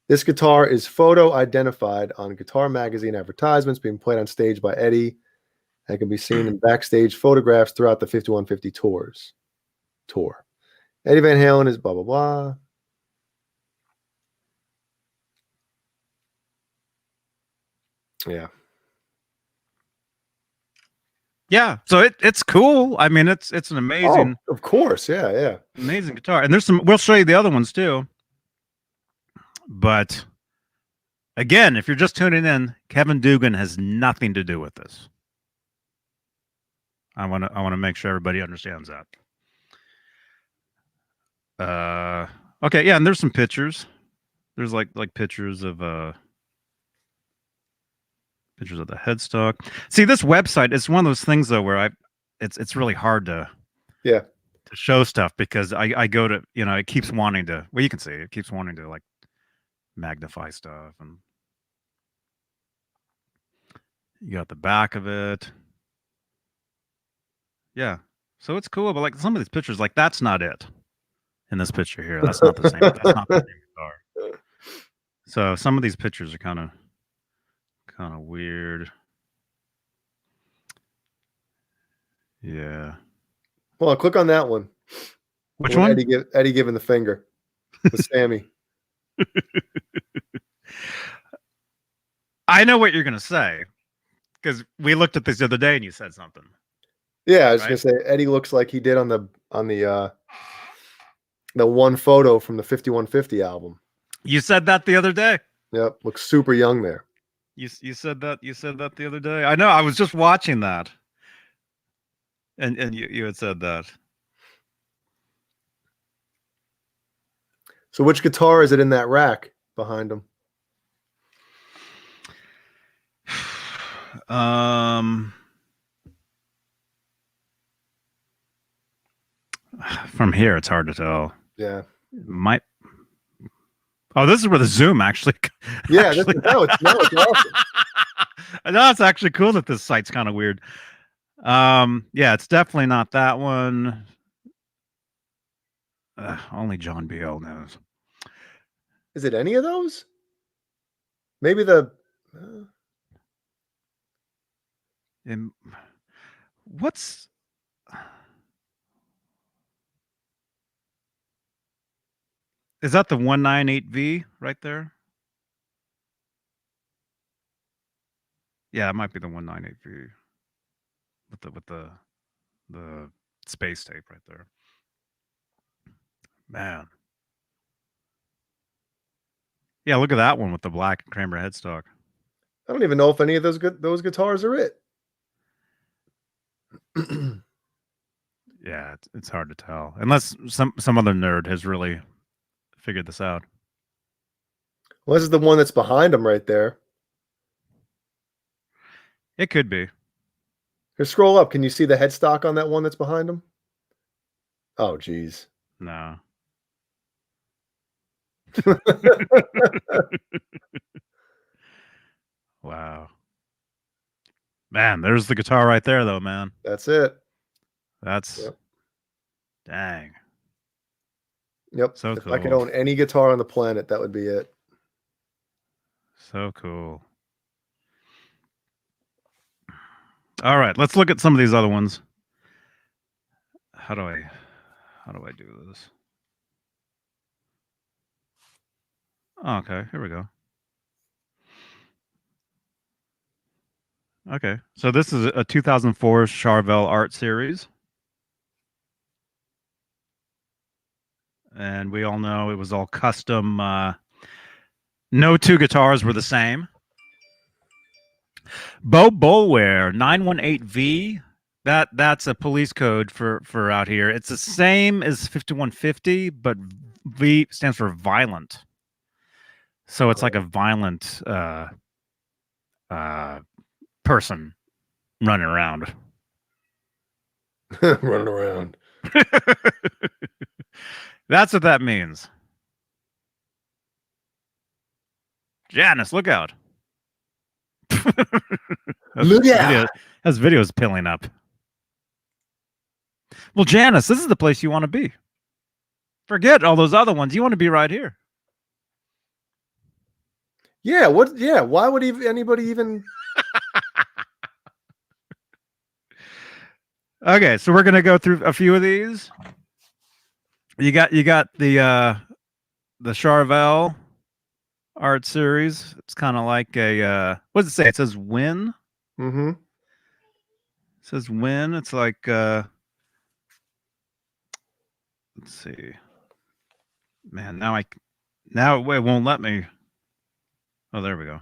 [SPEAKER 2] This guitar is photo identified on guitar magazine advertisements being played on stage by Eddie and can be seen in backstage photographs throughout the 5150 tour. Eddie Van Halen is blah, blah, blah. Yeah.
[SPEAKER 1] Yeah, so it's cool. I mean, it's an amazing,
[SPEAKER 2] of course, yeah,
[SPEAKER 1] amazing guitar. And there's some. We'll show you the other ones too. But again, if you're just tuning in, Kevin Dugan has nothing to do with this. I want to make sure everybody understands that. Okay, yeah, and there's some pictures. There's like pictures of the headstock. See, this website is one of those things though where it's really hard to show stuff because I go to, it keeps wanting to, well, you can see it keeps wanting to like magnify stuff, and you got the back of it. Yeah. So it's cool, but like some of these pictures, like that's not it in this picture here. That's not the same. That's not the same guitar. So some of these pictures are kind of weird. Yeah.
[SPEAKER 2] Well, click on that one.
[SPEAKER 1] Which one?
[SPEAKER 2] Eddie giving the finger with Sammy.
[SPEAKER 1] I know what you're gonna say because we looked at this the other day and you said something.
[SPEAKER 2] Yeah, I was gonna say Eddie looks like he did on the one photo from the 5150 album.
[SPEAKER 1] You said that the other day.
[SPEAKER 2] Yep, looks super young there.
[SPEAKER 1] You said that the other day. I know. I was just watching that, and you had said that.
[SPEAKER 2] So which guitar is it in that rack behind him?
[SPEAKER 1] From here, it's hard to tell.
[SPEAKER 2] Yeah.
[SPEAKER 1] Might. Oh, this is where the zoom actually.
[SPEAKER 2] Yeah, it's awesome.
[SPEAKER 1] No, it's actually cool that this site's kind of weird. Yeah, it's definitely not that one. Only John B.L. knows.
[SPEAKER 2] Is it any of those? Maybe the.
[SPEAKER 1] What's. Is that the 198V right there? Yeah, it might be the 198V with the space tape right there. Man. Yeah, look at that one with the black Kramer headstock.
[SPEAKER 2] I don't even know if any of those guitars are it.
[SPEAKER 1] Yeah, it's hard to tell unless some other nerd has really figured this out.
[SPEAKER 2] Well, this is the one that's behind him right there.
[SPEAKER 1] It could be.
[SPEAKER 2] Here, scroll up. Can you see the headstock on that one that's behind him? Oh, geez.
[SPEAKER 1] No. Wow. Man, there's the guitar right there, though, man.
[SPEAKER 2] That's it.
[SPEAKER 1] That's
[SPEAKER 2] Yep.
[SPEAKER 1] dang.
[SPEAKER 2] Yep.
[SPEAKER 1] So
[SPEAKER 2] If
[SPEAKER 1] cool.
[SPEAKER 2] I could own any guitar on the planet, that would be it.
[SPEAKER 1] So cool. All right, let's look at some of these other ones. How do I do this? Oh, okay, here we go. Okay, so this is a 2004 Charvel Art Series. And we all know it was all custom. No two guitars were the same. Bo Bolware 918V. That's a police code for out here. It's the same as 5150, but V stands for violent. So it's like a violent person running around.
[SPEAKER 2] Running around.
[SPEAKER 1] That's what that means. Janice, look out.
[SPEAKER 2] Look out.
[SPEAKER 1] His video is pilling up. Well, Janice, this is the place you want to be. Forget all those other ones. You want to be right here.
[SPEAKER 2] Yeah. What? Yeah. Why would anybody even?
[SPEAKER 1] Okay, so we're gonna go through a few of these. You got the Charvel Art Series. It's kind of like a what does it say? It says win.
[SPEAKER 2] Mm-hmm.
[SPEAKER 1] It says win. It's like let's see. Man, now it won't let me. Oh, there we go.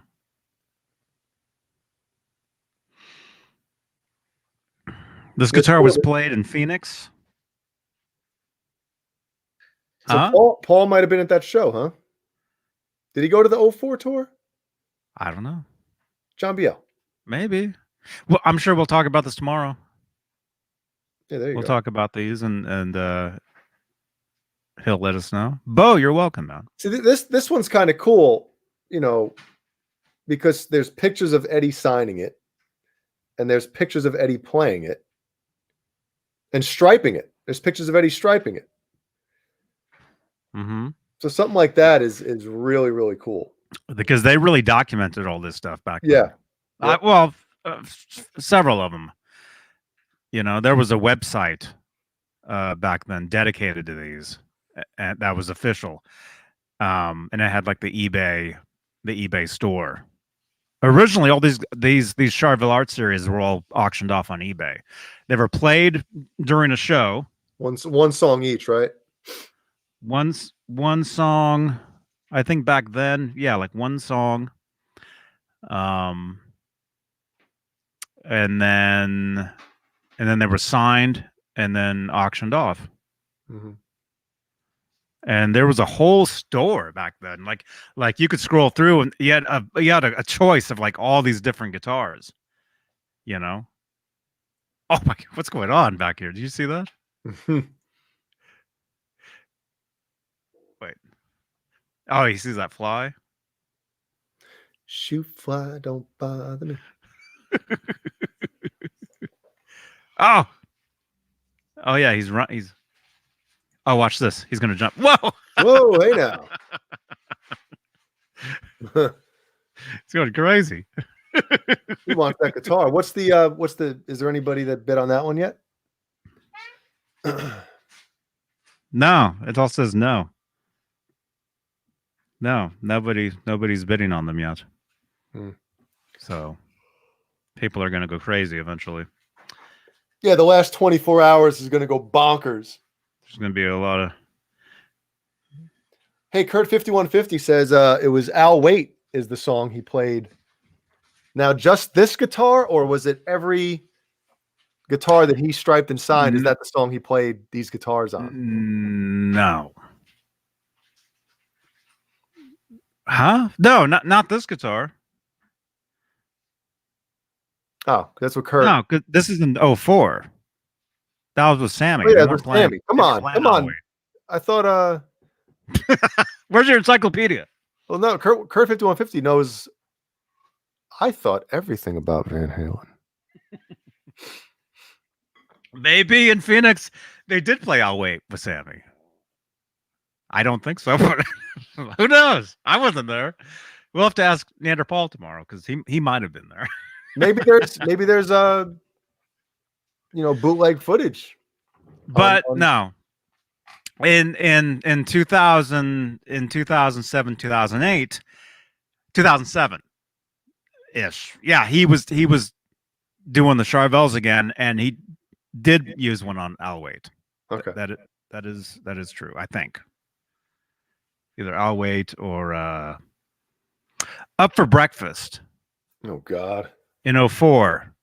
[SPEAKER 1] This guitar was played in Phoenix.
[SPEAKER 2] So Paul might have been at that show, huh? Did he go to the 04 tour?
[SPEAKER 1] I don't know.
[SPEAKER 2] John Biel.
[SPEAKER 1] Maybe. Well, I'm sure we'll talk about this tomorrow.
[SPEAKER 2] Yeah, there you go.
[SPEAKER 1] We'll talk about these and he'll let us know. Bo, you're welcome, man.
[SPEAKER 2] See, this one's kind of cool, you know, because there's pictures of Eddie signing it, and there's pictures of Eddie playing it, and striping it. There's pictures of Eddie striping it.
[SPEAKER 1] Mm-hmm.
[SPEAKER 2] So something like that is really, really cool.
[SPEAKER 1] Because they really documented all this stuff back then.
[SPEAKER 2] Yeah. Yep.
[SPEAKER 1] Well, several of them. You know, there was a website back then dedicated to these, and that was official. And it had like the eBay store. Originally, all these Charvel Art Series were all auctioned off on eBay. They were played during a show.
[SPEAKER 2] One song each, right?
[SPEAKER 1] One song, I think back then, yeah, like one song. And then they were signed and then auctioned off.
[SPEAKER 2] Mm-hmm.
[SPEAKER 1] And there was a whole store back then. Like you could scroll through and you had a choice of like all these different guitars, you know? Oh my, what's going on back here? Did you see that? Wait. Oh, he sees that fly?
[SPEAKER 2] Shoot fly, don't bother me.
[SPEAKER 1] Oh yeah, he's oh, watch this. He's gonna jump. Whoa!
[SPEAKER 2] Whoa, hey now.
[SPEAKER 1] He's going crazy.
[SPEAKER 2] He wants that guitar. Is there anybody that bid on that one yet?
[SPEAKER 1] No, it all says no. No, nobody's bidding on them yet. So people are gonna go crazy eventually.
[SPEAKER 2] Yeah, the last 24 hours is gonna go bonkers.
[SPEAKER 1] There's gonna be a lot of.
[SPEAKER 2] Hey, Kurt 5150 says it was Al Waite is the song he played. Now, just this guitar, or was it every guitar that he striped and signed, is that the song he played these guitars on?
[SPEAKER 1] No. Huh? No, not this guitar.
[SPEAKER 2] Oh, that's what Kirk.
[SPEAKER 1] No, 'cause this is in 04. That was with Sammy.
[SPEAKER 2] Oh, yeah,
[SPEAKER 1] They
[SPEAKER 2] it
[SPEAKER 1] weren't
[SPEAKER 2] was
[SPEAKER 1] playing.
[SPEAKER 2] Sammy. Come
[SPEAKER 1] They weren't
[SPEAKER 2] on,
[SPEAKER 1] playing
[SPEAKER 2] come on.
[SPEAKER 1] Alway.
[SPEAKER 2] I thought.
[SPEAKER 1] Where's your encyclopedia?
[SPEAKER 2] Well, no, Kurt 5150 knows. I thought everything about Van Halen.
[SPEAKER 1] Maybe in Phoenix they did play Alway with Sammy. I don't think so, but who knows? I wasn't there. We'll have to ask Neanderthal tomorrow because he might have been there.
[SPEAKER 2] Maybe there's bootleg footage.
[SPEAKER 1] But no. In 2000, in 2007, 2008, 2007 ish. Yeah, he was doing the Charvels again, and he did use one on Alwait.
[SPEAKER 2] Okay.
[SPEAKER 1] That is true, I think. Either Alwait or Up for Breakfast.
[SPEAKER 2] Oh God.
[SPEAKER 1] In 04,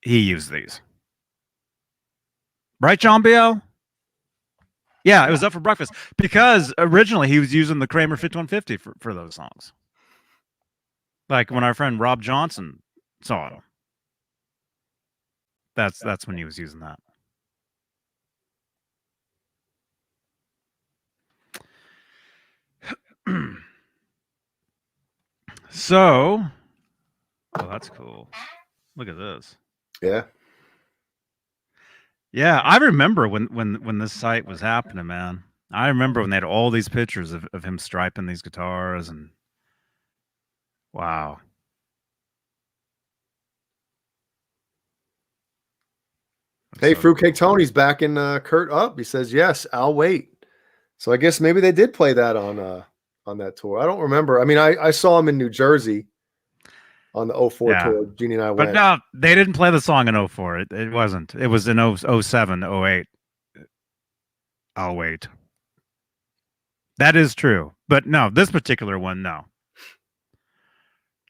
[SPEAKER 1] he used these. Right, John Biel? Yeah, it was Up for Breakfast because originally he was using the Kramer 5150 for those songs. Like when our friend Rob Johnson saw him. That's when he was using that. So, oh, that's cool. Look at this.
[SPEAKER 2] Yeah.
[SPEAKER 1] Yeah, I remember when this site was happening, man. I remember when they had all these pictures of him striping these guitars and wow.
[SPEAKER 2] Hey,
[SPEAKER 1] So
[SPEAKER 2] Fruitcake
[SPEAKER 1] cool.
[SPEAKER 2] Tony's backing Kurt up. He says, yes, I'll wait. So I guess maybe they did play that on that tour. I don't remember. I mean, I saw him in New Jersey on the 04
[SPEAKER 1] Yeah.
[SPEAKER 2] tour. Jeannie and I
[SPEAKER 1] But
[SPEAKER 2] went.
[SPEAKER 1] no, they didn't play the song in 04. It wasn't. It was in 07, 08. I'll wait. That is true. But no, this particular one, no.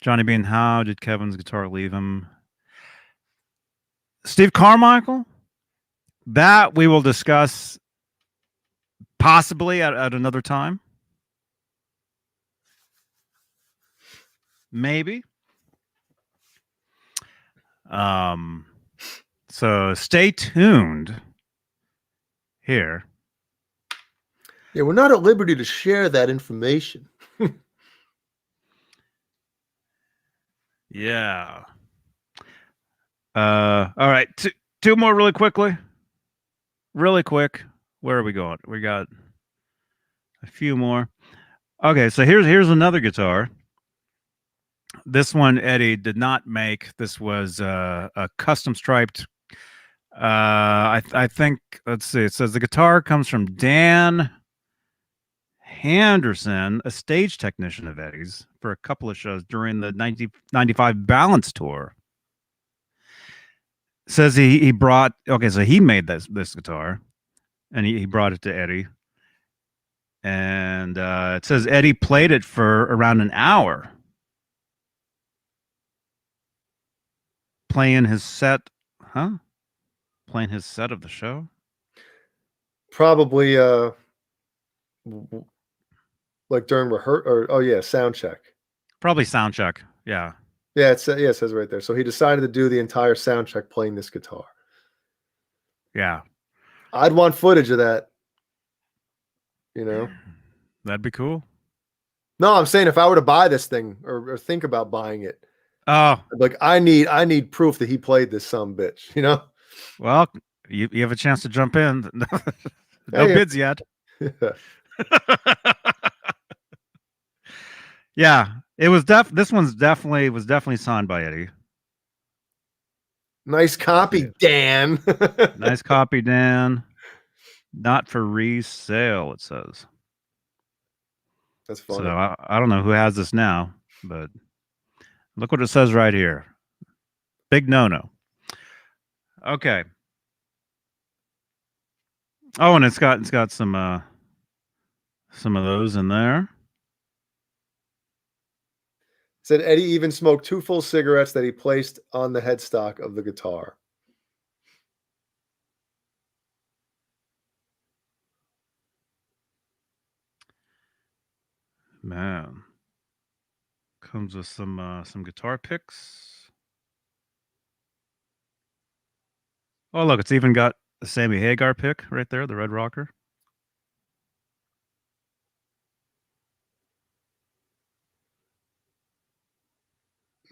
[SPEAKER 1] Johnny Bean, how did Kevin's guitar leave him? Steve Carmichael? That we will discuss possibly at another time. Maybe. So stay tuned here.
[SPEAKER 2] Yeah, we're not at liberty to share that information.
[SPEAKER 1] Yeah. All right. Two more really quickly. Really quick. Where are we going? We got a few more. Okay, so here's another guitar. This one Eddie did not make. This was a custom striped. I think, let's see. It says the guitar comes from Dan Henderson, a stage technician of Eddie's, for a couple of shows during the 1995 Balance tour. Says he brought, okay, so he made this guitar, and he brought it to Eddie. And it says Eddie played it for around an hour. Playing his set, huh? Playing his set of the show?
[SPEAKER 2] Probably like during sound check.
[SPEAKER 1] Probably sound check. Yeah.
[SPEAKER 2] Yeah, it says right there. So he decided to do the entire sound check playing this guitar.
[SPEAKER 1] Yeah.
[SPEAKER 2] I'd want footage of that.
[SPEAKER 1] That'd be cool.
[SPEAKER 2] No, I'm saying if I were to buy this thing or think about buying it,
[SPEAKER 1] oh,
[SPEAKER 2] like I need proof that he played this bitch,
[SPEAKER 1] Well, you have a chance to jump in. No bids yet. Yeah, it was this one's definitely signed by Eddie.
[SPEAKER 2] Nice copy, Dan.
[SPEAKER 1] Nice copy, Dan. Not for resale, it says.
[SPEAKER 2] That's funny.
[SPEAKER 1] So I don't know who has this now, but look what it says right here. Big no-no. Okay. Oh, and it's got some of those in there.
[SPEAKER 2] Said Eddie even smoked 2 full cigarettes that he placed on the headstock of the guitar.
[SPEAKER 1] Man. Comes with some guitar picks. Oh, look, it's even got the Sammy Hagar pick right there, the Red Rocker.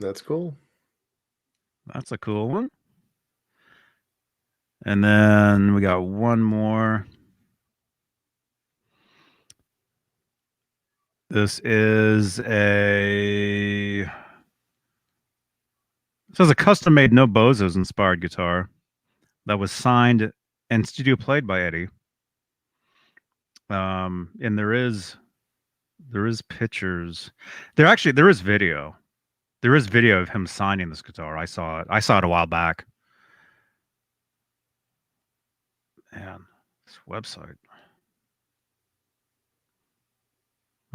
[SPEAKER 2] That's cool.
[SPEAKER 1] That's a cool one. And then we got one more. This is it says a custom-made No Bozos inspired guitar that was signed and studio played by Eddie. And there is pictures. There is video. There is video of him signing this guitar. I saw it. I saw it a while back. Man, this website.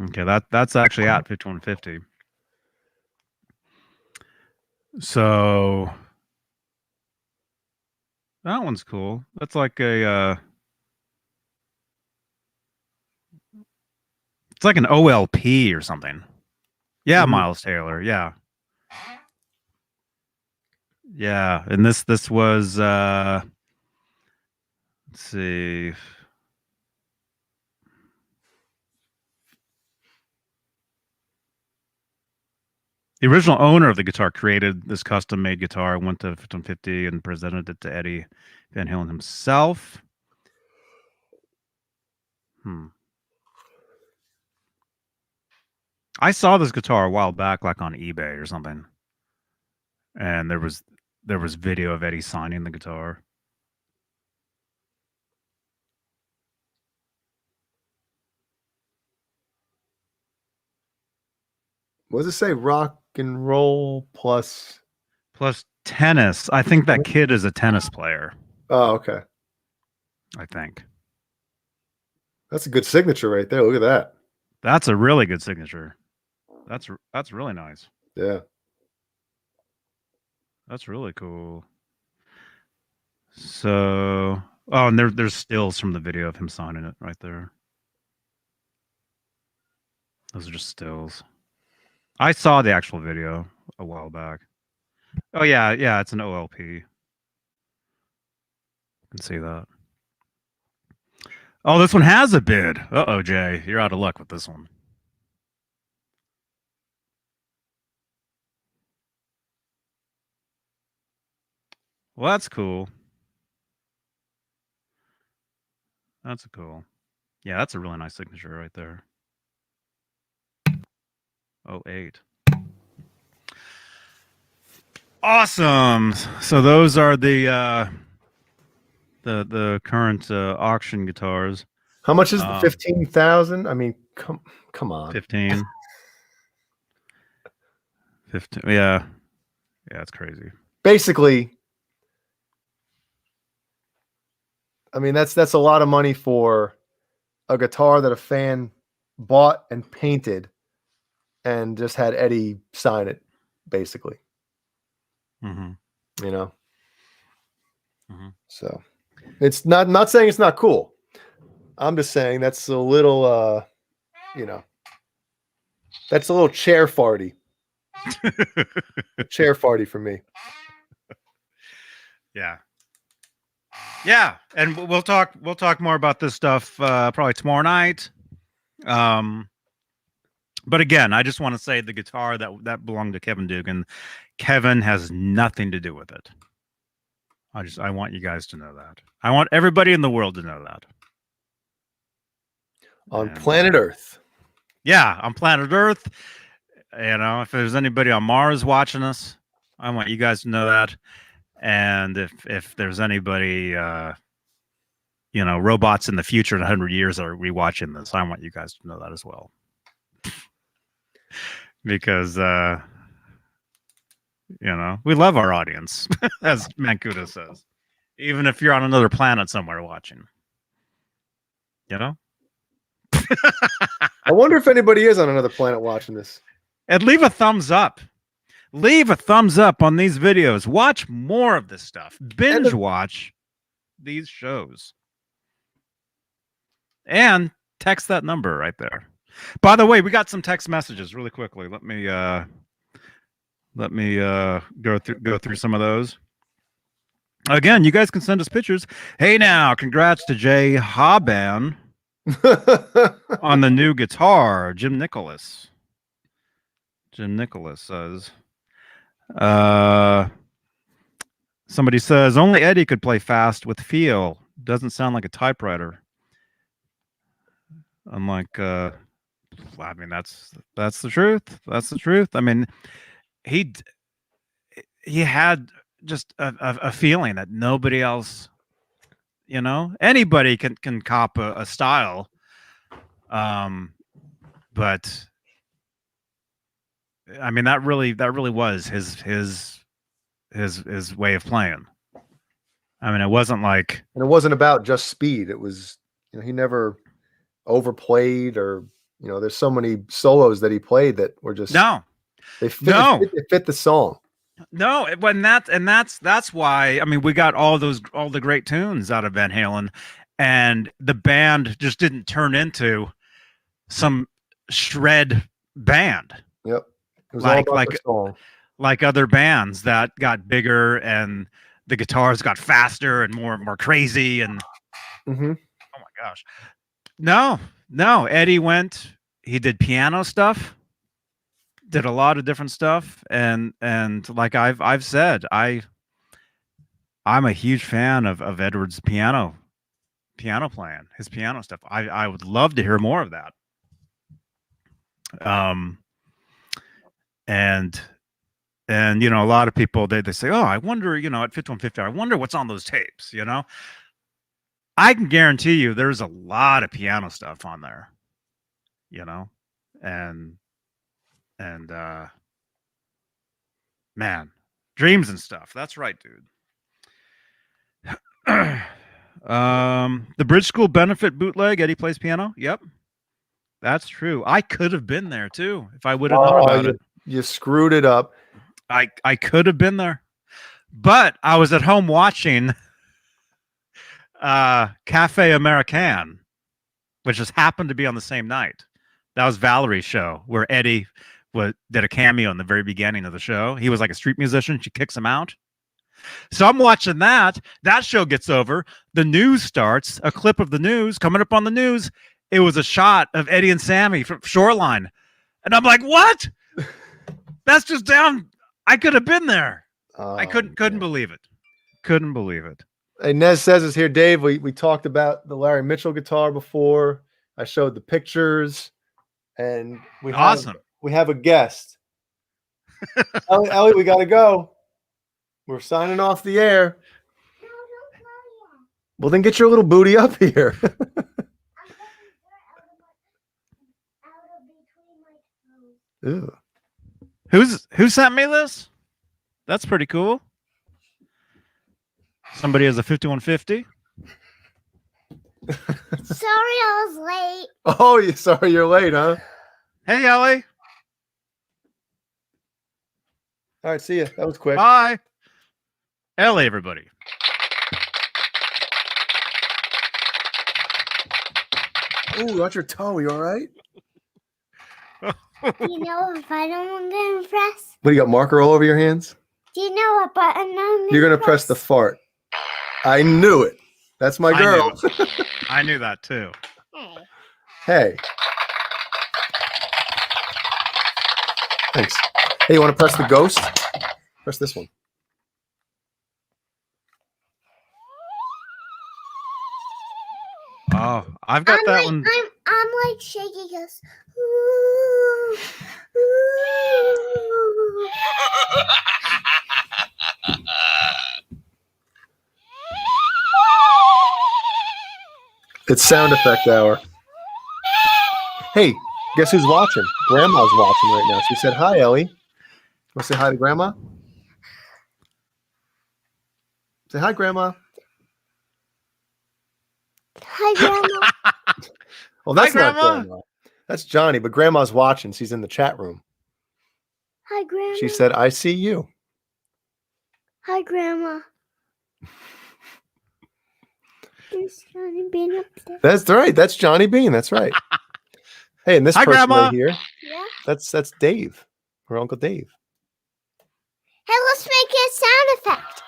[SPEAKER 1] Okay, that's actually at 5150. So that one's cool. That's like it's like an OLP or something. Yeah, Miles Taylor. Yeah. Yeah, and this was let's see. The original owner of the guitar created this custom-made guitar, went to 5150 and presented it to Eddie Van Halen himself. I saw this guitar a while back, like on eBay or something, and there was video of Eddie signing the guitar.
[SPEAKER 2] What does it say? Rock and roll plus
[SPEAKER 1] tennis. I think that kid is a tennis player.
[SPEAKER 2] Oh, okay.
[SPEAKER 1] I think
[SPEAKER 2] that's a good signature right there. Look at that.
[SPEAKER 1] That's a really good signature. That's really nice.
[SPEAKER 2] Yeah.
[SPEAKER 1] That's really cool. So, oh, and there's stills from the video of him signing it right there. Those are just stills. I saw the actual video a while back. Oh yeah, it's an OLP. You can see that. Oh, this one has a bid. Uh-oh, Jay, you're out of luck with this one. Well, that's cool. That's cool. Yeah, that's a really nice signature right there. 08. Awesome. So those are the current auction guitars.
[SPEAKER 2] How much is the 15,000? I mean, come on.
[SPEAKER 1] 15. 15. Yeah, it's crazy.
[SPEAKER 2] Basically, I mean that's a lot of money for a guitar that a fan bought and painted, and just had Eddie sign it, basically.
[SPEAKER 1] Mm-hmm.
[SPEAKER 2] You know.
[SPEAKER 1] Mm-hmm.
[SPEAKER 2] So it's not saying it's not cool. I'm just saying that's a little, that's a little chair farty. Chair farty for me.
[SPEAKER 1] Yeah, and we'll talk more about this stuff probably tomorrow night. But again, I just want to say the guitar that belonged to Kevin Dugan, Kevin has nothing to do with it. I want you guys to know that. I want everybody in the world to know that.
[SPEAKER 2] On planet Earth.
[SPEAKER 1] Yeah, on planet Earth. You know, if there's anybody on Mars watching us, I want you guys to know that. And if there's anybody, robots in the future in 100 years are rewatching this, I want you guys to know that as well. Because, we love our audience, as Mancuda says. Even if you're on another planet somewhere watching. You know?
[SPEAKER 2] I wonder if anybody is on another planet watching this.
[SPEAKER 1] And leave a thumbs up. Leave a thumbs up on these videos. Watch more of this stuff. Binge watch these shows. And text that number right there. By the way, we got some text messages really quickly. Let me go through some of those. Again, you guys can send us pictures. Hey now, congrats to Jay Haban on the new guitar. Jim Nicholas says. Somebody says only Eddie could play fast with feel. Doesn't sound like a typewriter. I'm like, I mean, that's the truth. That's the truth. I mean, he had just a feeling that nobody else, anybody can cop a style. But I mean, that really was his way of playing. I mean, it wasn't like,
[SPEAKER 2] and it wasn't about just speed. It was, he never overplayed, or there's so many solos that he played that were just they fit the song.
[SPEAKER 1] No, that's why. I mean, we got all the great tunes out of Van Halen, and the band just didn't turn into some shred band.
[SPEAKER 2] Yep, it was all about the song.
[SPEAKER 1] Like other bands that got bigger and the guitars got faster and more crazy and oh my gosh. No, Eddie he did piano stuff, did a lot of different stuff, and like I've said, I'm a huge fan of Edward's piano playing, his piano stuff. I would love to hear more of that. And a lot of people they say, oh, I wonder, at 5150, I wonder what's on those tapes. I can guarantee you there's a lot of piano stuff on there, and man, dreams and stuff. That's right, dude. The Bridge School benefit bootleg, Eddie plays piano. Yep, that's true. I could have been there too if I would have known about it.
[SPEAKER 2] You screwed it up.
[SPEAKER 1] I could have been there, but I was at home watching Cafe Americain, which just happened to be on the same night. That was Valerie's show, where Eddie did a cameo in the very beginning of the show. He was like a street musician. She kicks him out. So I'm watching that. That show gets over. The news starts. A clip of the news coming up on the news. It was a shot of Eddie and Sammy from Shoreline, and I'm like, what? That's just down. I could have been there. I couldn't believe it. Couldn't believe it.
[SPEAKER 2] Hey, Nez says is here, Dave. We talked about the Larry Mitchell guitar before. I showed the pictures, and we have a guest. Ellie, we gotta go. We're signing off the air. Well, then get your little booty up here. Ew.
[SPEAKER 1] Who sent me this? That's pretty cool. Somebody has a 5150.
[SPEAKER 3] Sorry, I was late.
[SPEAKER 2] Oh, sorry you're late, huh?
[SPEAKER 1] Hey, Ellie.
[SPEAKER 2] All right, see ya. That was quick.
[SPEAKER 1] Bye. Ellie, everybody.
[SPEAKER 2] Ooh, got your toe. You all right?
[SPEAKER 3] Do you know what button I'm going to press?
[SPEAKER 2] What, you got marker all over your hands?
[SPEAKER 3] Do you know what button
[SPEAKER 2] You're going to press the fart. I knew it. That's my girl.
[SPEAKER 1] I knew that too.
[SPEAKER 2] Hey. Thanks. Hey, you want to press the ghost? Press this one.
[SPEAKER 1] Oh, I've got that one.
[SPEAKER 3] I'm like shaky because. Ooh, ooh.
[SPEAKER 2] It's sound effect hour. Hey, guess who's watching? Grandma's watching right now. She said, hi, Ellie. Want to say hi to Grandma? Say hi, Grandma.
[SPEAKER 3] Hi, Grandma.
[SPEAKER 2] Well, that's
[SPEAKER 1] hi,
[SPEAKER 2] not Grandma. That's Johnny, but Grandma's watching. She's in the chat room.
[SPEAKER 3] Hi, Grandma.
[SPEAKER 2] She said, I see you.
[SPEAKER 3] Hi, Grandma. There's Johnny Beane up there.
[SPEAKER 2] That's right. That's Johnny Beane. That's right. Hey, Hey, and this
[SPEAKER 1] Hi,
[SPEAKER 2] person
[SPEAKER 1] Grandma.
[SPEAKER 2] right here,
[SPEAKER 3] Yeah.
[SPEAKER 2] that's Dave, her Uncle Dave.
[SPEAKER 3] Hey, let's make a sound effect.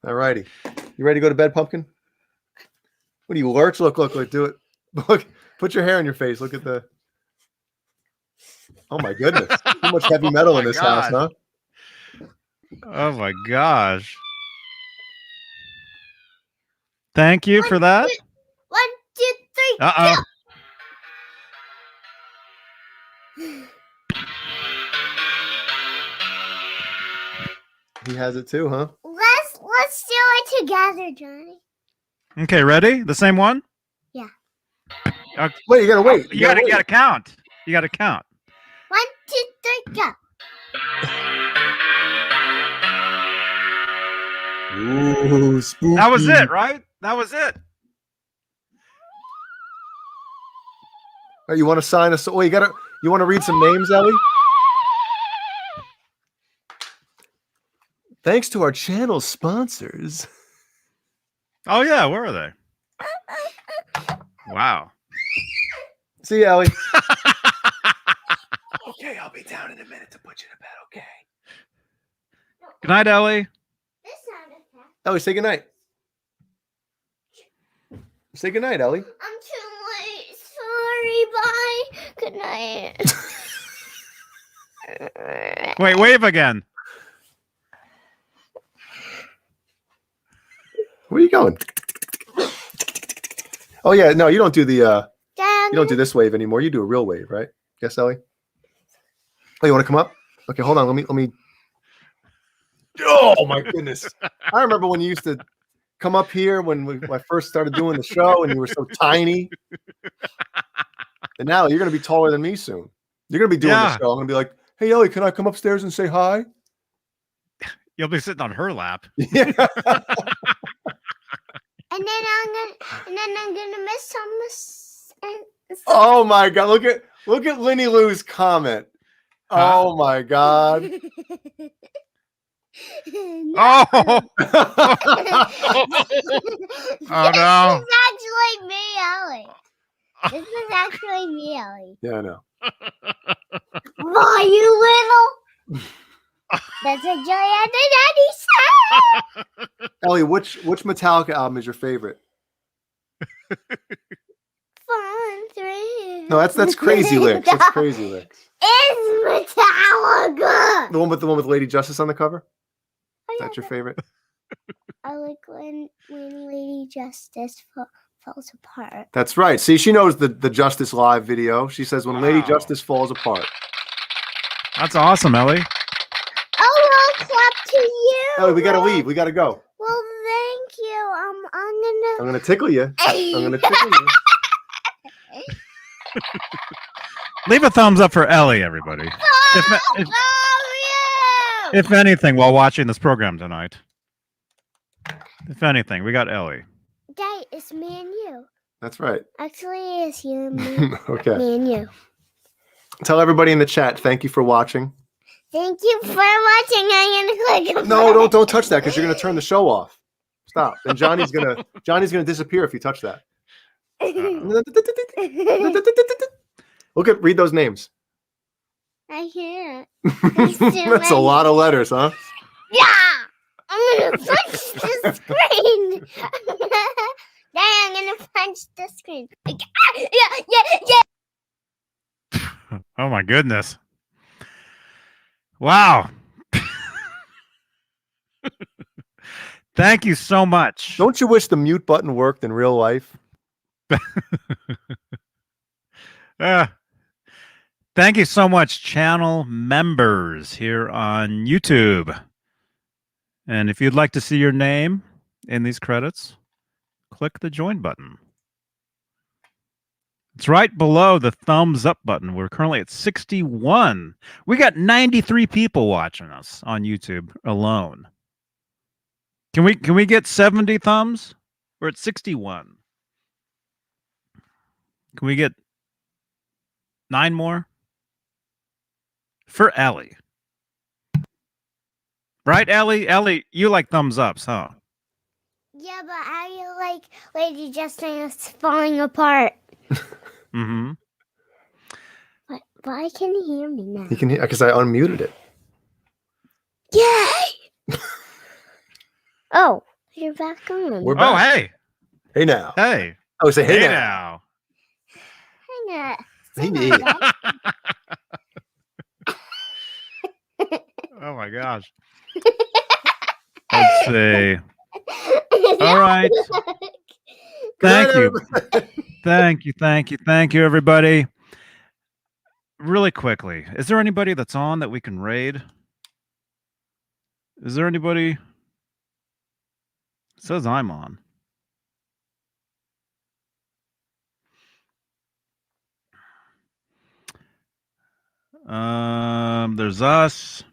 [SPEAKER 2] All righty. You ready to go to bed, Pumpkin? What do you lurch? Look, do it. Look, put your hair in your face. Look at the. Oh my goodness. Too much heavy metal in this house, huh?
[SPEAKER 1] Oh my gosh. Thank you for that.
[SPEAKER 3] 1, 2, 3.
[SPEAKER 1] Uh-oh.
[SPEAKER 2] He has it too, huh?
[SPEAKER 3] Let's do it together, Johnny.
[SPEAKER 1] Okay, ready? The same one?
[SPEAKER 3] Yeah.
[SPEAKER 2] Wait, you gotta wait.
[SPEAKER 1] You gotta count. You gotta count.
[SPEAKER 3] 1, 2, 3, go.
[SPEAKER 2] Ooh, spooky.
[SPEAKER 1] That was it, right? That was it.
[SPEAKER 2] Oh, you want to sign us? Oh, you want to read some names, Ellie? Thanks to our channel sponsors.
[SPEAKER 1] Oh yeah, where are they? Wow.
[SPEAKER 2] See you, Ellie. Okay, I'll be down in a minute to put you to bed, okay?
[SPEAKER 1] Good night, Ellie.
[SPEAKER 3] This sound effect.
[SPEAKER 2] Ellie, say goodnight. Say goodnight, Ellie.
[SPEAKER 3] I'm too late. Sorry, bye. Good night.
[SPEAKER 1] Wait, wave again.
[SPEAKER 2] Where are you going? Oh yeah, no, you don't do the
[SPEAKER 3] Dad,
[SPEAKER 2] you don't do this wave anymore. You do a real wave, right? Yes, Ellie? Oh, you want to come up? Okay, hold on. Let me Oh my goodness. I remember when you used to come up here when I first started doing the show and you were so tiny. And now you're gonna be taller than me soon. You're gonna be doing the show. I'm gonna be like, hey Ellie, can I come upstairs and say hi?
[SPEAKER 1] You'll be sitting on her lap.
[SPEAKER 2] Yeah.
[SPEAKER 3] and then I'm gonna miss some.
[SPEAKER 2] Oh my god, look at Linny Lou's comment.
[SPEAKER 1] Huh?
[SPEAKER 2] Oh my god.
[SPEAKER 1] Oh, oh
[SPEAKER 3] This
[SPEAKER 1] no.
[SPEAKER 3] is actually me, Ellie. This is actually me, Ellie.
[SPEAKER 2] Yeah, I know.
[SPEAKER 3] Why, you little? That's a joy at the daddy.
[SPEAKER 2] Ellie, which Metallica album is your favorite?
[SPEAKER 3] Fun 3.
[SPEAKER 2] No, that's Crazy Licks. That's Crazy Licks.
[SPEAKER 3] It's Metallica.
[SPEAKER 2] The one with Lady Justice on the cover?
[SPEAKER 3] Oh,
[SPEAKER 2] Is
[SPEAKER 3] yeah,
[SPEAKER 2] that your favorite?
[SPEAKER 3] I like when Lady Justice falls apart.
[SPEAKER 2] That's right. See, she knows the Justice Live video. She says when Lady
[SPEAKER 1] Wow.
[SPEAKER 2] Justice falls apart.
[SPEAKER 1] That's awesome, Ellie.
[SPEAKER 3] Oh, I'll clap to you.
[SPEAKER 2] Ellie, we gotta leave. We gotta go.
[SPEAKER 3] Well, thank you.
[SPEAKER 2] I'm gonna tickle you. I'm gonna tickle you.
[SPEAKER 1] Leave a thumbs up for Ellie, everybody. If anything, while watching this program tonight. If anything, we got Ellie.
[SPEAKER 3] Dad, it's me and you.
[SPEAKER 2] That's right.
[SPEAKER 3] Actually, it's you and me.
[SPEAKER 2] Okay.
[SPEAKER 3] Me and you.
[SPEAKER 2] Tell everybody in the chat, thank you for watching.
[SPEAKER 3] Thank you for watching. I'm gonna click.
[SPEAKER 2] No, don't touch that because you're gonna turn the show off. Stop. And Johnny's gonna disappear if you touch that. Read those names.
[SPEAKER 3] I can't.
[SPEAKER 2] That's a lot of letters, huh?
[SPEAKER 3] Yeah! I'm gonna punch the screen! Dad, I'm gonna punch the screen. Yeah!
[SPEAKER 1] Oh my goodness. Wow. Thank you so much.
[SPEAKER 2] Don't you wish the mute button worked in real life?
[SPEAKER 1] Thank you so much, channel members here on YouTube. And if you'd like to see your name in these credits, click the join button. It's right below the thumbs up button. We're currently at 61. We got 93 people watching us on YouTube alone. Can we get 70 thumbs? We're at 61. Can we get 9 more? For Ellie. Right, Ellie? Ellie, you like thumbs ups, huh?
[SPEAKER 3] Yeah, but I like Lady Justin's falling apart.
[SPEAKER 1] Mm-hmm.
[SPEAKER 3] But I can hear me now.
[SPEAKER 2] You can hear because I unmuted it.
[SPEAKER 3] Yay! Oh, you're back on.
[SPEAKER 2] We're
[SPEAKER 1] Oh,
[SPEAKER 2] back.
[SPEAKER 1] hey.
[SPEAKER 2] Hey now.
[SPEAKER 1] Hey.
[SPEAKER 2] Oh, say hey,
[SPEAKER 1] Hey
[SPEAKER 2] now.
[SPEAKER 3] Hang on.
[SPEAKER 2] Hey,
[SPEAKER 3] Say
[SPEAKER 2] now.
[SPEAKER 3] that.
[SPEAKER 1] Oh my gosh. Let's see. All right.
[SPEAKER 2] Good night,
[SPEAKER 1] Thank you.
[SPEAKER 2] everybody.
[SPEAKER 1] Thank you, everybody. Really quickly, is there anybody that's on that we can raid? Is there anybody? It says I'm on. There's us.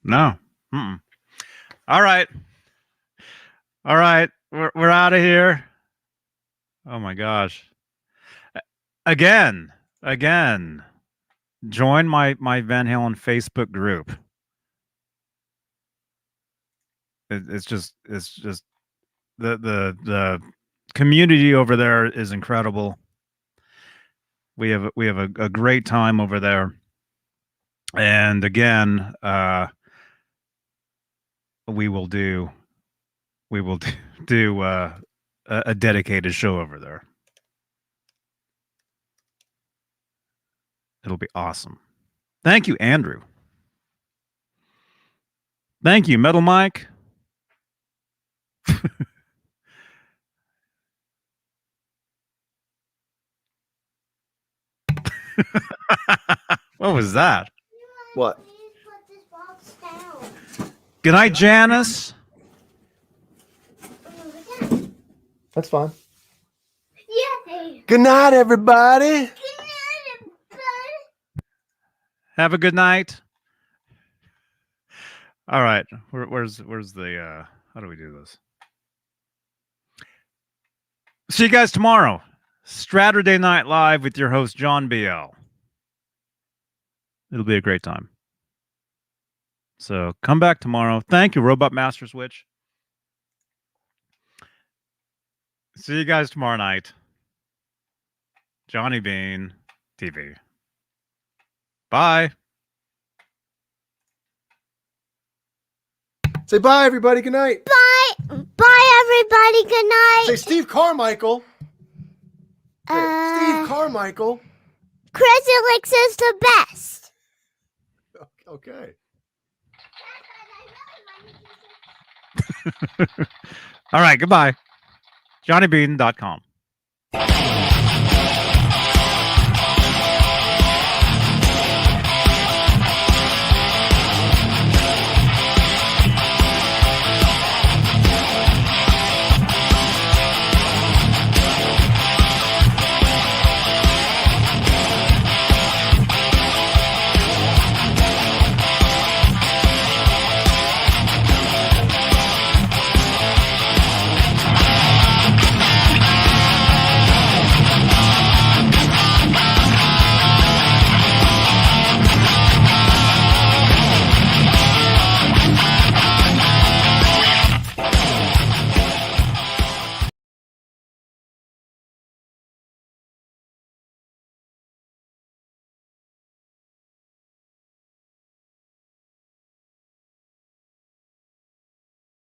[SPEAKER 1] No. Mm-mm. All right. We're out of here. Oh my gosh. Again. Join my Van Halen Facebook group. It's just the community over there is incredible. We have a great time over there. And again, we will do a dedicated show over there. It'll be awesome. Thank you, Andrew. Thank you, Metal Mike. What was that?
[SPEAKER 2] What?
[SPEAKER 1] Good night, Janice.
[SPEAKER 2] That's fine.
[SPEAKER 3] Yay!
[SPEAKER 2] Good night, everybody.
[SPEAKER 1] Have a good night. All right. Where's the how do we do this? See you guys tomorrow. Saturday Night Live with your host John BL. It'll be a great time. So come back tomorrow. Thank you, Robot Master Switch. See you guys tomorrow night. Johnny Beane TV. Bye.
[SPEAKER 2] Say bye, everybody. Good night.
[SPEAKER 3] Bye, everybody. Good night.
[SPEAKER 2] Say Steve Carmichael. Say, Steve Carmichael.
[SPEAKER 3] Chris Elix is the best.
[SPEAKER 2] Okay.
[SPEAKER 1] All right. Goodbye. JohnnyBean.com.